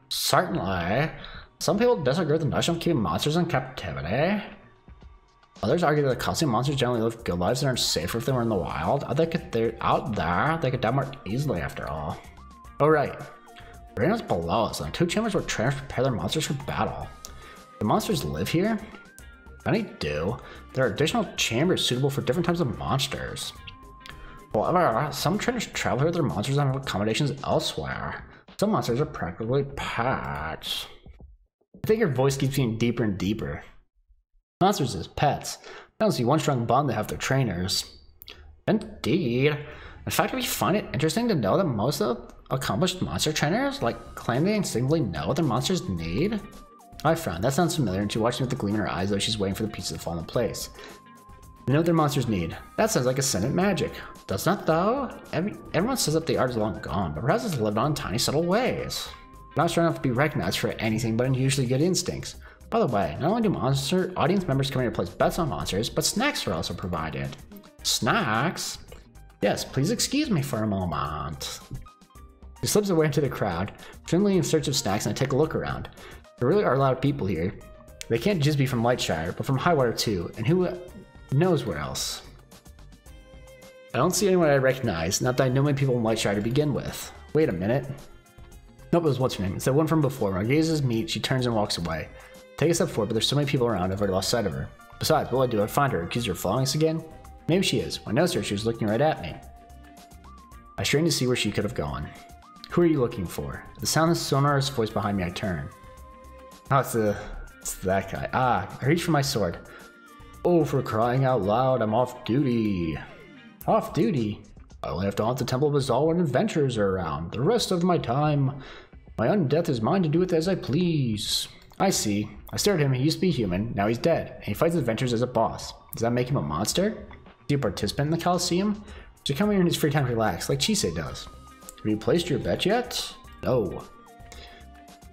Certainly. Some people disagree with the notion of keeping monsters in captivity. Others argue that the Coliseum monsters generally live good lives and are safer if they were in the wild. Out there, they could die more easily after all. Oh right. The arena's below us, and the two chambers where trainers prepare their monsters for battle. Do monsters live here? Many do. There are additional chambers suitable for different types of monsters. However, some trainers travel here with their monsters and have accommodations elsewhere. Some monsters are practically pets. I think your voice keeps getting deeper and deeper. Monsters as pets. I don't see one strong bond they have with their trainers. Indeed. In fact, we find it interesting to know that most of accomplished monster trainers claim they instinctively know what their monsters need. I frown. That sounds familiar, and she watches me with a gleam in her eyes, though she's waiting for the pieces to fall into place. They know what their monsters need. That sounds like Ascendant magic. Does not, though? Everyone says that the art is long gone, but perhaps it's lived on in tiny, subtle ways. Not strong enough to be recognized for anything but unusually good instincts. By the way, not only do audience members come here to place bets on monsters, but snacks are also provided. Snacks? Yes, please excuse me for a moment. She slips away into the crowd, friendly in search of snacks, and I take a look around. There really are a lot of people here. They can't just be from Lightshire, but from Highwater too, and who knows where else. I don't see anyone I recognize, not that I know many people in Lightshire to begin with. Wait a minute. Nope, it was what's her name. It's that one from before. When our gazes meet, she turns and walks away. Take a step forward, but there's so many people around, I've already lost sight of her. Besides, what will I do? I'd find her, accuse her of following us again? Maybe she is. When I noticed her, she was looking right at me. I strained to see where she could have gone. Who are you looking for? At the sound of the sonorous voice behind me, I turn. Oh, it's that guy. Ah, I reach for my sword. Oh, for crying out loud, I'm off duty. Off duty? I only have to haunt the Temple Bazaar when adventurers are around. The rest of my time, my undeath is mine to do with as I please. I see. I stared at him, he used to be human, now he's dead, and he fights adventures as a boss. Does that make him a monster? Is he a participant in the Coliseum? Or does he come here in his free time to relax, like Chise does? Have you placed your bet yet? No.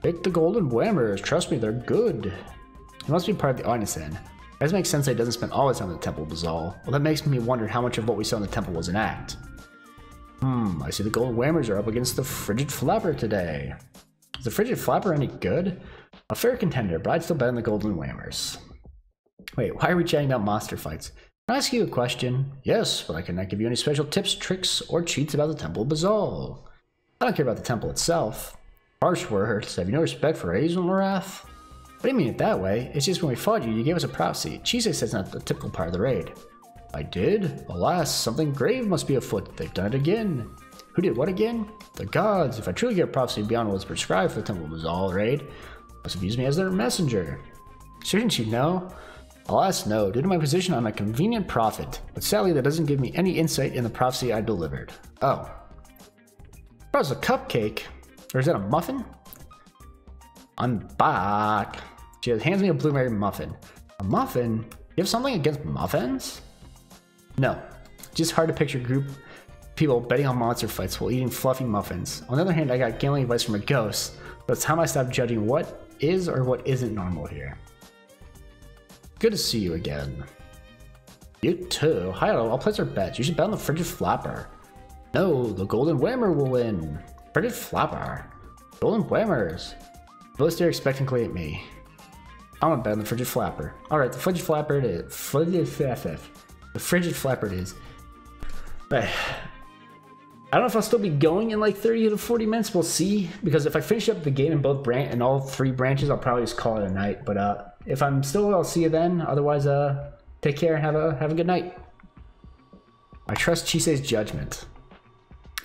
Pick the golden whammers. Trust me, they're good. He must be part of the audience then. It does make sense that he doesn't spend all his time in the Temple of Bazaal. Well, that makes me wonder how much of what we saw in the temple was an act. I see the golden whammers are up against the frigid flapper today. Is the frigid flapper any good? A fair contender, but I'd still bet on the golden whammers. Wait, why are we chatting about monster fights? Can I ask you a question? Yes, but I cannot give you any special tips, tricks, or cheats about the Temple of Bazaal. I don't care about the temple itself. Harsh words. Have you no respect for Hazel Morath? I didn't mean it that way. It's just when we fought you, you gave us a prophecy. Chise says it's not the typical part of the raid. I did? Alas, something grave must be afoot. They've done it again. Who did what again? The gods. If I truly get a prophecy beyond what's prescribed for the Temple of Bazaal raid, must have used me as their messenger. Shouldn't you know? Alas, no. Due to my position, I'm a convenient prophet. But sadly, that doesn't give me any insight in the prophecy I delivered. Oh. That was a cupcake. Or is that a muffin? I'm back. She hands me a blueberry muffin. A muffin? You have something against muffins? No. Just hard to picture a group of people betting on monster fights while eating fluffy muffins. On the other hand, I got gambling advice from a ghost. But it's time I stopped judging what is or what isn't normal here. Good to see you again. You too. Hi, I'll place our bets. You should bet on the frigid flapper. No, the golden whammer will win. Frigid flapper. Golden whammers. Both stare expectantly at me. I'm gonna bet on the frigid flapper. Alright, the frigid flapper it is. The frigid flapper it is. But I don't know if I'll still be going in like 30 to 40 minutes. We'll see. Because if I finish up the game in both all three branches, I'll probably just call it a night. But if I'm still, I'll see you then. Otherwise, take care and have a good night. I trust Chise's judgment.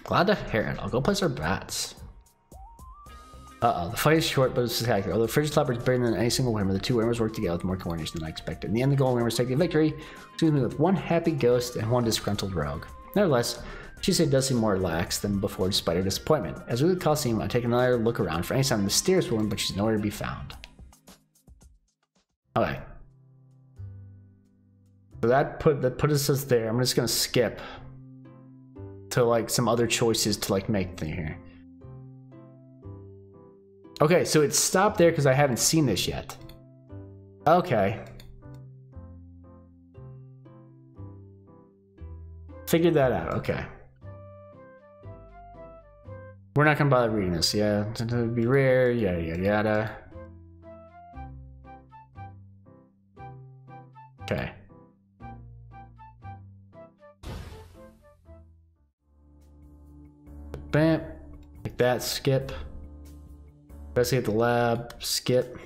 Glad to hear it. I'll go place our bets. The fight is short, but it's spectacular. Although Frigid Flapper is bigger than any single whammer, the two whammers work together with more coordination than I expected. In the end, the golden whammers take the victory, leaving me with one happy ghost and one disgruntled rogue. Nevertheless, Chise does seem more relaxed than before despite her disappointment. As we leave the Coliseum, I take another look around for any sign of a mysterious woman, but she's nowhere to be found. Okay. So that put us there. I'm just gonna skip to like some other choices to like make here. Okay, so it stopped there because I haven't seen this yet. Okay. Figured that out, okay. We're not gonna bother reading this, yeah. It would be rare, yada yada yada. Okay. Bam. Like that, skip. Investigate the lab, skip.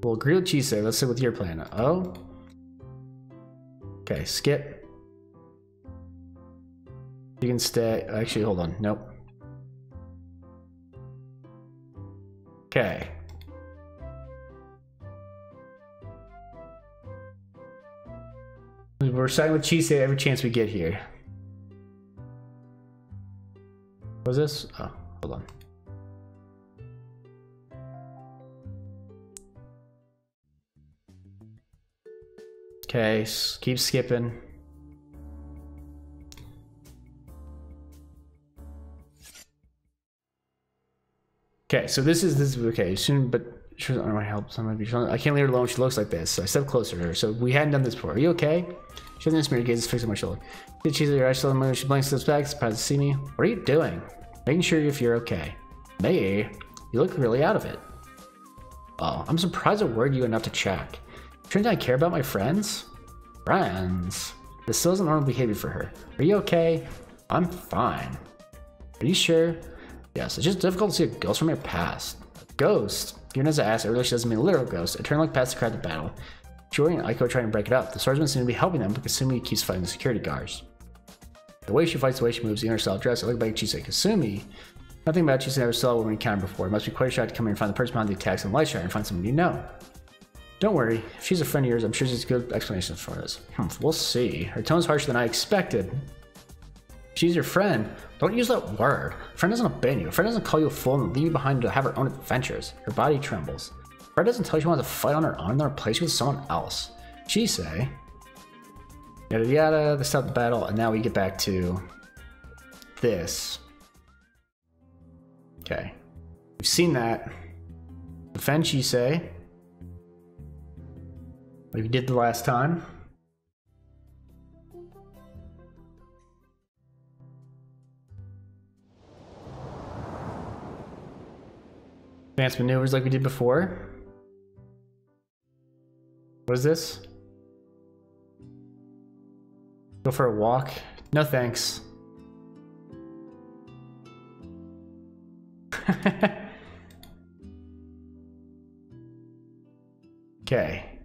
We'll agree with Chise. Let's sit with your plan. Oh. Okay, skip. You can stay. Actually, hold on. Nope. Okay. We're siding with Chise every chance we get here. What's this? Oh, hold on. Okay, keep skipping. Okay, so this is okay. Soon, but sure, I don't want to help. I can't leave her alone. She looks like this. So I step closer to her. So we hadn't done this before. Are you okay? She doesn't answer me. Her gaze is fixed on my shoulder. She's her eyes still on the moon. She blinks, steps back, surprised to see me. What are you doing? Making sure if you're okay. Me? You look really out of it. Oh, I'm surprised I worried you enough to check. Turns out I care about my friends? Friends? This still isn't normal behavior for her. Are you okay? I'm fine. Are you sure? Yes, it's just difficult to see a ghost from your past. A ghost? Even as I asked, I realized she doesn't mean a literal ghost. I turn like past the crowd of battle. Jory and Aiko try and break it up. The swordsman seems to be helping them, but Kasumi keeps fighting the security guards. The way she fights, the way she moves, the inner style dress, I look back at Chise. Kasumi? Nothing about Chise I never saw a woman encountered before. It must be quite a shock to come here and find the person behind the attacks and light shine and find someone you know. Don't worry, if she's a friend of yours, I'm sure there's good explanations for this. We'll see. Her tone's harsher than I expected. She's your friend. Don't use that word. A friend doesn't abandon you. A friend doesn't call you a fool and leave you behind to have her own adventures. Her body trembles. A friend doesn't tell you she wants to fight on her own, nor replace you with someone else. Chise, Yada yada, they stopped the battle, and now we get back to this. Okay. We've seen that. Defend Chisei. Like we did the last time. Advanced maneuvers like we did before. What is this? Go for a walk? No thanks. Okay.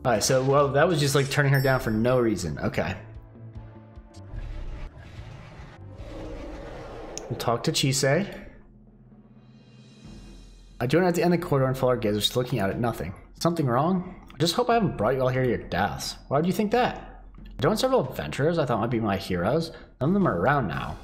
Alright, so, well, that was just like turning her down for no reason. Okay. We'll talk to Chisei. I join at the end of the corridor and follow our gaze, just looking out at nothing. Something wrong? I just hope I haven't brought you all here to your deaths. Why would you think that? I joined several adventurers I thought might be my heroes. None of them are around now.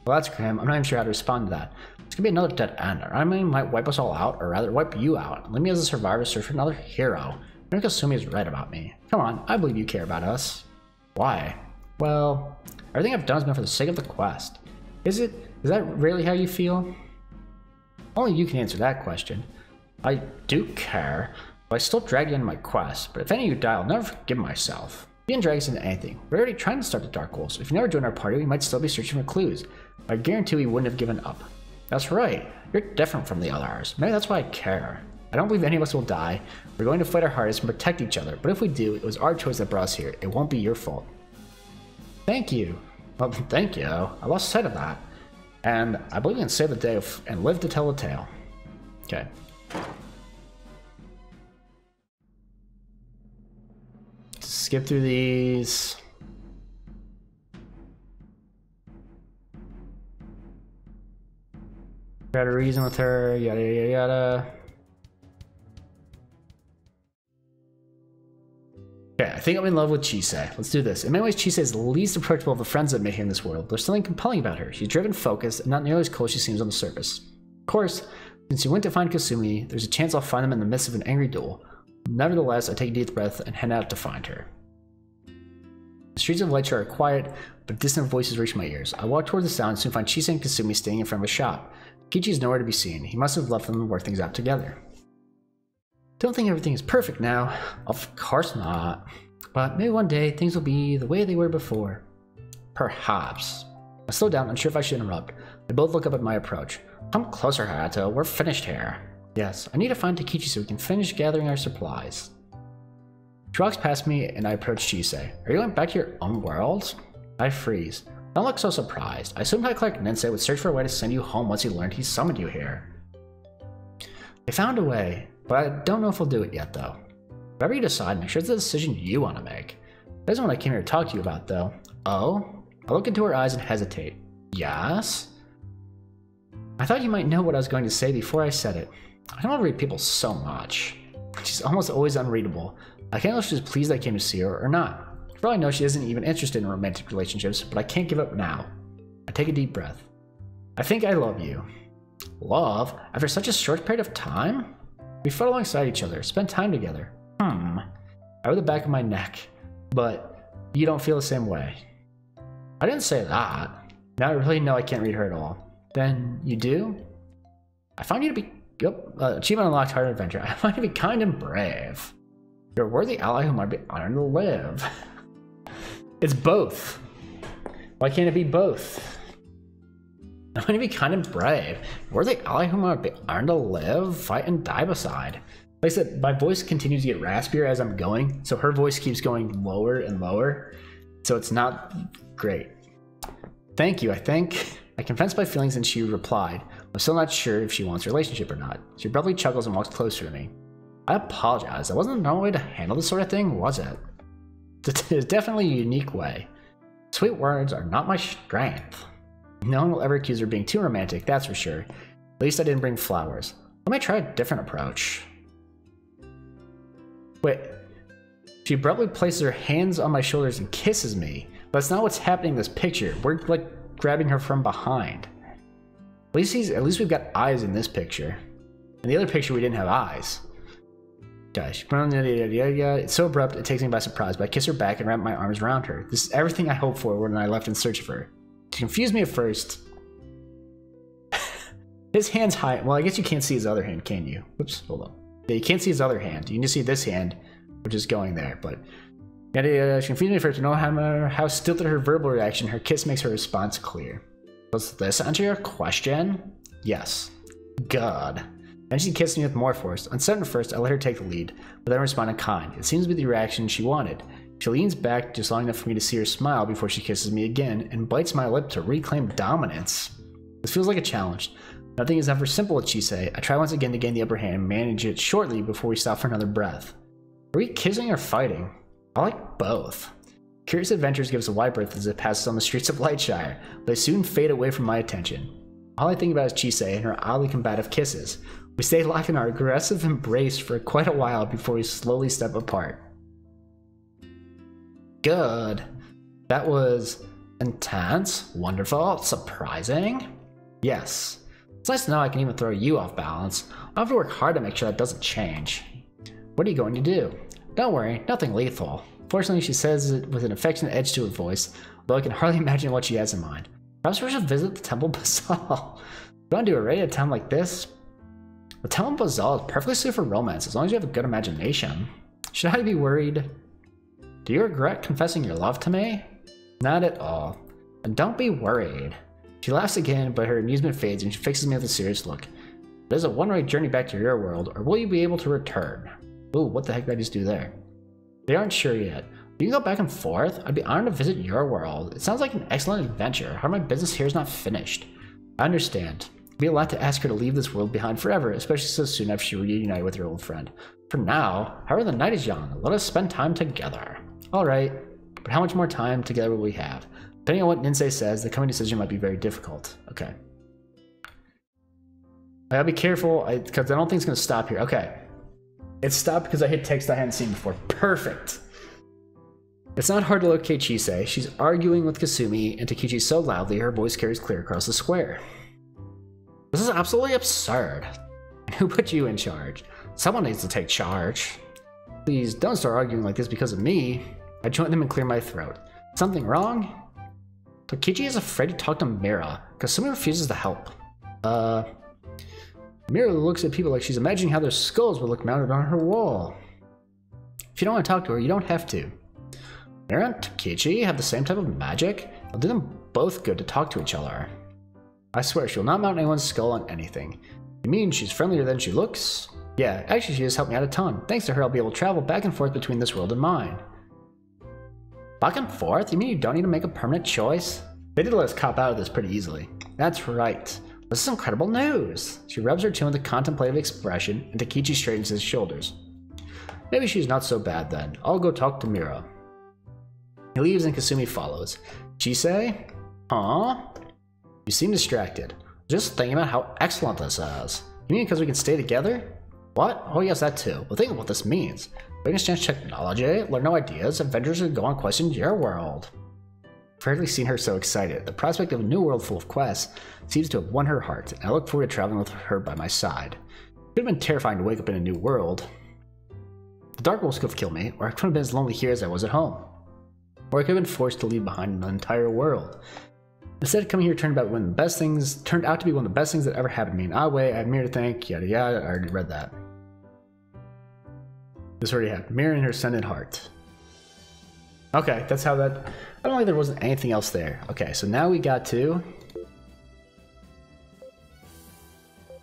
Well, that's grim. I'm not even sure how to respond to that. It's gonna be another dead end. I mean, might wipe us all out, or rather wipe you out. Leave me as a survivor, search for another hero. I think Kasumi is right about me. Come on, I believe you care about us. Why? Well, everything I've done has been for the sake of the quest. Is that really how you feel? Only you can answer that question. I do care, but I still drag you into my quest. But if any of you die, I'll never forgive myself. You didn't drag us into anything. We're already trying to start the Dark Holes. If you never joined our party, we might still be searching for clues. I guarantee we wouldn't have given up. That's right. You're different from the others. Maybe that's why I care. I don't believe any of us will die. We're going to fight our hardest and protect each other. But if we do, it was our choice that brought us here. It won't be your fault. Thank you. Well, thank you. I lost sight of that. And I believe we can save the day and live to tell the tale. Okay. Skip through these. Got a reason with her, yada yada yada. Okay, I think I'm in love with Chisei. Let's do this. In many ways, Chisei is the least approachable of the friends I've made here in this world. There's something compelling about her. She's driven, focused, and not nearly as cool as she seems on the surface. Of course, since you went to find Kasumi, there's a chance I'll find them in the midst of an angry duel. Nevertheless, I take a deep breath and head out to find her. The streets of Lightshore are quiet, but distant voices reach my ears. I walk toward the sound and soon find Chisei and Kasumi standing in front of a shop. Kichi is nowhere to be seen. He must have left them and worked things out together. Don't think everything is perfect now. Of course not. But maybe one day things will be the way they were before. Perhaps. I slow down, unsure if I should interrupt. They both look up at my approach. Come closer, Hayato. We're finished here. Yes, I need to find Takichi so we can finish gathering our supplies. She walks past me and I approach Chisei. Are you going back to your own world? I freeze. Don't look so surprised. I assumed High Cleric Ninsei would search for a way to send you home once he learned he summoned you here. They found a way, but I don't know if we'll do it yet though. Whatever you decide, make sure it's a decision you want to make. That isn't what I came here to talk to you about though. Oh? I look into her eyes and hesitate. Yes? I thought you might know what I was going to say before I said it. I don't want to read people so much. She's almost always unreadable. I can't know if she's pleased I came to see her or not. For all I know, she isn't even interested in romantic relationships, but I can't give up now. I take a deep breath. I think I love you. Love? After such a short period of time? We fought alongside each other, spent time together. I rub the back of my neck, but you don't feel the same way. I didn't say that. Now I really know I can't read her at all. Then you do? I find you to be... achievement unlocked, hard adventure. I find you to be kind and brave. You're a worthy ally who might be honored to live. It's both. Why can't it be both? I want to be kind and brave. Worthy ally who might be honored to live, fight and die beside. Like I said, my voice continues to get raspier as I'm going, so her voice keeps going lower and lower, so it's not great. Thank you, I think. I confessed my feelings and she replied. I'm still not sure if she wants a relationship or not. She abruptly chuckles and walks closer to me. I apologize. That wasn't the normal way to handle this sort of thing, was it? It's definitely a unique way. Sweet words are not my strength. No one will ever accuse her of being too romantic, that's for sure. At least I didn't bring flowers. Let me try a different approach. Wait. She abruptly places her hands on my shoulders and kisses me. But that's not what's happening in this picture. We're like grabbing her from behind. At least we've got eyes in this picture. In the other picture, we didn't have eyes. Gosh, it's so abrupt, it takes me by surprise, but I kiss her back and wrap my arms around her. This is everything I hoped for when I left in search of her. She confused me at first. His hand's high. Well, I guess you can't see his other hand, can you? Whoops, hold on. Yeah, you can't see his other hand. You can just see this hand, which is going there, but... she confused me at first, no matter how stilted her verbal reaction, her kiss makes her response clear. Does this answer your question? Yes. God. Then she kissed me with more force. Uncertain at first, I let her take the lead, but then responded in kind. It seems to be the reaction she wanted. She leans back just long enough for me to see her smile before she kisses me again, and bites my lip to reclaim dominance. This feels like a challenge. Nothing is ever simple with Chisei. I try once again to gain the upper hand and manage it shortly before we stop for another breath. Are we kissing or fighting? I like both. Curious Adventures gives a wide berth as it passes on the streets of Lightshire, but they soon fade away from my attention. All I think about is Chisei and her oddly combative kisses. We stay locked in our aggressive embrace for quite a while before we slowly step apart. Good. That was intense, wonderful, surprising. Yes. It's nice to know I can even throw you off balance. I'll have to work hard to make sure that doesn't change. What are you going to do? Don't worry, nothing lethal. Fortunately, she says it with an affectionate edge to her voice, though I can hardly imagine what she has in mind. Perhaps we should visit the Temple Bazaar. You want to do a raid at a time like this? The Temple Bazaar is perfectly suited for romance, as long as you have a good imagination. Should I be worried? Do you regret confessing your love to me? Not at all. And don't be worried. She laughs again, but her amusement fades and she fixes me with a serious look. There's a one-way journey back to your world, or will you be able to return? Ooh, what the heck did I just do there? They aren't sure yet. You can go back and forth. I'd be honored to visit your world. It sounds like an excellent adventure. How my business here is not finished. I understand. It'd be a lot to ask her to leave this world behind forever, especially so soon after she reunited with her old friend. For now, however, the night is young. Let us spend time together. Alright, but how much more time together will we have? Depending on what Ninsei says, the coming decision might be very difficult. Okay. I gotta be careful, because I don't think it's going to stop here. Okay. It stopped because I hit text I hadn't seen before. Perfect. It's not hard to locate Chisei. She's arguing with Kasumi and Takichi so loudly her voice carries clear across the square. This is absolutely absurd. Who put you in charge? Someone needs to take charge. Please don't start arguing like this because of me. I join them and clear my throat. Something wrong? Takichi is afraid to talk to Mira. Kasumi refuses to help. Mira looks at people like she's imagining how their skulls would look mounted on her wall. If you don't want to talk to her, you don't have to. Mira and Takichi have the same type of magic. It'll do them both good to talk to each other. I swear she'll not mount anyone's skull on anything. You mean she's friendlier than she looks? Yeah, actually she has helped me out a ton. Thanks to her, I'll be able to travel back and forth between this world and mine. Back and forth? You mean you don't need to make a permanent choice? They did let us cop out of this pretty easily. That's right. This is incredible news. She rubs her chin with a contemplative expression, and Takichi straightens his shoulders. Maybe she's not so bad then. I'll go talk to Mira. He leaves and Kasumi follows. Chisei? Huh? You seem distracted. Just thinking about how excellent this is. You mean because we can stay together? What? Oh yes, that too. Well, think of what this means. We can exchange technology, learn new ideas, adventures can go on quests in your world. I've rarely seen her so excited. The prospect of a new world full of quests seems to have won her heart, and I look forward to traveling with her by my side. It could have been terrifying to wake up in a new world. The Dark Wolves could have killed me, or I could have been as lonely here as I was at home. Or I could have been forced to leave behind an entire world. Instead, coming here turned out to be one of the best things that ever happened to me. In odd way, I have Mira to thank, yada yada. I already read that. This already happened. Mira and her Ascendant Hearts. Okay, that's how that... I don't think there wasn't anything else there. Okay, so now we got to...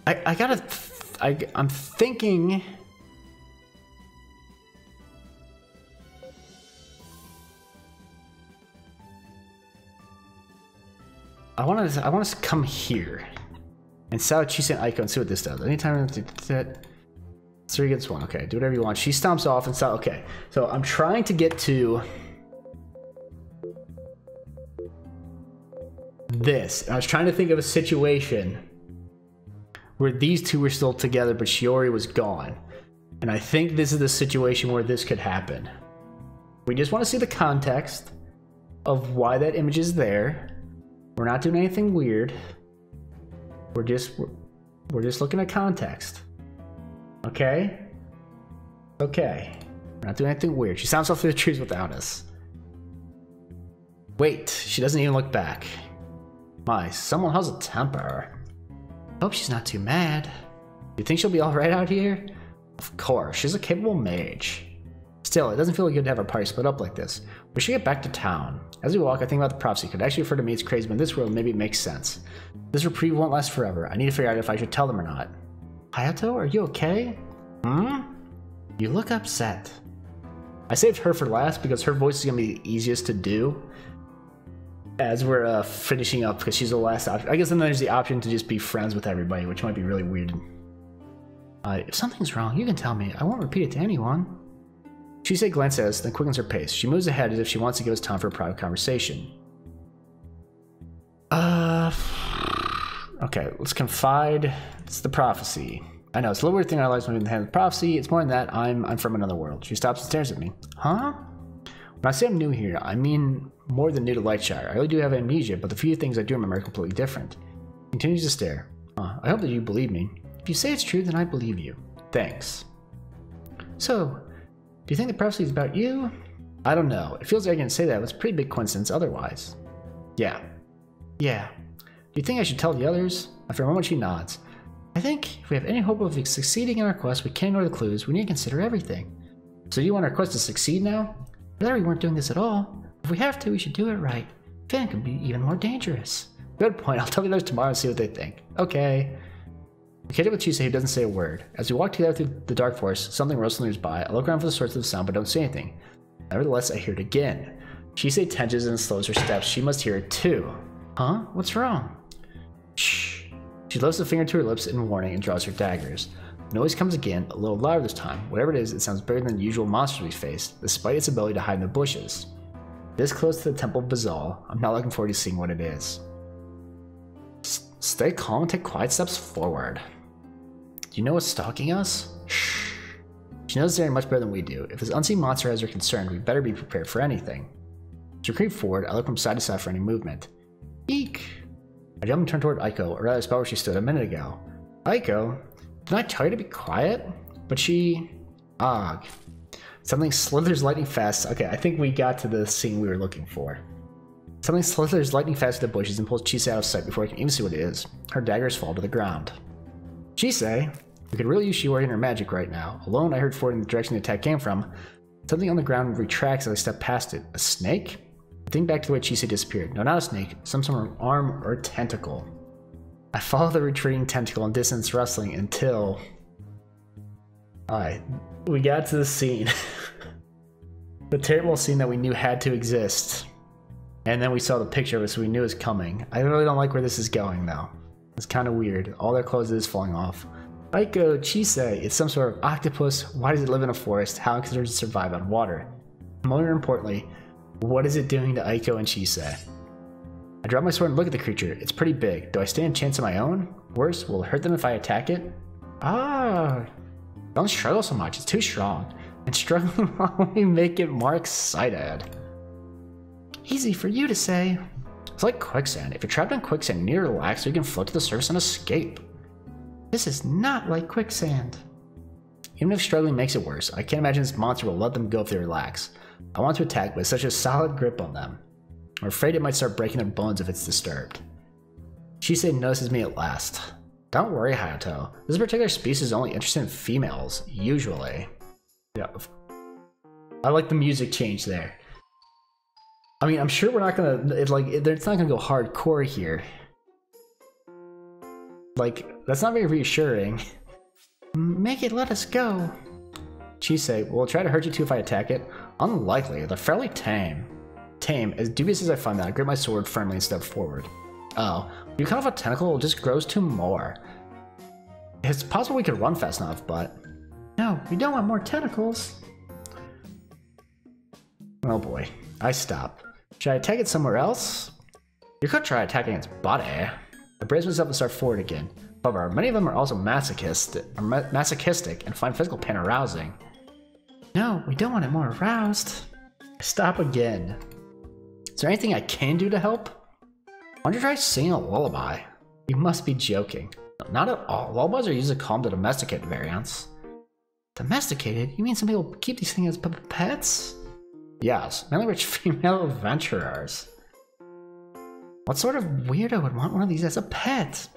I'm thinking... I want to come here and Sao Chisei and Aiko and see what this does. Anytime that 3 against 1. Okay, do whatever you want. She stomps off and Sao. Okay, so I'm trying to get to this. I was trying to think of a situation where these two were still together, but Shiori was gone. And I think this is the situation where this could happen. We just want to see the context of why that image is there. We're not doing anything weird. We're just looking at context. Okay? Okay. We're not doing anything weird. She sounds off through the trees without us. Wait, she doesn't even look back. My, someone has a temper. Hope she's not too mad. You think she'll be alright out here? Of course, she's a capable mage. Still, it doesn't feel good to have our party split up like this. We should get back to town. As we walk, I think about the prophecy. Could actually refer to me as crazy, but in this world, maybe it makes sense. This reprieve won't last forever. I need to figure out if I should tell them or not. Hayato, are you okay? You look upset. I saved her for last because her voice is going to be the easiest to do as we're finishing up, because she's the last option. I guess then there's the option to just be friends with everybody, which might be really weird. If something's wrong, you can tell me. I won't repeat it to anyone. Chise glances at us, then quickens her pace. She moves ahead as if she wants to give us time for a private conversation. Okay, let's confide. It's the prophecy. I know, it's a little weird thing in our lives when we have the prophecy. It's more than that. I'm from another world. She stops and stares at me. Huh? When I say I'm new here, I mean more than new to Lightshire. I really do have amnesia, but the few things I do remember are completely different. Continues to stare. I hope that you believe me. If you say it's true, then I believe you. Thanks. So, do you think the prophecy is about you? I don't know. It feels like I can say that, but it's a pretty big coincidence otherwise. Yeah. Yeah. Do you think I should tell the others? After a moment, she nods. I think if we have any hope of succeeding in our quest, we can't ignore the clues. We need to consider everything. So you want our quest to succeed now? I thought we weren't doing this at all. If we have to, we should do it right. Failing could be even more dangerous. Good point. I'll tell the others tomorrow and see what they think. Okay. We catch up with Chise, who doesn't say a word. As we walk together through the dark forest, something rustling nearby. I look around for the source of the sound, but don't say anything. Nevertheless, I hear it again. Chise tenses and slows her steps. She must hear it too. Huh? What's wrong? Shh. She lifts a finger to her lips in warning and draws her daggers. The noise comes again, a little louder this time. Whatever it is, it sounds bigger than the usual monsters we faced, despite its ability to hide in the bushes. This close to the Temple of Bazal, I'm not looking forward to seeing what it is. Stay calm and take quiet steps forward. Do you know what's stalking us? Shh. She knows this area much better than we do. If this unseen monster has her concerned, we better be prepared for anything. As we creep forward, I look from side to side for any movement. Eek! I jump and turn toward Aiko, or rather spot where she stood a minute ago. Aiko? Didn't I tell you to be quiet? But she... Ugh. Something slithers lightning fast. Okay, I think we got to the scene we were looking for. Something slithers lightning fast through the bushes and pulls Chise out of sight before I can even see what it is. Her daggers fall to the ground. Chise, we could really use Shiori and her magic right now. Alone, I heard forward in the direction the attack came from. Something on the ground retracts as I step past it. A snake? I think back to the way Chise disappeared. No, not a snake. Some sort of arm or tentacle. I follow the retreating tentacle in distance rustling until... Alright, we got to the scene. The terrible scene that we knew had to exist. And then we saw the picture of it, so we knew it was coming. I really don't like where this is going, though. It's kind of weird. All their clothes is falling off. Aiko, Chise, it's some sort of octopus. Why does it live in a forest? How does it survive on water? More importantly, what is it doing to Aiko and Chise? I drop my sword and look at the creature. It's pretty big. Do I stand a chance of my own? Worse, will it hurt them if I attack it? Don't struggle so much. It's too strong. And struggling will only make it more excited. Easy for you to say. It's like quicksand. If you're trapped in quicksand, you need to relax so you can float to the surface and escape. This is not like quicksand. Even if struggling makes it worse, I can't imagine this monster will let them go if they relax. I want to attack, but it's such a solid grip on them. I'm afraid it might start breaking their bones if it's disturbed. Chise notices me at last. Don't worry, Hayato. This particular species is only interested in females, usually. Yeah. I like the music change there. I mean, I'm sure we're not gonna, it's not gonna go hardcore here. Like, that's not very reassuring. Make it let us go. Chise, will it try to hurt you too if I attack it? Unlikely, they're fairly tame. As dubious as I find that, I grip my sword firmly and step forward. Oh, you cut off a tentacle, it just grows two more. It's possible we could run fast enough, but... No, we don't want more tentacles. Oh boy, I stop. Should I attack it somewhere else? You could try attacking its body. I brace myself and start forward again. However, many of them are also masochistic and find physical pain arousing. No, we don't want it more aroused. I stop again. Is there anything I can do to help? Why don't you try singing a lullaby? You must be joking. Not at all. Lullabies are usually calm to domesticate variants. Domesticated? You mean some people keep these things as pets? Yes, mainly rich female adventurers. What sort of weirdo would want one of these as a pet?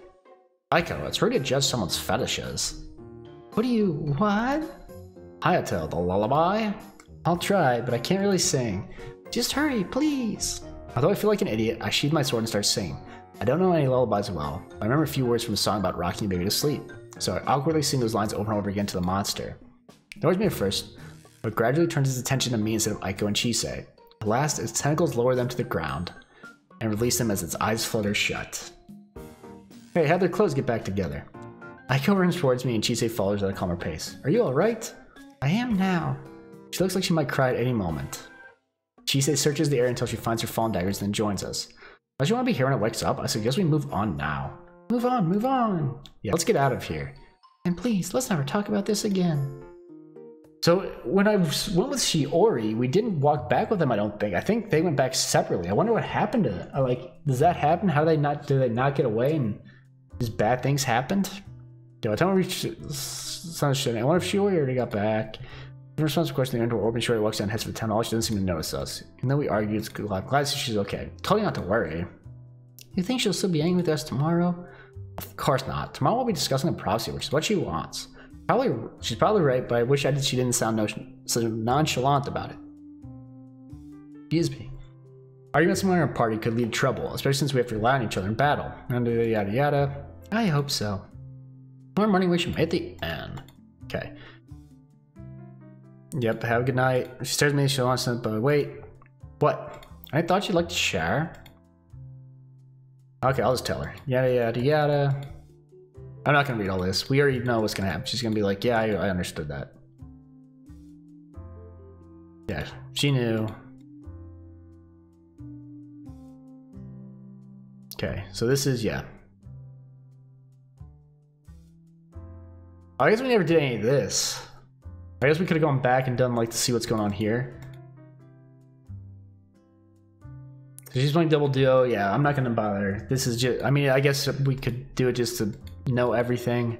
Aiko, it's rude to judge someone's fetishes. What? Hayato, the lullaby? I'll try, but I can't really sing. Just hurry, please. Although I feel like an idiot, I sheathe my sword and start singing. I don't know any lullabies well, but I remember a few words from a song about rocking a baby to sleep. So I awkwardly sing those lines over and over again to the monster. It annoys me at first, but gradually turns its attention to me instead of Aiko and Chise. At last, its tentacles lower them to the ground and release them as its eyes flutter shut. Hey, how'd their clothes get back together? Aiko runs towards me and Chise follows at a calmer pace. Are you alright? I am now. She looks like she might cry at any moment. Chise searches the air until she finds her fallen daggers, then joins us. Unless you want to be here when it wakes up, I suggest we move on now. Move on, move on! Yeah, let's get out of here. And please, let's never talk about this again. So, when I went with Shiori, we didn't walk back with them, I don't think. I think they went back separately. I wonder what happened to them. Like, does that happen? How did they not get away and just bad things happened? Yo, I tell me I wonder if Shiori already got back. In response to the question, the door opens, Shiori walks down and heads for the town hall. She doesn't seem to notice us. Even though we argued, it's good. I'm glad she's okay. Tell you not to worry. You think she'll still be angry with us tomorrow? Of course not. Tomorrow we'll be discussing the prophecy, which is what she wants. She's probably right, but I wish she didn't sound so nonchalant about it. Excuse me. Arguments among our party could lead to trouble, especially since we have to rely on each other in battle. Yada yada yada. I hope so. More money we should make at the end. Okay. Yep, have a good night. She stares at me, she wants something, but wait. What? I thought you'd like to share. Okay, I'll just tell her. Yada yada yada. I'm not gonna read all this. We already know what's gonna happen. She's gonna be like, yeah, I understood that. Yeah, she knew. Okay, so this is, yeah. I guess we never did any of this. I guess we could have gone back and done like to see what's going on here. So she's playing double duo. Yeah, I'm not gonna bother. This is just, I mean, I guess we could do it just to know everything.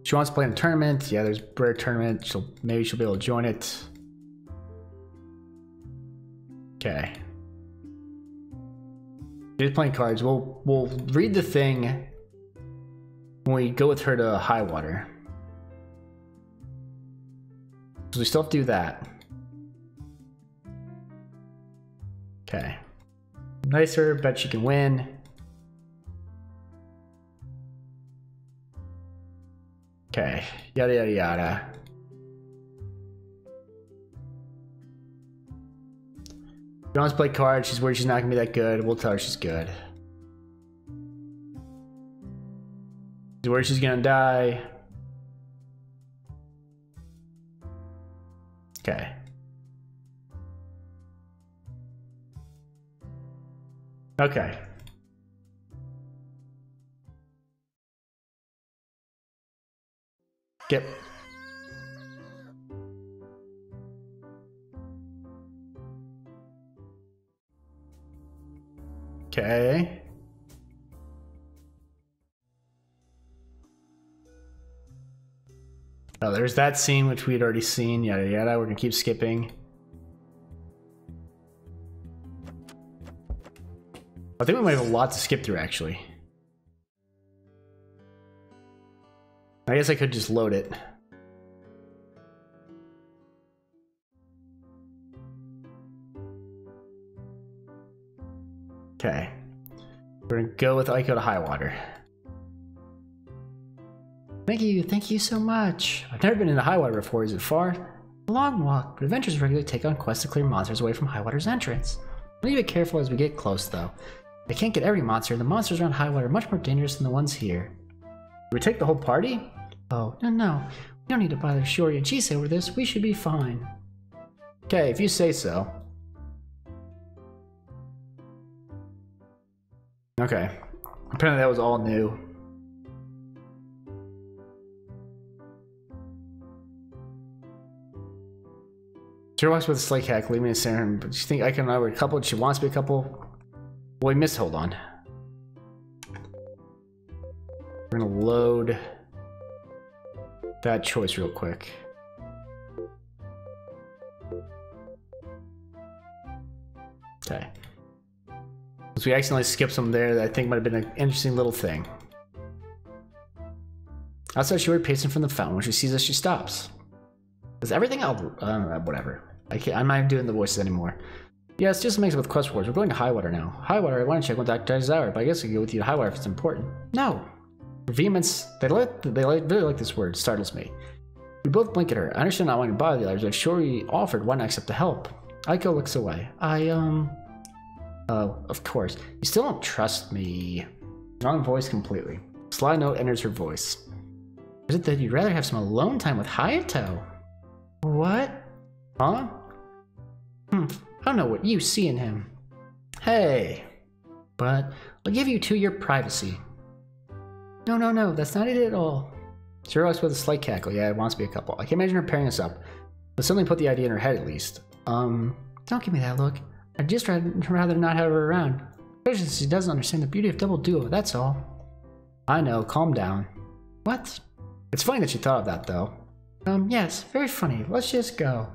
She wants to play in a tournament. Yeah, there's a rare tournament. Maybe she'll be able to join it. Okay. She's playing cards. We'll read the thing when we go with her to high water. So we still have to do that. Okay. Nicer, bet she can win. Okay, yada yada yada. She wants to play cards, she's worried she's not gonna be that good. We'll tell her she's good. She's worried she's gonna die. Okay. Okay. Yep. Okay. Oh, there's that scene which we had already seen. Yada yada. We're gonna keep skipping. I think we might have a lot to skip through, actually. I guess I could just load it. Okay. We're gonna go with Aiko to high water. Thank you so much. I've never been in the high water before. Is it far? A long walk, but adventurers regularly take on quests to clear monsters away from high water's entrance. We need to be careful as we get close, though. They can't get every monster, and the monsters around high water are much more dangerous than the ones here. Do we take the whole party? Oh, no. We don't need to bother Shiori and Chise over this. We should be fine. Okay, if you say so. Okay. Apparently that was all new. She walks with a slight hack, leaving me a Saren, but you think Aiko and I were a couple and she wants to be a couple? Well, we missed, hold on. We're gonna load. that choice real quick. Okay. So we accidentally skipped some there that I think might have been an interesting little thing. Outside, she already pacing from the fountain. When she sees us, she stops. Is everything out? Whatever. I'm not even doing the voices anymore. Yeah, it's just a mix with quest rewards. We're going to Highwater now. Highwater, I want to check what Dr. Desire, but I guess I can go with you to Highwater if it's important. No. Her vehemence, they really like this word, startles me. We both blink at her. I understand not wanting to bother the others, but sure we offered, why not accept the help? Aiko looks away. Oh, of course. You still don't trust me. Wrong voice completely. Sly note enters her voice. Is it that you'd rather have some alone time with Hayato? What? Huh? I don't know what you see in him. Hey. But I'll give you 2 year privacy. No, that's not it at all. She reacts with a slight cackle. Yeah, it wants to be a couple. I can't imagine her pairing us up. But suddenly put the idea in her head at least. Don't give me that look. I'd just rather not have her around. Especially since she doesn't understand the beauty of double duo, that's all. I know, calm down. What? It's funny that you thought of that, though. Yes, very funny. Let's just go.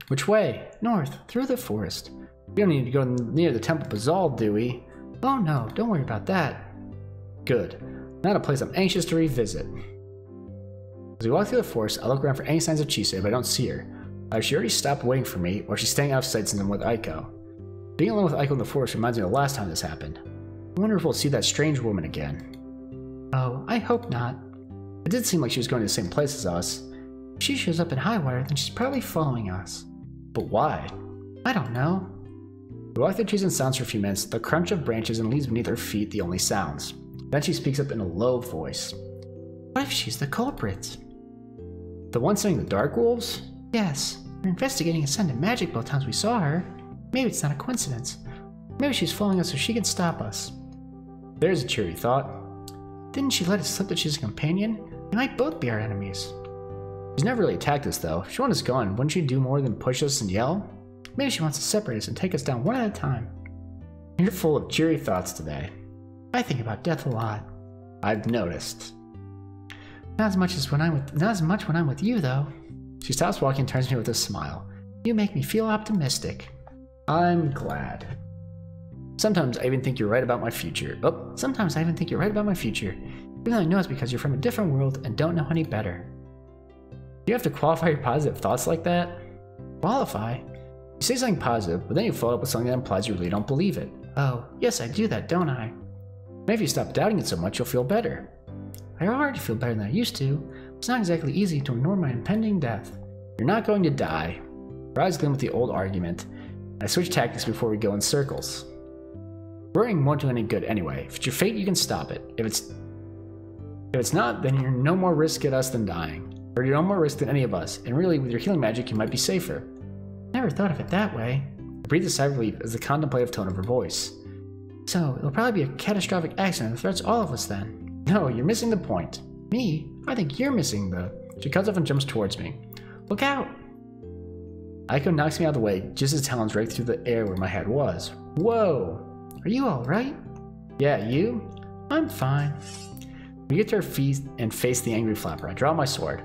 Which way? North, through the forest. We don't need to go near the Temple Bazaar, do we? Oh no, don't worry about that. Good. Not a place I'm anxious to revisit. As we walk through the forest, I look around for any signs of Chise, but I don't see her. Either she already stopped waiting for me, or she's staying out of sight since I'm with Aiko. Being alone with Aiko in the forest reminds me of the last time this happened. I wonder if we'll see that strange woman again. Oh, I hope not. It did seem like she was going to the same place as us. If she shows up in Highwater, then she's probably following us. But why? I don't know. We walk through trees and sounds for a few minutes, the crunch of branches and leaves beneath our feet the only sounds. Then she speaks up in a low voice. What if she's the culprit? The one saying the Dark Wolves? Yes. We're investigating Ascendant magic both times we saw her. Maybe it's not a coincidence. Maybe she's following us so she can stop us. There's a cheery thought. Didn't she let us slip that she's a companion? We might both be our enemies. She's never really attacked us though. If she wanted us gone, wouldn't she do more than push us and yell? Maybe she wants to separate us and take us down one at a time. You're full of cheery thoughts today. I think about death a lot. I've noticed. Not as much when I'm with you though. She stops walking and turns to me with a smile. You make me feel optimistic. I'm glad. Sometimes I even think you're right about my future. Sometimes I even think you're right about my future. Even though I know it's because you're from a different world and don't know any better. Do you have to qualify your positive thoughts like that? Qualify? You say something positive, but then you follow up with something that implies you really don't believe it. Oh, yes I do that, don't I? Maybe if you stop doubting it so much, you'll feel better. I already feel better than I used to. It's not exactly easy to ignore my impending death. You're not going to die. Her eyes gleam with the old argument. I switch tactics before we go in circles. Worrying won't do any good anyway. If it's your fate, you can stop it. If it's not, then you're no more risk at us than dying. Or you're no more risk than any of us. And really, with your healing magic, you might be safer. Never thought of it that way. I breathe a sigh of relief as the contemplative tone of her voice. So, it'll probably be a catastrophic accident that threats all of us then. No, you're missing the point. Me? I think you're missing the... She cuts off and jumps towards me. Look out! Aiko knocks me out of the way just as talons rake through the air where my head was. Whoa! Are you alright? Yeah, you? I'm fine. We get to our feet and face the angry flapper. I draw my sword.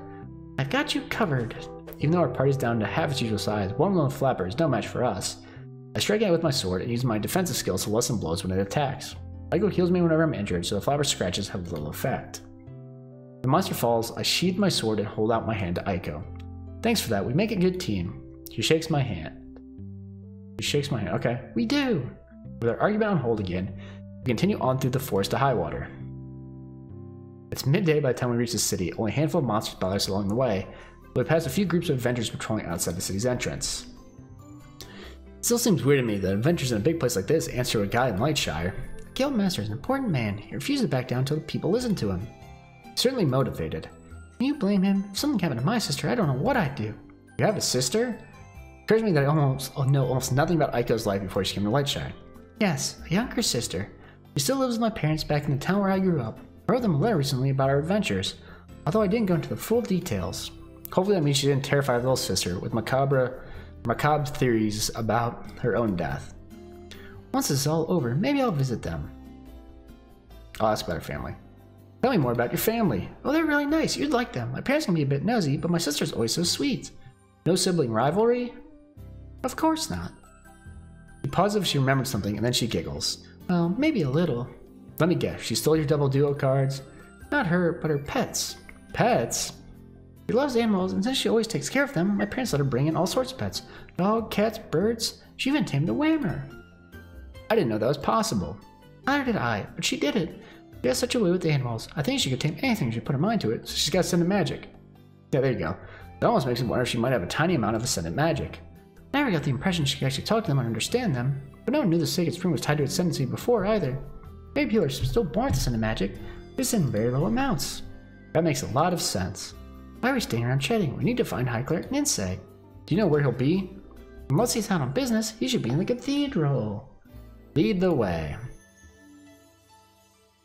I've got you covered. Even though our party's down to half its usual size, one lone flapper is no match for us. I strike at it with my sword and use my defensive skills to lessen blows when it attacks. Aiko heals me whenever I'm injured, so the flapper scratches have little effect. The monster falls, I sheathe my sword and hold out my hand to Aiko. Thanks for that, we make a good team. She shakes my hand. Okay, we do! With our argument on hold again, we continue on through the forest to Highwater. It's midday by the time we reach the city, only a handful of monsters bother us along the way, but we pass a few groups of adventurers patrolling outside the city's entrance. It still seems weird to me that adventurers in a big place like this answer to a guy in Lightshire. The Guildmaster is an important man. He refuses to back down until the people listen to him. He's certainly motivated. Can you blame him? If something happened to my sister, I don't know what I'd do. You have a sister? It occurs to me that I know almost nothing about Aiko's life before she came to Lightshire. Yes, a younger sister. She still lives with my parents back in the town where I grew up. I wrote them a letter recently about our adventures, although I didn't go into the full details. Hopefully that means she didn't terrify her little sister with macabre theories about her own death. Once this is all over, maybe I'll visit them. I'll ask about her family. Tell me more about your family. Oh, they're really nice. You'd like them. My parents can be a bit nosy, but my sister's always so sweet. No sibling rivalry? Of course not. She pauses if she remembered something, and then she giggles. Well, maybe a little. Let me guess. She stole your double duo cards? Not her, but her pets. Pets? She loves animals, and since she always takes care of them, my parents let her bring in all sorts of pets. Dogs, cats, birds. She even tamed a whammer. I didn't know that was possible. Neither did I, but she did it. She has such a way with animals. I think she could tame anything if she put her mind to it, so she's got Ascendant magic. Yeah, there you go. That almost makes me wonder if she might have a tiny amount of Ascendant magic. I never got the impression she could actually talk to them and understand them, but no one knew the sacred spring was tied to ascendancy before either. Maybe people are still born with Ascendant magic, just in very low amounts. That makes a lot of sense. Why are we staying around chatting? We need to find High Cleric Ninsei. Do you know where he'll be? Unless he's out on business, he should be in the cathedral. Lead the way.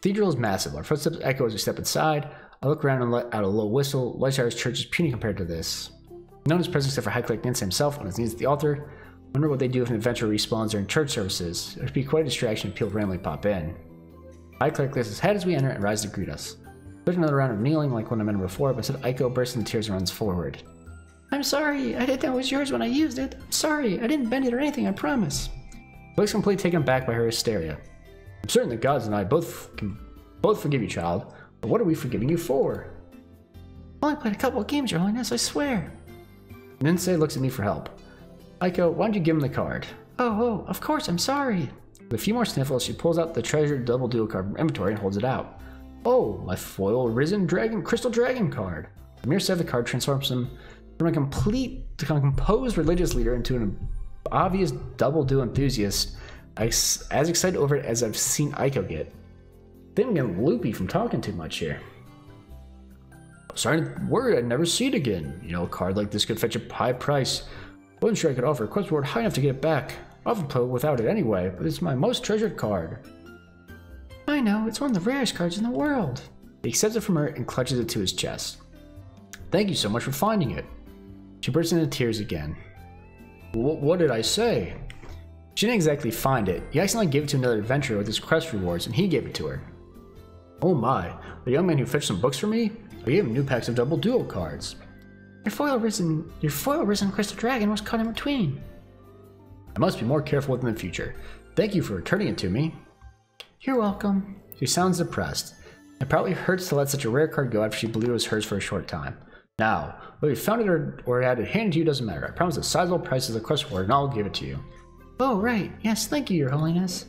The cathedral is massive. Our footsteps echo as we step inside. I look around and let out a low whistle. Lightshire's church is puny compared to this. No one is present except for High Cleric Ninsei himself on his knees at the altar. I wonder what they do if an adventurer respawns during church services. It would be quite a distraction if people randomly pop in. High Cleric lifts his head as we enter and rises to greet us. There's another round of kneeling like one I met before, but instead Aiko bursts into tears and runs forward. I'm sorry, I didn't know it was yours when I used it. I'm sorry, I didn't bend it or anything, I promise. He looks completely taken aback by her hysteria. I'm certain the gods and I can both forgive you, child, but what are we forgiving you for? I only played a couple of games, Your Holiness, I swear. Ninsei looks at me for help. Aiko, why don't you give him the card? Oh, of course, I'm sorry. With a few more sniffles, she pulls out the treasured double duo card from inventory and holds it out. Oh, my foil risen dragon, crystal dragon card. The mere sight of the card transforms him from a composed religious leader into an obvious double duo enthusiast, as excited over it as I've seen Aiko get. I think I'm getting loopy from talking too much here. I'm starting to worry I'd never see it again. You know, a card like this could fetch a high price. Wasn't sure I could offer a quest reward high enough to get it back. I often play without it anyway, but it's my most treasured card. I know, it's one of the rarest cards in the world. He accepts it from her and clutches it to his chest. Thank you so much for finding it. She bursts into tears again. What did I say? She didn't exactly find it. He accidentally gave it to another adventurer with his quest rewards, and he gave it to her. Oh my, the young man who fetched some books for me? I gave him new packs of double duo cards. Your foil risen crystal dragon was caught in between. I must be more careful with it in the future. Thank you for returning it to me. You're welcome. She sounds depressed. It probably hurts to let such a rare card go after she believed it was hers for a short time. Now, whether you found it or had it handed to you doesn't matter. I promise a sizable price is the quest reward and I'll give it to you. Oh, right. Yes, thank you, Your Holiness.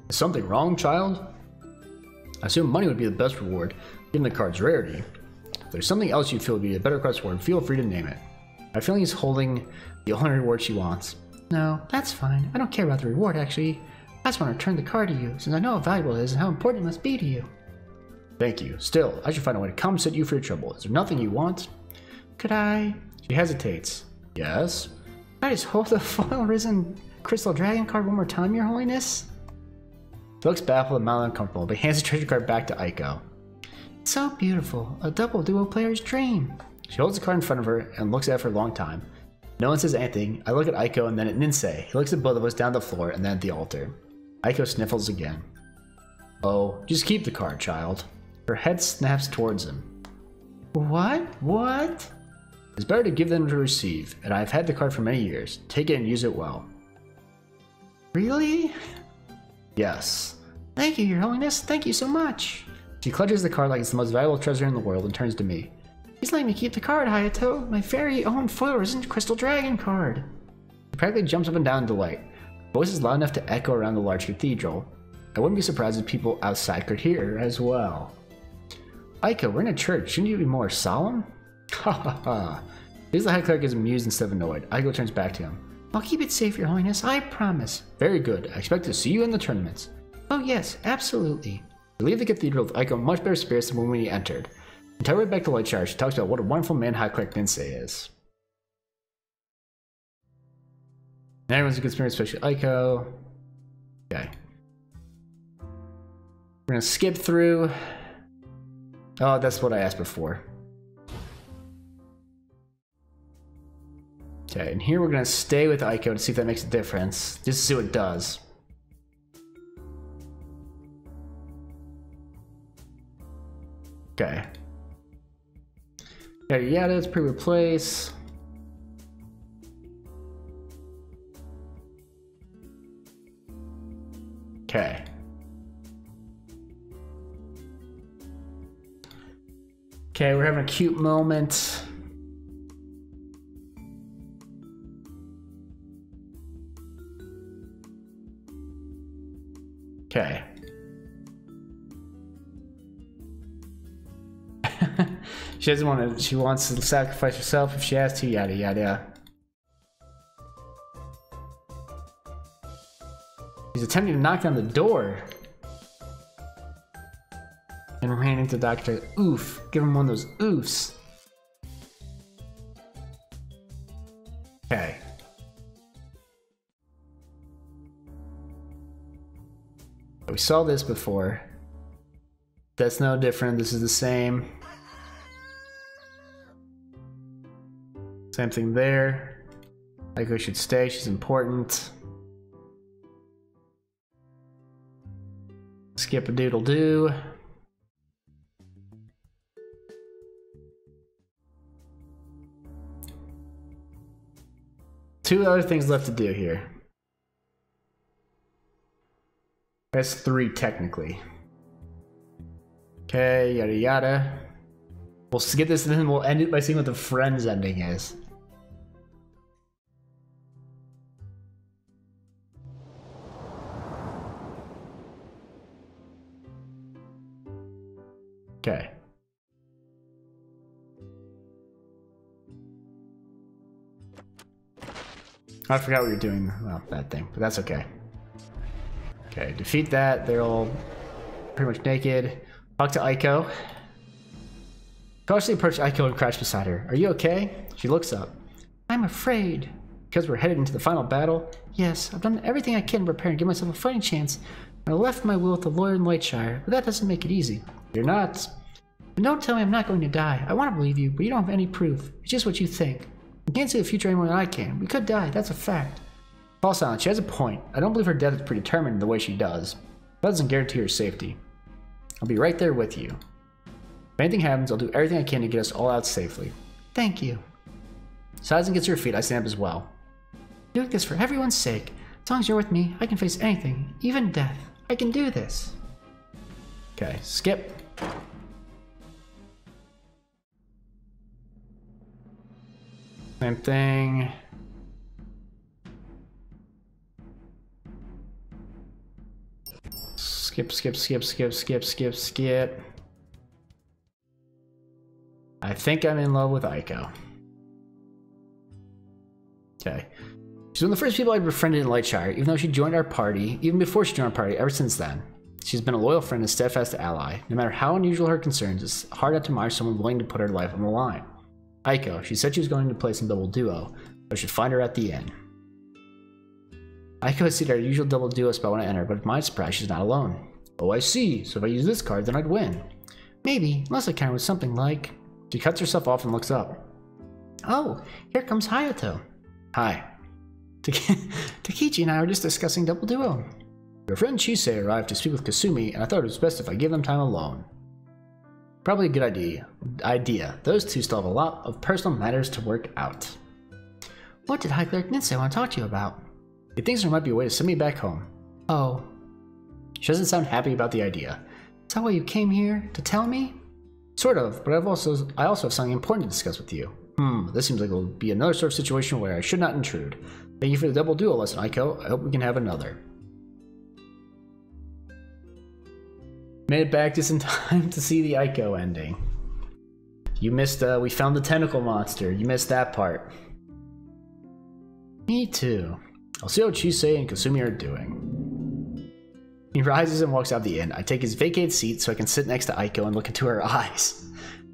Is something wrong, child? I assume money would be the best reward, given the card's rarity. If there's something else you feel would be a better quest reward, feel free to name it. My feeling is holding the only reward she wants. No, that's fine. I don't care about the reward, actually. I just want to return the card to you, since I know how valuable it is and how important it must be to you. Thank you. Still, I should find a way to compensate you for your trouble. Is there nothing you want? Could I? She hesitates. Yes? Can I just hold the foil risen crystal dragon card one more time, Your Holiness? She looks baffled and mildly uncomfortable, but hands the treasure card back to Aiko. It's so beautiful. A double duo player's dream. She holds the card in front of her and looks at it for a long time. No one says anything. I look at Aiko and then at Ninsei. He looks at both of us down the floor and then at the altar. Aiko sniffles again. Oh, just keep the card, child. Her head snaps towards him. What? What? It's better to give than to receive, and I've had the card for many years. Take it and use it well. Really? Yes. Thank you, Your Holiness. Thank you so much. She clutches the card like it's the most valuable treasure in the world and turns to me. Please let me keep the card, Hayato. My very own foil risen crystal dragon card. She practically jumps up and down in delight. Her voice is loud enough to echo around the large cathedral. I wouldn't be surprised if people outside could hear her as well. Aiko, we're in a church. Shouldn't you be more solemn? Ha ha ha. Sees the High Cleric is amused instead of annoyed. Aiko turns back to him. I'll keep it safe, Your Holiness. I promise. Very good. I expect to see you in the tournaments. Oh yes, absolutely. We leave the cathedral with Aiko in much better spirits than when we entered. Until we're back to Lightshire, she talks about what a wonderful man High Cleric Ninsei is. Everyone's a good spirit, especially Aiko. Okay. We're gonna skip through. Oh, that's what I asked before. Okay, and here we're gonna stay with Aiko to see if that makes a difference. Just to see what it does. Okay. Yada yada, it's pre-replace. Okay. Okay, we're having a cute moment. Okay. She doesn't want to, she wants to sacrifice herself if she has to, yada yada. He's attempting to knock down the door. And ran into Dr. Oof. Give him one of those oofs. Okay. We saw this before. That's no different. This is the same. Same thing there. Aiko should stay. She's important. Skip a doodle doo. Two other things left to do here. That's 3 technically. Okay, yada yada. We'll skip this and then we'll end it by seeing what the friends ending is. Okay. I forgot what you're doing. Well, that thing, but that's okay. Okay, defeat that. They're all pretty much naked. Talk to Aiko. Cautiously approach Aiko and crouch beside her. Are you okay? She looks up. I'm afraid. Because we're headed into the final battle? Yes, I've done everything I can to prepare and give myself a fighting chance. I left my will with the lawyer in Lightshire, but that doesn't make it easy. You're not. And don't tell me I'm not going to die. I want to believe you, but you don't have any proof. It's just what you think. You can't see the future any more than I can. We could die, that's a fact. Fall silent, she has a point. I don't believe her death is predetermined in the way she does. That doesn't guarantee her safety. I'll be right there with you. If anything happens, I'll do everything I can to get us all out safely. Thank you. Sighs and gets to her feet, I stand up as well. Doing this for everyone's sake. As long as you're with me, I can face anything, even death. I can do this. Okay, skip. Same thing. Skip, skip, skip, skip, skip, skip, skip. I think I'm in love with Aiko. Okay. She's one of the first people I befriended in Lightshire, even though she joined our party, even before she joined our party, ever since then. She's been a loyal friend and steadfast ally. No matter how unusual her concerns, it's hard not to admire someone willing to put her life on the line. Aiko, she said she was going to play some double duo, but I should find her at the inn. Aiko is seated at her usual double duo spot when I enter, but to my surprise, she's not alone. Oh, I see. So if I use this card, then I'd win. Maybe, unless I count with something like... She cuts herself off and looks up. Oh, here comes Hayato. Hi. Takichi and I were just discussing double duo. Your friend Chisei arrived to speak with Kasumi, and I thought it was best if I give them time alone. Probably a good idea. Those two still have a lot of personal matters to work out. What did High Cleric Ninsei want to talk to you about? He thinks there might be a way to send me back home. Oh. She doesn't sound happy about the idea. Is that why you came here? To tell me? Sort of, but I also have something important to discuss with you. This seems like it'll be another sort of situation where I should not intrude. Thank you for the double duo lesson, Aiko. I hope we can have another. Made it back just in time to see the Aiko ending. You missed, we found the tentacle monster. You missed that part. Me too. I'll see how Chisei and Kasumi are doing. He rises and walks out of the inn. I take his vacated seat so I can sit next to Aiko and look into her eyes.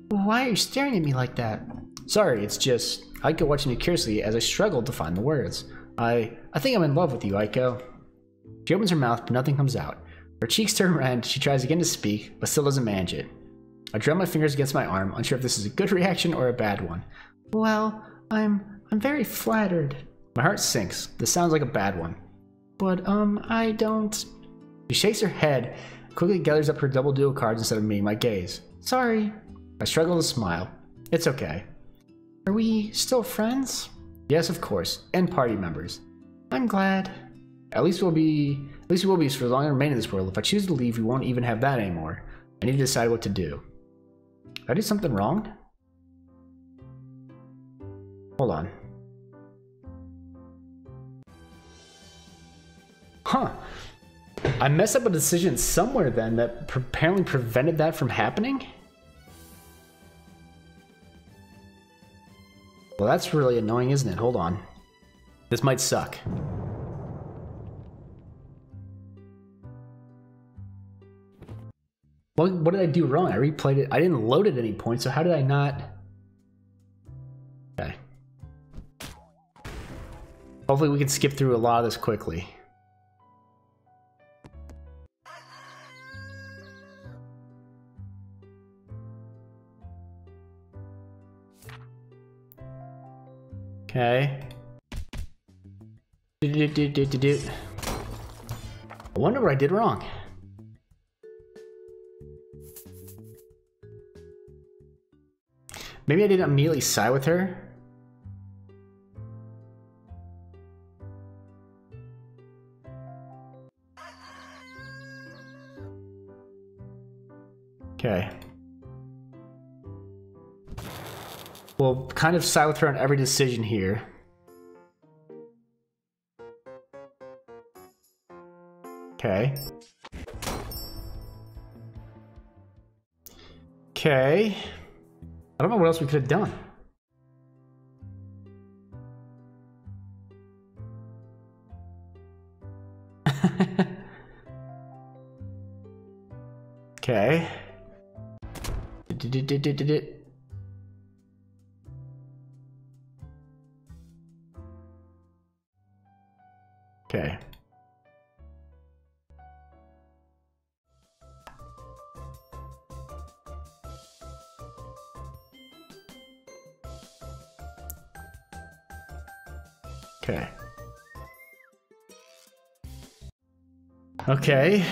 Why are you staring at me like that? Sorry, it's just Aiko watching me curiously as I struggled to find the words. I think I'm in love with you, Aiko. She opens her mouth, but nothing comes out. Her cheeks turn red, she tries again to speak, but still doesn't manage it. I drum my fingers against my arm, unsure if this is a good reaction or a bad one. Well, I'm very flattered. My heart sinks. This sounds like a bad one. But, I don't... She shakes her head, quickly gathers up her double duo cards instead of meeting my gaze. Sorry. I struggle to smile. It's okay. Are we still friends? Yes, of course, and party members. I'm glad. At least we will be for as long as I remain in this world. If I choose to leave, we won't even have that anymore. I need to decide what to do. Did I do something wrong? Hold on. Huh. I messed up a decision somewhere then that apparently prevented that from happening? Well, that's really annoying, isn't it? Hold on. This might suck. Well, what did I do wrong? I replayed it. I didn't load at any point, so how did I not? Okay. Hopefully we can skip through a lot of this quickly. Okay. I wonder what I did wrong. Maybe I didn't immediately side with her. Okay. We'll kind of side with her on every decision here. Okay. Okay. I don't know what else we could have done. Okay. Okay. Okay. Okay.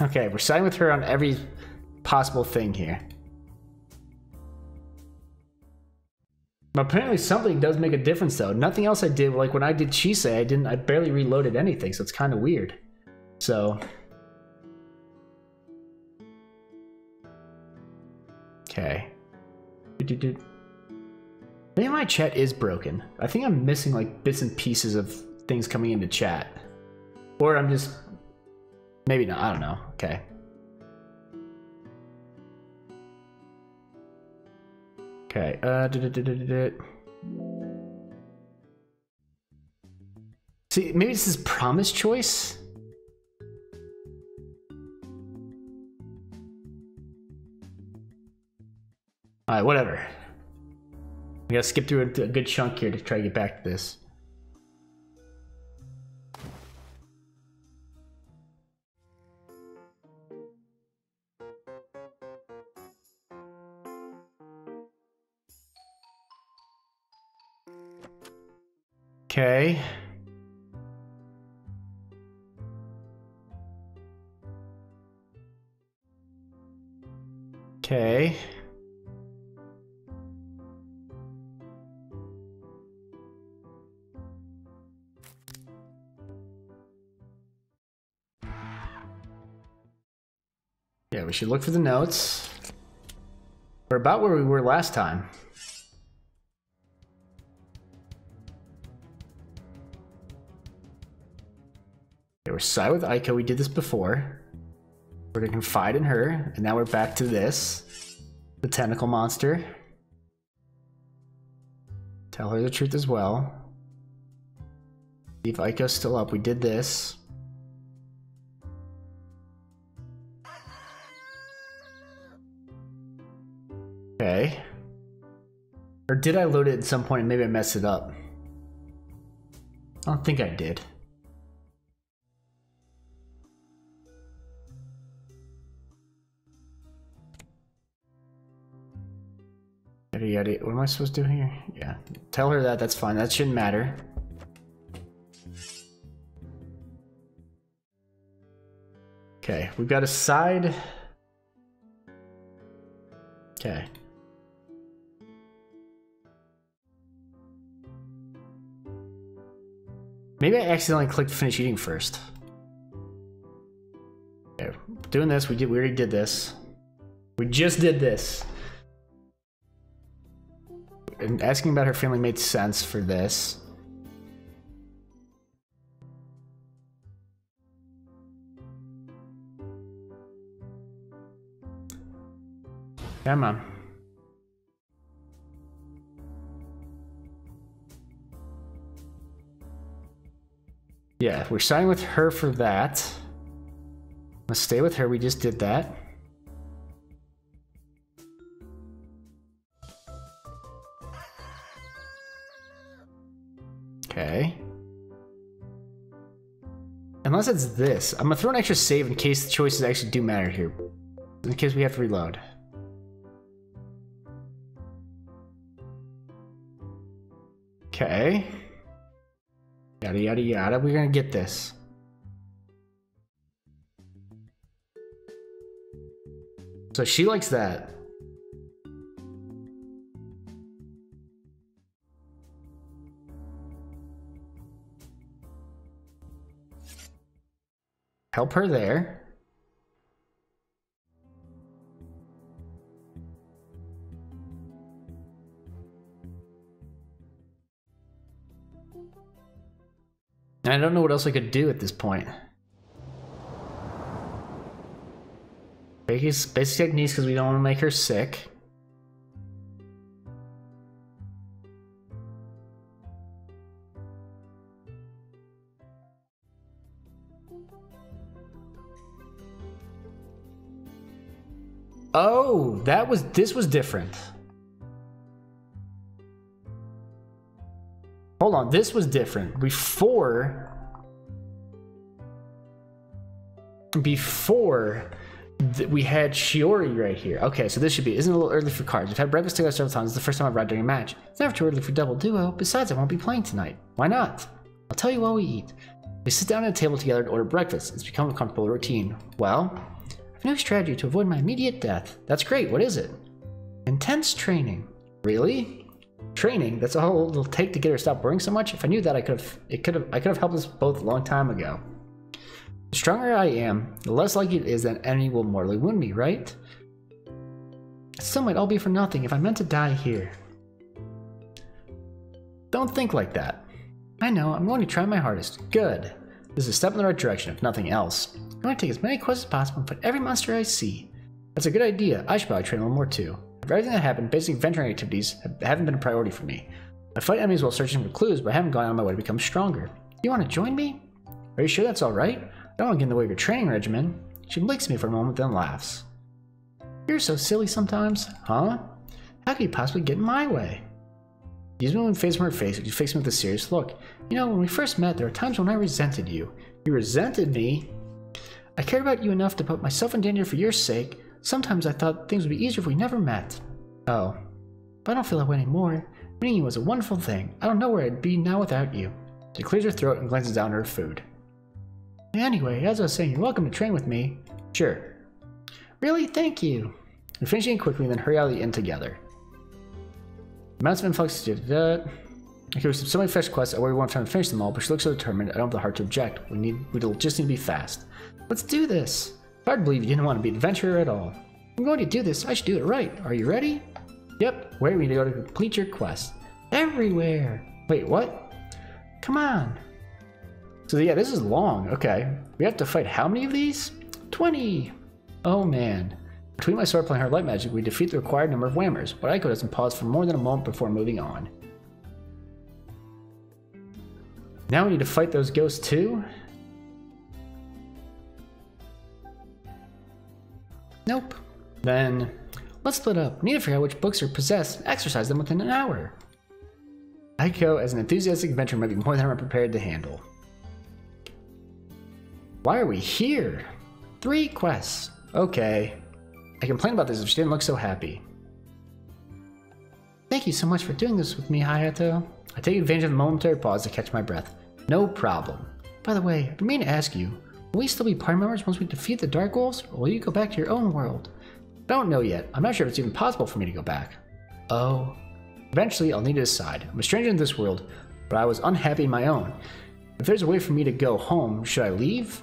Okay, we're siding with her on every possible thing here. But apparently something does make a difference though. Nothing else I did, like when I did Chise, I barely reloaded anything, so it's kind of weird. So okay. Maybe my chat is broken. I think I'm missing like bits and pieces of things coming into chat. Or I'm just... maybe not, I don't know. Okay. Okay, see, maybe this is promise choice? Alright, whatever. We gotta skip through a good chunk here to try to get back to this. Okay. Okay. Yeah, we should look for the notes. We're about where we were last time. Okay, we're side with Aiko. We did this before. We're gonna confide in her, and now we're back to this. The tentacle monster. Tell her the truth as well. See if Aiko's still up. We did this. Okay. Or did I load it at some point and maybe I messed it up? I don't think I did. What am I supposed to do here? Yeah. Tell her that, that's fine. That shouldn't matter. Okay, we've got a side. Okay. Maybe I accidentally clicked finish eating first. Okay, doing this, we already did this. We just did this. And asking about her family made sense for this. Come on. Yeah, we're siding with her for that. Let's stay with her, we just did that. Okay. Unless it's this. I'm gonna throw an extra save in case the choices actually do matter here. In case we have to reload. Okay. Yada yada yada, we're gonna get this. So she likes that. Help her there. I don't know what else I could do at this point. Basic techniques because we don't want to make her sick. Oh, this was different. Hold on, this was different. Before we had Shiori right here. Okay, so this should be, isn't it a little early for cards? We've had breakfast together several times. It's the first time I've read during a match. It's never too early for double duo. Besides, I won't be playing tonight. Why not? I'll tell you while we eat. We sit down at a table together to order breakfast. It's become a comfortable routine. Well, I have a new strategy to avoid my immediate death. That's great. What is it? Intense training. Really? Training? That's all it'll take to get her to stop worrying so much? If I knew that, I could have helped us both a long time ago. The stronger I am, the less likely it is that an enemy will mortally wound me, right? It still might all be for nothing if I meant to die here. Don't think like that. I know, I'm going to try my hardest. Good. This is a step in the right direction, if nothing else. I'm going to take as many quests as possible and fight every monster I see. That's a good idea. I should probably train a little more too. For everything that happened, basic venturing activities haven't been a priority for me. I fight enemies while searching for clues, but I haven't gone on my way to become stronger. You want to join me? Are you sure that's alright? I don't want to get in the way of your training regimen. She blinks at me for a moment, then laughs. You're so silly sometimes, huh? How could you possibly get in my way? She used me face from her face, and she faced me with a serious look. You know, when we first met, there were times when I resented you. You resented me? I cared about you enough to put myself in danger for your sake. Sometimes I thought things would be easier if we never met. Oh. But I don't feel that way anymore. Meeting you was a wonderful thing. I don't know where I'd be now without you. She clears her throat and glances down at her food. Anyway, as I was saying, you're welcome to train with me. Sure. Really? Thank you. We're finishing quickly and then hurry out of the inn together. Amounts of influx. Okay, we have so many fresh quests. I worry we won't have time to finish them all, but she looks so determined. I don't have the heart to object. We'll just need to be fast. Let's do this. It's hard to believe you didn't want to be an adventurer at all. I'm going to do this. I should do it right. Are you ready? Yep. Where do we need to go to complete your quest? Everywhere. Wait, what? Come on. So yeah, this is long. Okay. We have to fight how many of these? 20. Oh man. Between my sword playing her light magic, we defeat the required number of whammers, but Aiko doesn't pause for more than a moment before moving on. Now we need to fight those ghosts too? Nope. Then, let's split up. We need to figure out which books are possessed and exercise them within an hour. Aiko, as an enthusiastic adventurer, might be more than I'm prepared to handle. Why are we here? 3 quests. Okay. I complained about this if she didn't look so happy. Thank you so much for doing this with me, Hayato. I take advantage of the momentary pause to catch my breath. No problem. By the way, I've been meaning to ask you, Will we still be party members once we defeat the Dark Wolves, or will you go back to your own world? I don't know yet. I'm not sure if it's even possible for me to go back. Oh. Eventually, I'll need to decide. I'm a stranger in this world, but I was unhappy in my own. If there's a way for me to go home, should I leave?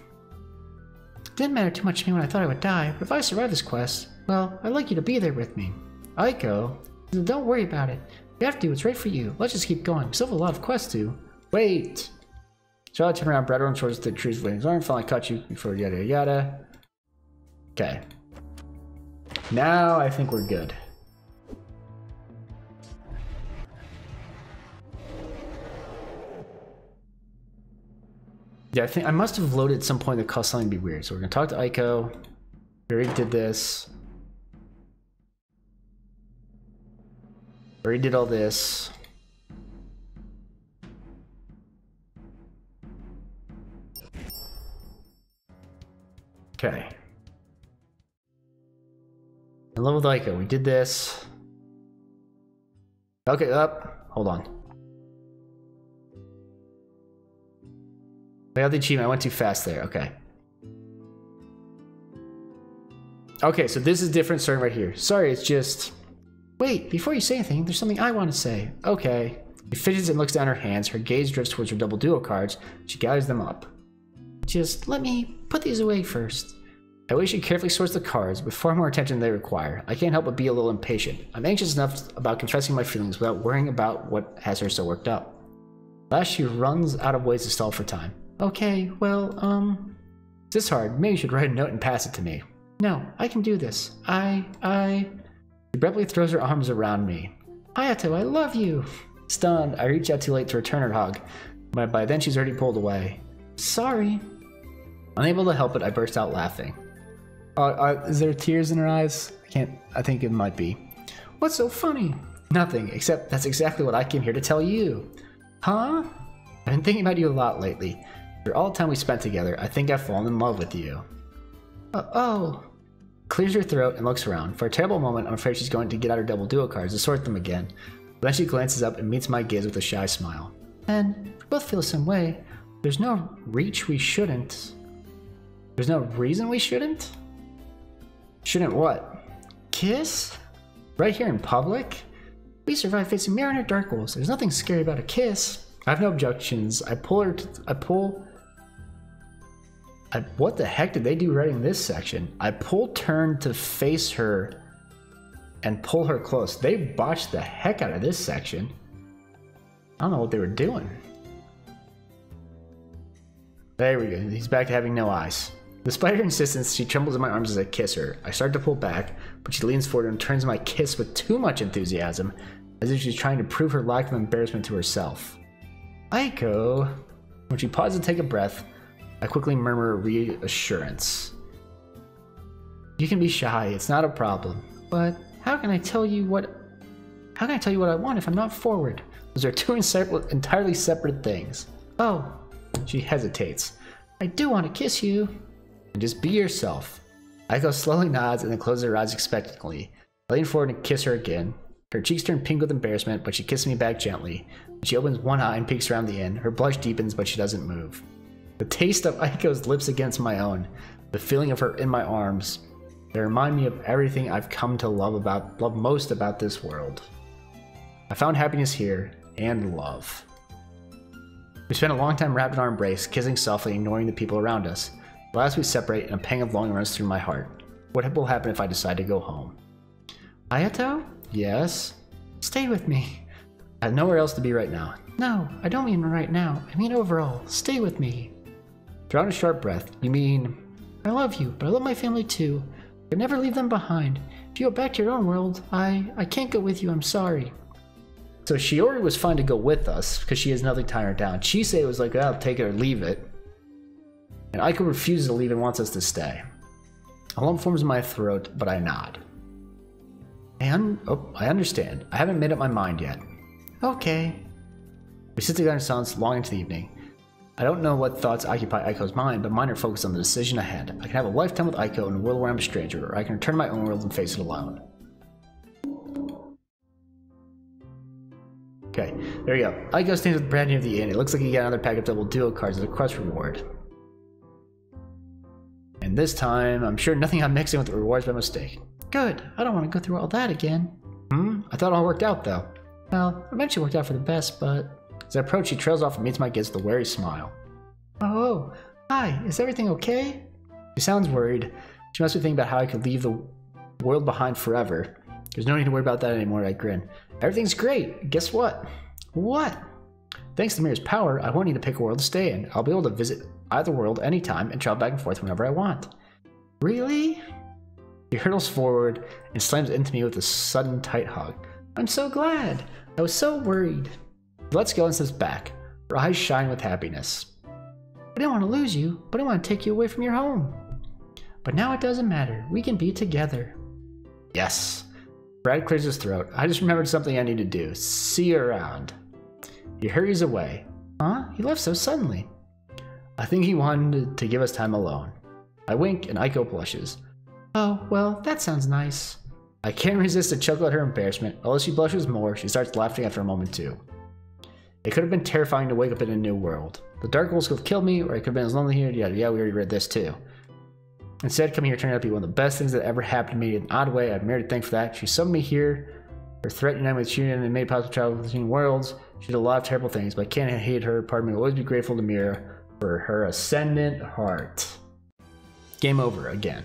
It didn't matter too much to me when I thought I would die, but if I survive this quest, well, I'd like you to be there with me. Aiko, don't worry about it. You have to do what's right for you. Let's just keep going. We still have a lot of quests to. Wait! Charlotte turned around, brought her own swords to the trees with his arm, finally caught you before yada yada. Okay. Now I think we're good. Yeah, I think I must have loaded at some point that caused something to be weird. So we're gonna talk to Aiko. We already did this. We already did all this. Okay. In love with Aiko, we did this. Okay, up. Hold on. I got the achievement. I went too fast there. Okay. Okay, so this is different starting right here. Sorry, it's just... Wait, before you say anything, there's something I want to say. Okay. She fidgets and looks down her hands. Her gaze drifts towards her double duo cards. She gathers them up. Just let me put these away first. I wish she carefully sorts the cards with far more attention than they require. I can't help but be a little impatient. I'm anxious enough about confessing my feelings without worrying about what has her so worked up. Last, she runs out of ways to stall for time. Okay, well, is this hard? Maybe you should write a note and pass it to me. No, I can do this. She abruptly throws her arms around me. Hayato, I love you! Stunned, I reach out too late to return her hug, but by then she's already pulled away. Sorry. Unable to help it, I burst out laughing. Is there tears in her eyes? I think it might be. What's so funny? Nothing, except that's exactly what I came here to tell you. Huh? I've been thinking about you a lot lately. After all the time we spent together, I think I've fallen in love with you. Oh. Clears her throat and looks around. For a terrible moment, I'm afraid she's going to get out her double duo cards to sort them again. Then she glances up and meets my gaze with a shy smile. And we both feel the same way. There's no reach we shouldn't. There's no reason we shouldn't? Shouldn't what? Kiss? Right here in public? We survived facing Mirror and her Dark Wolves. There's nothing scary about a kiss. I have no objections. What the heck did they do writing this section? I turn to face her and pull her close. They botched the heck out of this section. I don't know what they were doing. There we go. He's back to having no eyes. Despite her insistence, she trembles in my arms as I kiss her. I start to pull back, but she leans forward and turns my kiss with too much enthusiasm, as if she's trying to prove her lack of embarrassment to herself. Aiko. When she pauses to take a breath, I quickly murmur reassurance. You can be shy, it's not a problem. But how can I tell you what I want if I'm not forward? Those are two entirely separate things. Oh, she hesitates. I do want to kiss you. And just be yourself. Aiko slowly nods and then closes her eyes expectantly. I lean forward and kiss her again. Her cheeks turn pink with embarrassment, but she kisses me back gently. When she opens one eye and peeks around the end, her blush deepens, but she doesn't move. The taste of Aiko's lips against my own, the feeling of her in my arms, they remind me of everything I've come to love most about this world. I found happiness here, and love. We spent a long time wrapped in our embrace, kissing softly, ignoring the people around us. Last we separate, and a pang of longing runs through my heart. What will happen if I decide to go home? Hayato? Yes? Stay with me. I have nowhere else to be right now. No, I don't mean right now. I mean overall. Stay with me. Drawing a sharp breath. You mean... I love you, but I love my family too. I never leave them behind. If you go back to your own world, I can't go with you, I'm sorry. So Shiori was fine to go with us, because she has nothing tying her down. Chisei was like, I'll take it or leave it. And Aiko refuses to leave and wants us to stay. A lump forms in my throat, but I nod. I understand. I haven't made up my mind yet. Okay. We sit together in silence long into the evening. I don't know what thoughts occupy Aiko's mind, but mine are focused on the decision ahead. I can have a lifetime with Aiko in a world where I'm a stranger, or I can return to my own world and face it alone. Okay, there we go. Aiko stands with Brad near the inn. It looks like he got another pack of double duo cards as a quest reward. And this time, I'm sure nothing I'm mixing with the rewards by mistake. Good. I don't want to go through all that again. I thought it all worked out, though. Well, eventually worked out for the best, but... As I approach, she trails off and meets my gaze with a wary smile. Oh, hi. Is everything okay? She sounds worried. She must be thinking about how I could leave the world behind forever. There's no need to worry about that anymore, I grin. Everything's great. Guess what? What? Thanks to Mirror's power, I won't need to pick a world to stay in. I'll be able to visit either world anytime and travel back and forth whenever I want. Really? He hurtles forward and slams into me with a sudden tight hug. I'm so glad. I was so worried. He lets go and steps back, her eyes shine with happiness. I didn't want to lose you, but I want to take you away from your home. But now it doesn't matter. We can be together. Yes. Brad clears his throat. I just remembered something I need to do. See you around. He hurries away. Huh? He left so suddenly. I think he wanted to give us time alone. I wink and Aiko blushes. Oh, well, that sounds nice. I can't resist a chuckle at her embarrassment. Although she blushes more, she starts laughing after a moment too. It could have been terrifying to wake up in a new world. The dark wolves could have killed me, or I could have been as lonely here. Yeah, we already read this too. Instead, coming here turned out to be one of the best things that ever happened to me in an odd way. I've married to thank for that. She summoned me here. Her threat united with Shunin and made possible travel between worlds. She did a lot of terrible things, but I can't hate her. Part of me will always be grateful to Mira for her Ascendant Heart. Game over again.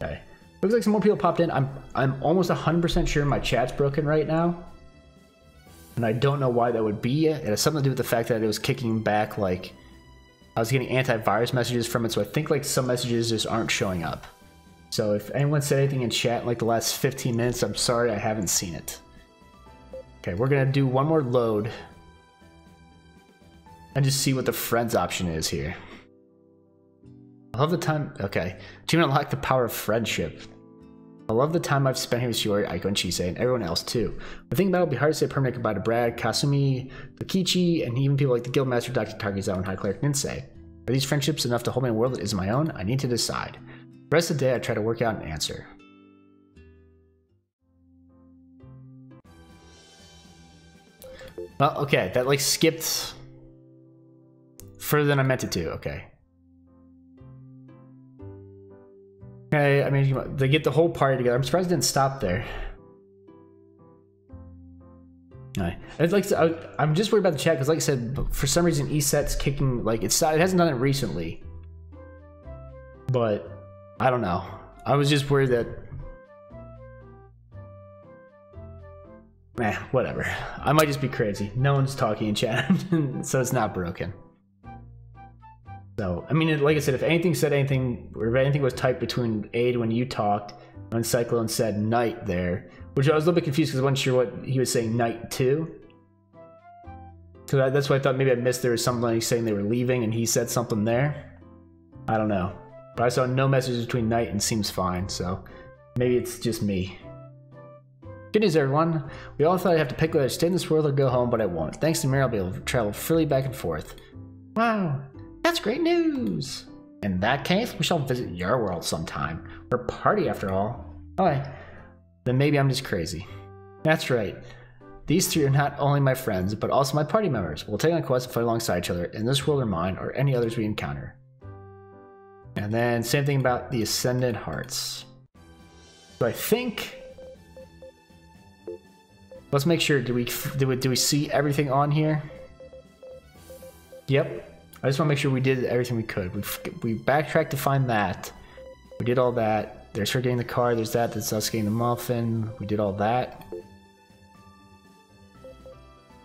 Okay. Looks like some more people popped in. I'm almost 100% sure my chat's broken right now. And I don't know why that would be. It has something to do with the fact that it was kicking back, like, I was getting antivirus messages from it, so I think like some messages just aren't showing up. So if anyone said anything in chat in like the last 15 minutes, I'm sorry, I haven't seen it. Okay, we're gonna do one more load and just see what the friends option is here. I love the time. Okay, achievement unlock the power of friendship. I love the time I've spent here with Shiori, Aiko, and Chise, and everyone else too. The thing about it would be hard to say permanent goodbye to Brad, Kasumi, Takichi, and even people like the Guildmaster, Dr. Takizawa, and High Cleric Ninsei. Are these friendships enough to hold me in a world that isn't my own? I need to decide. The rest of the day, I try to work out an answer. Well, okay, that like skipped further than I meant it to. Okay. Okay, I mean, they get the whole party together. I'm surprised it didn't stop there. It's like, I'm just worried about the chat because, like I said, for some reason, ESET's kicking, like, it hasn't done it recently. But, I don't know. I was just worried that... whatever. I might just be crazy. No one's talking in chat, so it's not broken. So, I mean, like I said, if anything said anything, or if anything was typed between Aid when you talked, when Cyclone said night there, which I was a little bit confused because I wasn't sure what he was saying night to. So that's why I thought maybe I missed there was something saying they were leaving and he said something there. I don't know. But I saw no messages between night and seems fine, so maybe it's just me. Good news, everyone. We all thought I'd have to pick whether to stay in this world or go home, but I won't. Thanks to Mira, I'll be able to travel freely back and forth. Wow. That's great news! In that case, we shall visit your world sometime. We're a party after all. Alright, then maybe I'm just crazy. That's right. These three are not only my friends, but also my party members. We'll take on quests and fight alongside each other in this world or mine, or any others we encounter. And then, same thing about the Ascendant Hearts. So I think... Let's make sure, do we see everything on here? Yep. I just want to make sure we did everything we could. We backtracked to find that. We did all that. There's her getting the car. There's that. That's us getting the muffin. We did all that.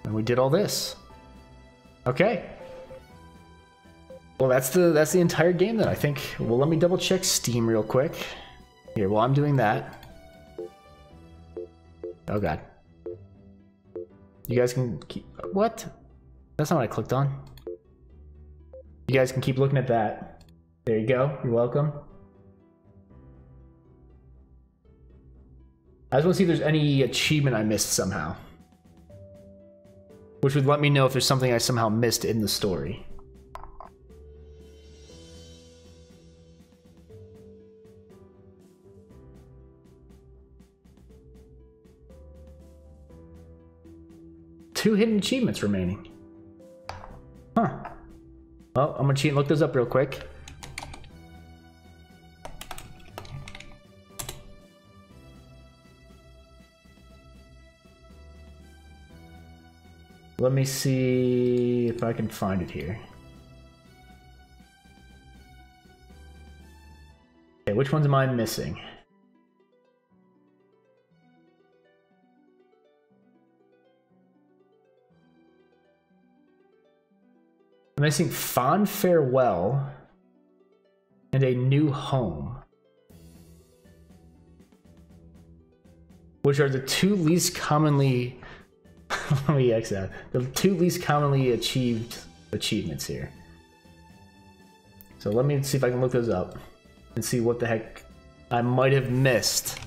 And we did all this. Okay. Well, that's the entire game then, I think. Well, let me double check Steam real quick. Here, while I'm doing that. Oh god. You guys can keep... What? That's not what I clicked on. You guys can keep looking at that. There you go. You're welcome. I just want to see if there's any achievement I missed somehow. Which would let me know if there's something I somehow missed in the story. Two hidden achievements remaining. Huh. Well, I'm gonna cheat and look those up real quick. Let me see if I can find it here. Okay, which ones am I missing? I'm missing Fond Farewell and A New Home, which are the two least commonly let me X that. The two least commonly achieved achievements here. So let me see if I can look those up and see what the heck I might have missed.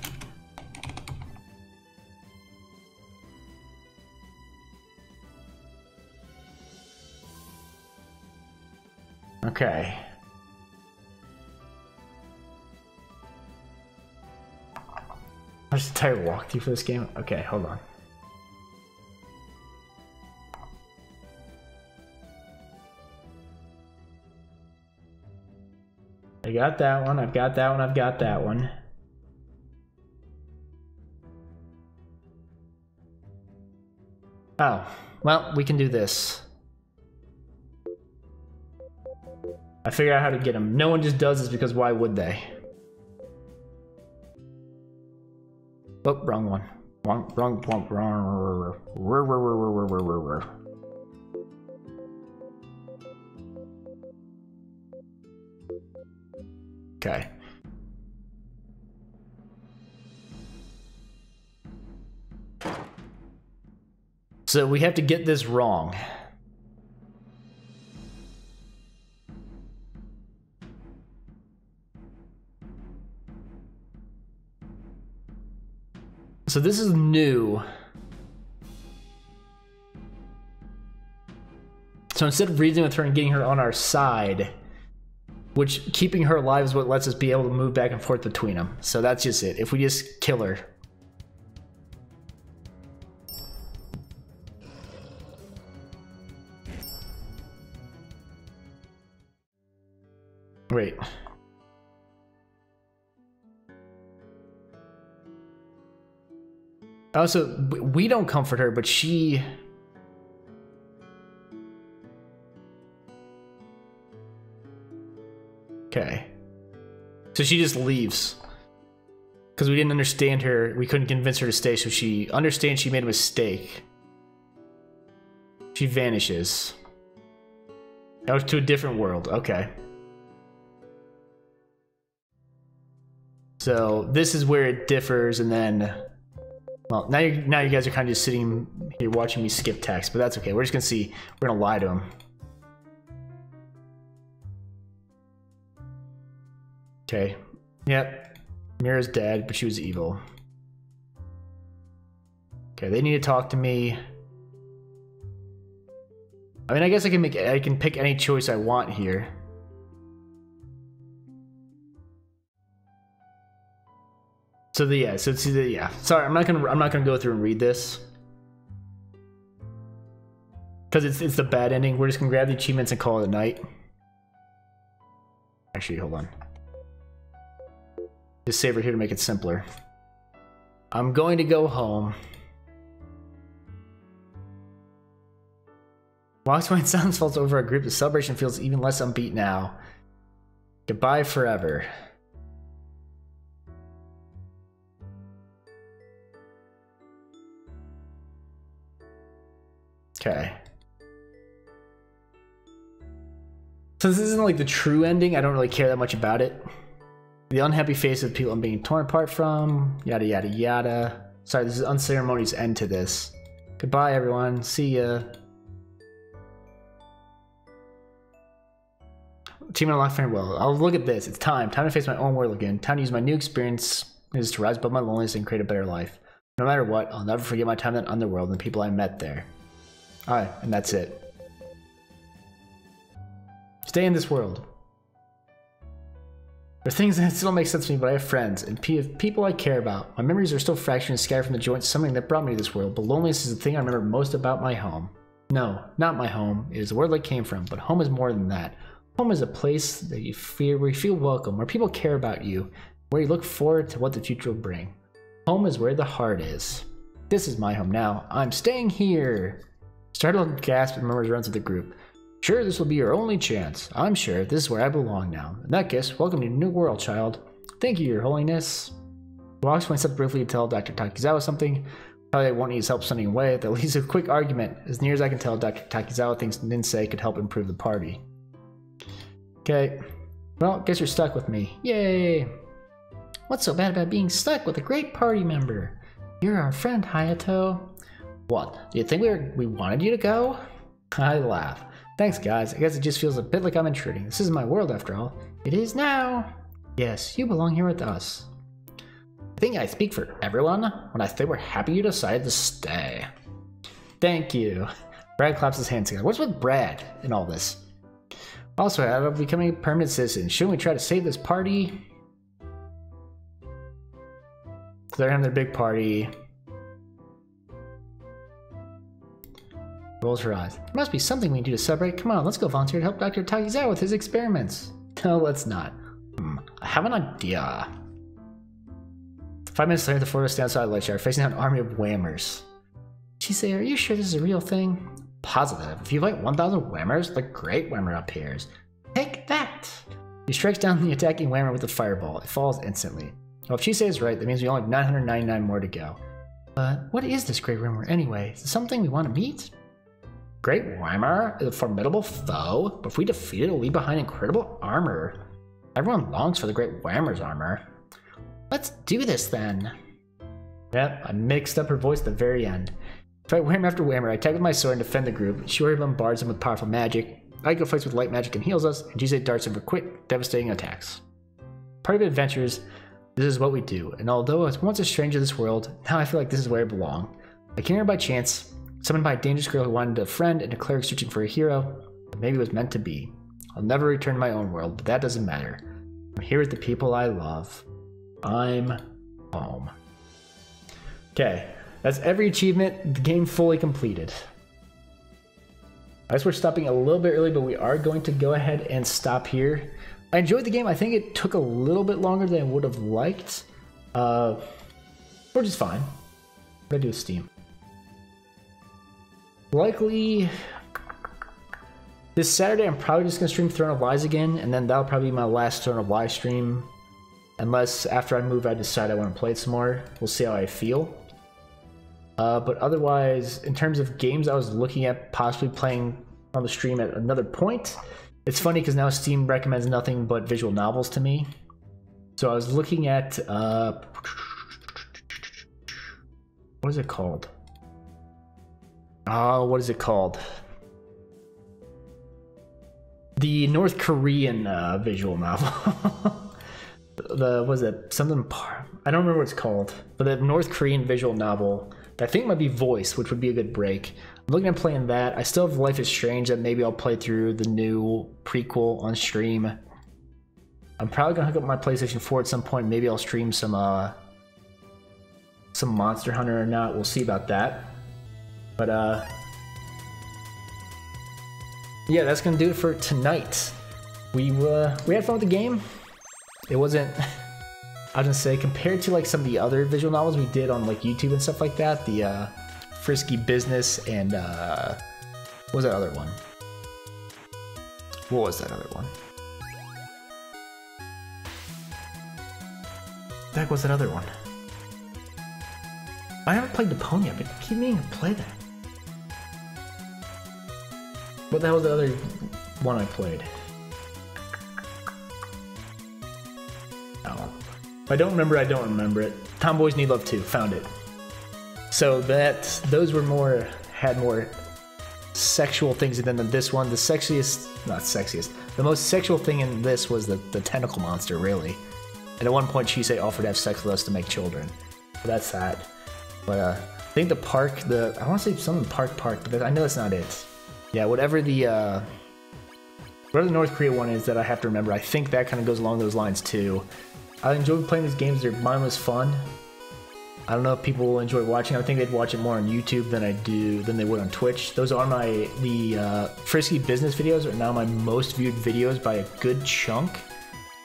Okay. There's an entire walkthrough for this game? Okay, hold on. I got that one, I've got that one, I've got that one. Oh, well, we can do this. I figured out how to get them. No one just does this because why would they? Oh, wrong one. Wrong. Okay. So we have to get this wrong. So this is new. So instead of reasoning with her and getting her on our side, which keeping her alive is what lets us be able to move back and forth between them. So that's just it. If we just kill her. Wait. Also, we don't comfort her, but she... Okay. So she just leaves. Because we didn't understand her. We couldn't convince her to stay, so she understands she made a mistake. She vanishes. That was to a different world. Okay. So this is where it differs, and then... Well, now you guys are kind of just sitting here watching me skip text, but that's okay. We're just gonna see. We're gonna lie to him. Okay. Yep. Mira's dead, but she was evil. Okay, they need to talk to me. I mean, I guess I can pick any choice I want here. So Sorry, I'm not gonna go through and read this because it's the bad ending. We're just gonna grab the achievements and call it a night. Actually, hold on. Just save it here to make it simpler. I'm going to go home. Walks away in silence, falls over a group. The celebration feels even less upbeat now. Goodbye forever. Okay. Since this isn't like the true ending, I don't really care that much about it. The unhappy face of people I'm being torn apart from, yada yada yada. Sorry, this is an unceremonious end to this. Goodbye everyone, see ya. Team unlocked farewell. I'll look at this. It's time. Time to face my own world again. Time to use my new experience is to rise above my loneliness and create a better life. No matter what, I'll never forget my time in that underworld and the people I met there. Alright, and that's it. Stay in this world. There are things that still don't make sense to me, but I have friends and people I care about. My memories are still fractured and scattered from the joints, something that brought me to this world, but loneliness is the thing I remember most about my home. No, not my home. It is the world I came from, but home is more than that. Home is a place that where you feel welcome, where people care about you, where you look forward to what the future will bring. Home is where the heart is. This is my home now. I'm staying here. Startled gasp and murmurs run through the group. Sure, this will be your only chance. I'm sure this is where I belong now. In that case, welcome to your new world, child. Thank you, your holiness. Walks points up briefly to tell Dr. Takizawa something. Probably won't need his help sending away. That leads to a quick argument. As near as I can tell, Dr. Takizawa thinks Ninsei could help improve the party. Okay. Well, guess you're stuck with me. Yay! What's so bad about being stuck with a great party member? You're our friend, Hayato. What? Do you think we wanted you to go? I laugh. Thanks, guys. I guess it just feels a bit like I'm intruding. This is my world, after all. It is now. Yes, you belong here with us. I think I speak for everyone when I say we're happy you decided to stay. Thank you. Brad claps his hands together. What's with Brad in all this? Also, out of becoming a permanent citizen, shouldn't we try to save this party? So they're having their big party. Rolls her eyes. There must be something we can do to celebrate. Come on, let's go volunteer to help Dr. Takizawa with his experiments. No, let's not. I have an idea. 5 minutes later, the four of us stand outside the light shower, facing an army of whammers. Chisei, are you sure this is a real thing? Positive. If you fight 1,000 whammers, the great whammer appears. Take that! He strikes down the attacking whammer with a fireball. It falls instantly. Well, if Chisei is right, that means we only have 999 more to go. But what is this great whammer anyway? Is it something we want to meet? Great whammer is a formidable foe, but if we defeat it, it'll leave behind incredible armor. Everyone longs for the great whammer's armor. Let's do this then. Yep, I mixed up her voice at the very end. Fight whammer after whammer, I attack with my sword and defend the group. Shiori bombards them with powerful magic. Aiko fights with light magic and heals us, and Jisei darts in for quick, devastating attacks. Part of adventures, this is what we do, and although I was once a stranger to this world, now I feel like this is where I belong. I came here by chance, summoned by a dangerous girl who wanted a friend and a cleric searching for a hero, but maybe it was meant to be. I'll never return to my own world, but that doesn't matter. I'm here with the people I love. I'm home. Okay, that's every achievement, the game fully completed. I guess we're stopping a little bit early, but we are going to go ahead and stop here. I enjoyed the game. I think it took a little bit longer than I would have liked. Which is fine. What do I do with Steam? Likely this Saturday I'm probably just going to stream Throne of Lies again, and then that'll probably be my last Throne of Lies stream. Unless after I move I decide I want to play it some more. We'll see how I feel. But otherwise, in terms of games I was looking at possibly playing on the stream at another point, it's funny because now Steam recommends nothing but visual novels to me. So I was looking at, what is it called? What is it called? The North Korean visual novel. Was it something? I don't remember what it's called, but the North Korean visual novel that I think might be voiced, which would be a good break. I'm looking at playing that. I still have Life is Strange that maybe I'll play through the new prequel on stream. I'm probably gonna hook up my PlayStation 4 at some point. Maybe I'll stream some Monster Hunter or not. We'll see about that. But yeah, that's gonna do it for tonight. We had fun with the game. It wasn't, I was gonna say, compared to like some of the other visual novels we did on like YouTube and stuff like that, the Frisky Business and what was that other one? What was that other one? What the heck was that other one? I haven't played Deponia, but I keep meaning to play that. What the hell was the other one I played? Oh. If I don't remember, I don't remember it. Tomboys Need Love 2, found it. So those were had more sexual things than this one. The sexiest, not sexiest, the most sexual thing in this was the tentacle monster, really. And at one point, Chisei offered to have sex with us to make children. So that's sad. But I think the park, I want to say something Park, but I know that's not it. Yeah, whatever the North Korea one is that I have to remember, I think that kind of goes along those lines too. I enjoy playing these games, they're mindless fun. I don't know if people will enjoy watching. I think they'd watch it more on YouTube than they would on Twitch. Those are the Frisky Business videos are now my most viewed videos by a good chunk.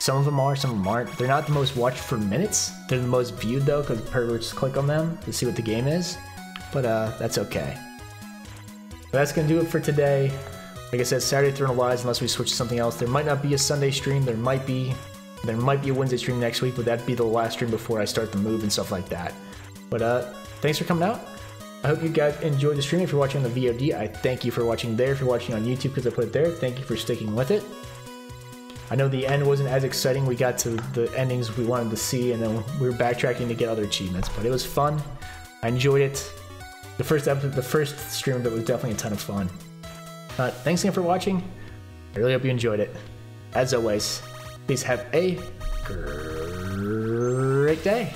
Some of them are, some of them aren't. They're not the most watched for minutes. They're the most viewed though, because perverts click on them to see what the game is. But that's okay. But that's going to do it for today. Like I said, Saturday Throne of Lies, unless we switch to something else. There might not be a Sunday stream. There might be a Wednesday stream next week, but that'd be the last stream before I start the move and stuff like that. But thanks for coming out. I hope you guys enjoyed the stream. If you're watching on the VOD, I thank you for watching there. If you're watching on YouTube because I put it there, thank you for sticking with it. I know the end wasn't as exciting. We got to the endings we wanted to see, and then we were backtracking to get other achievements, but it was fun. I enjoyed it. The first episode, the first stream of it was definitely a ton of fun. Thanks again for watching. I really hope you enjoyed it. As always, please have a great day.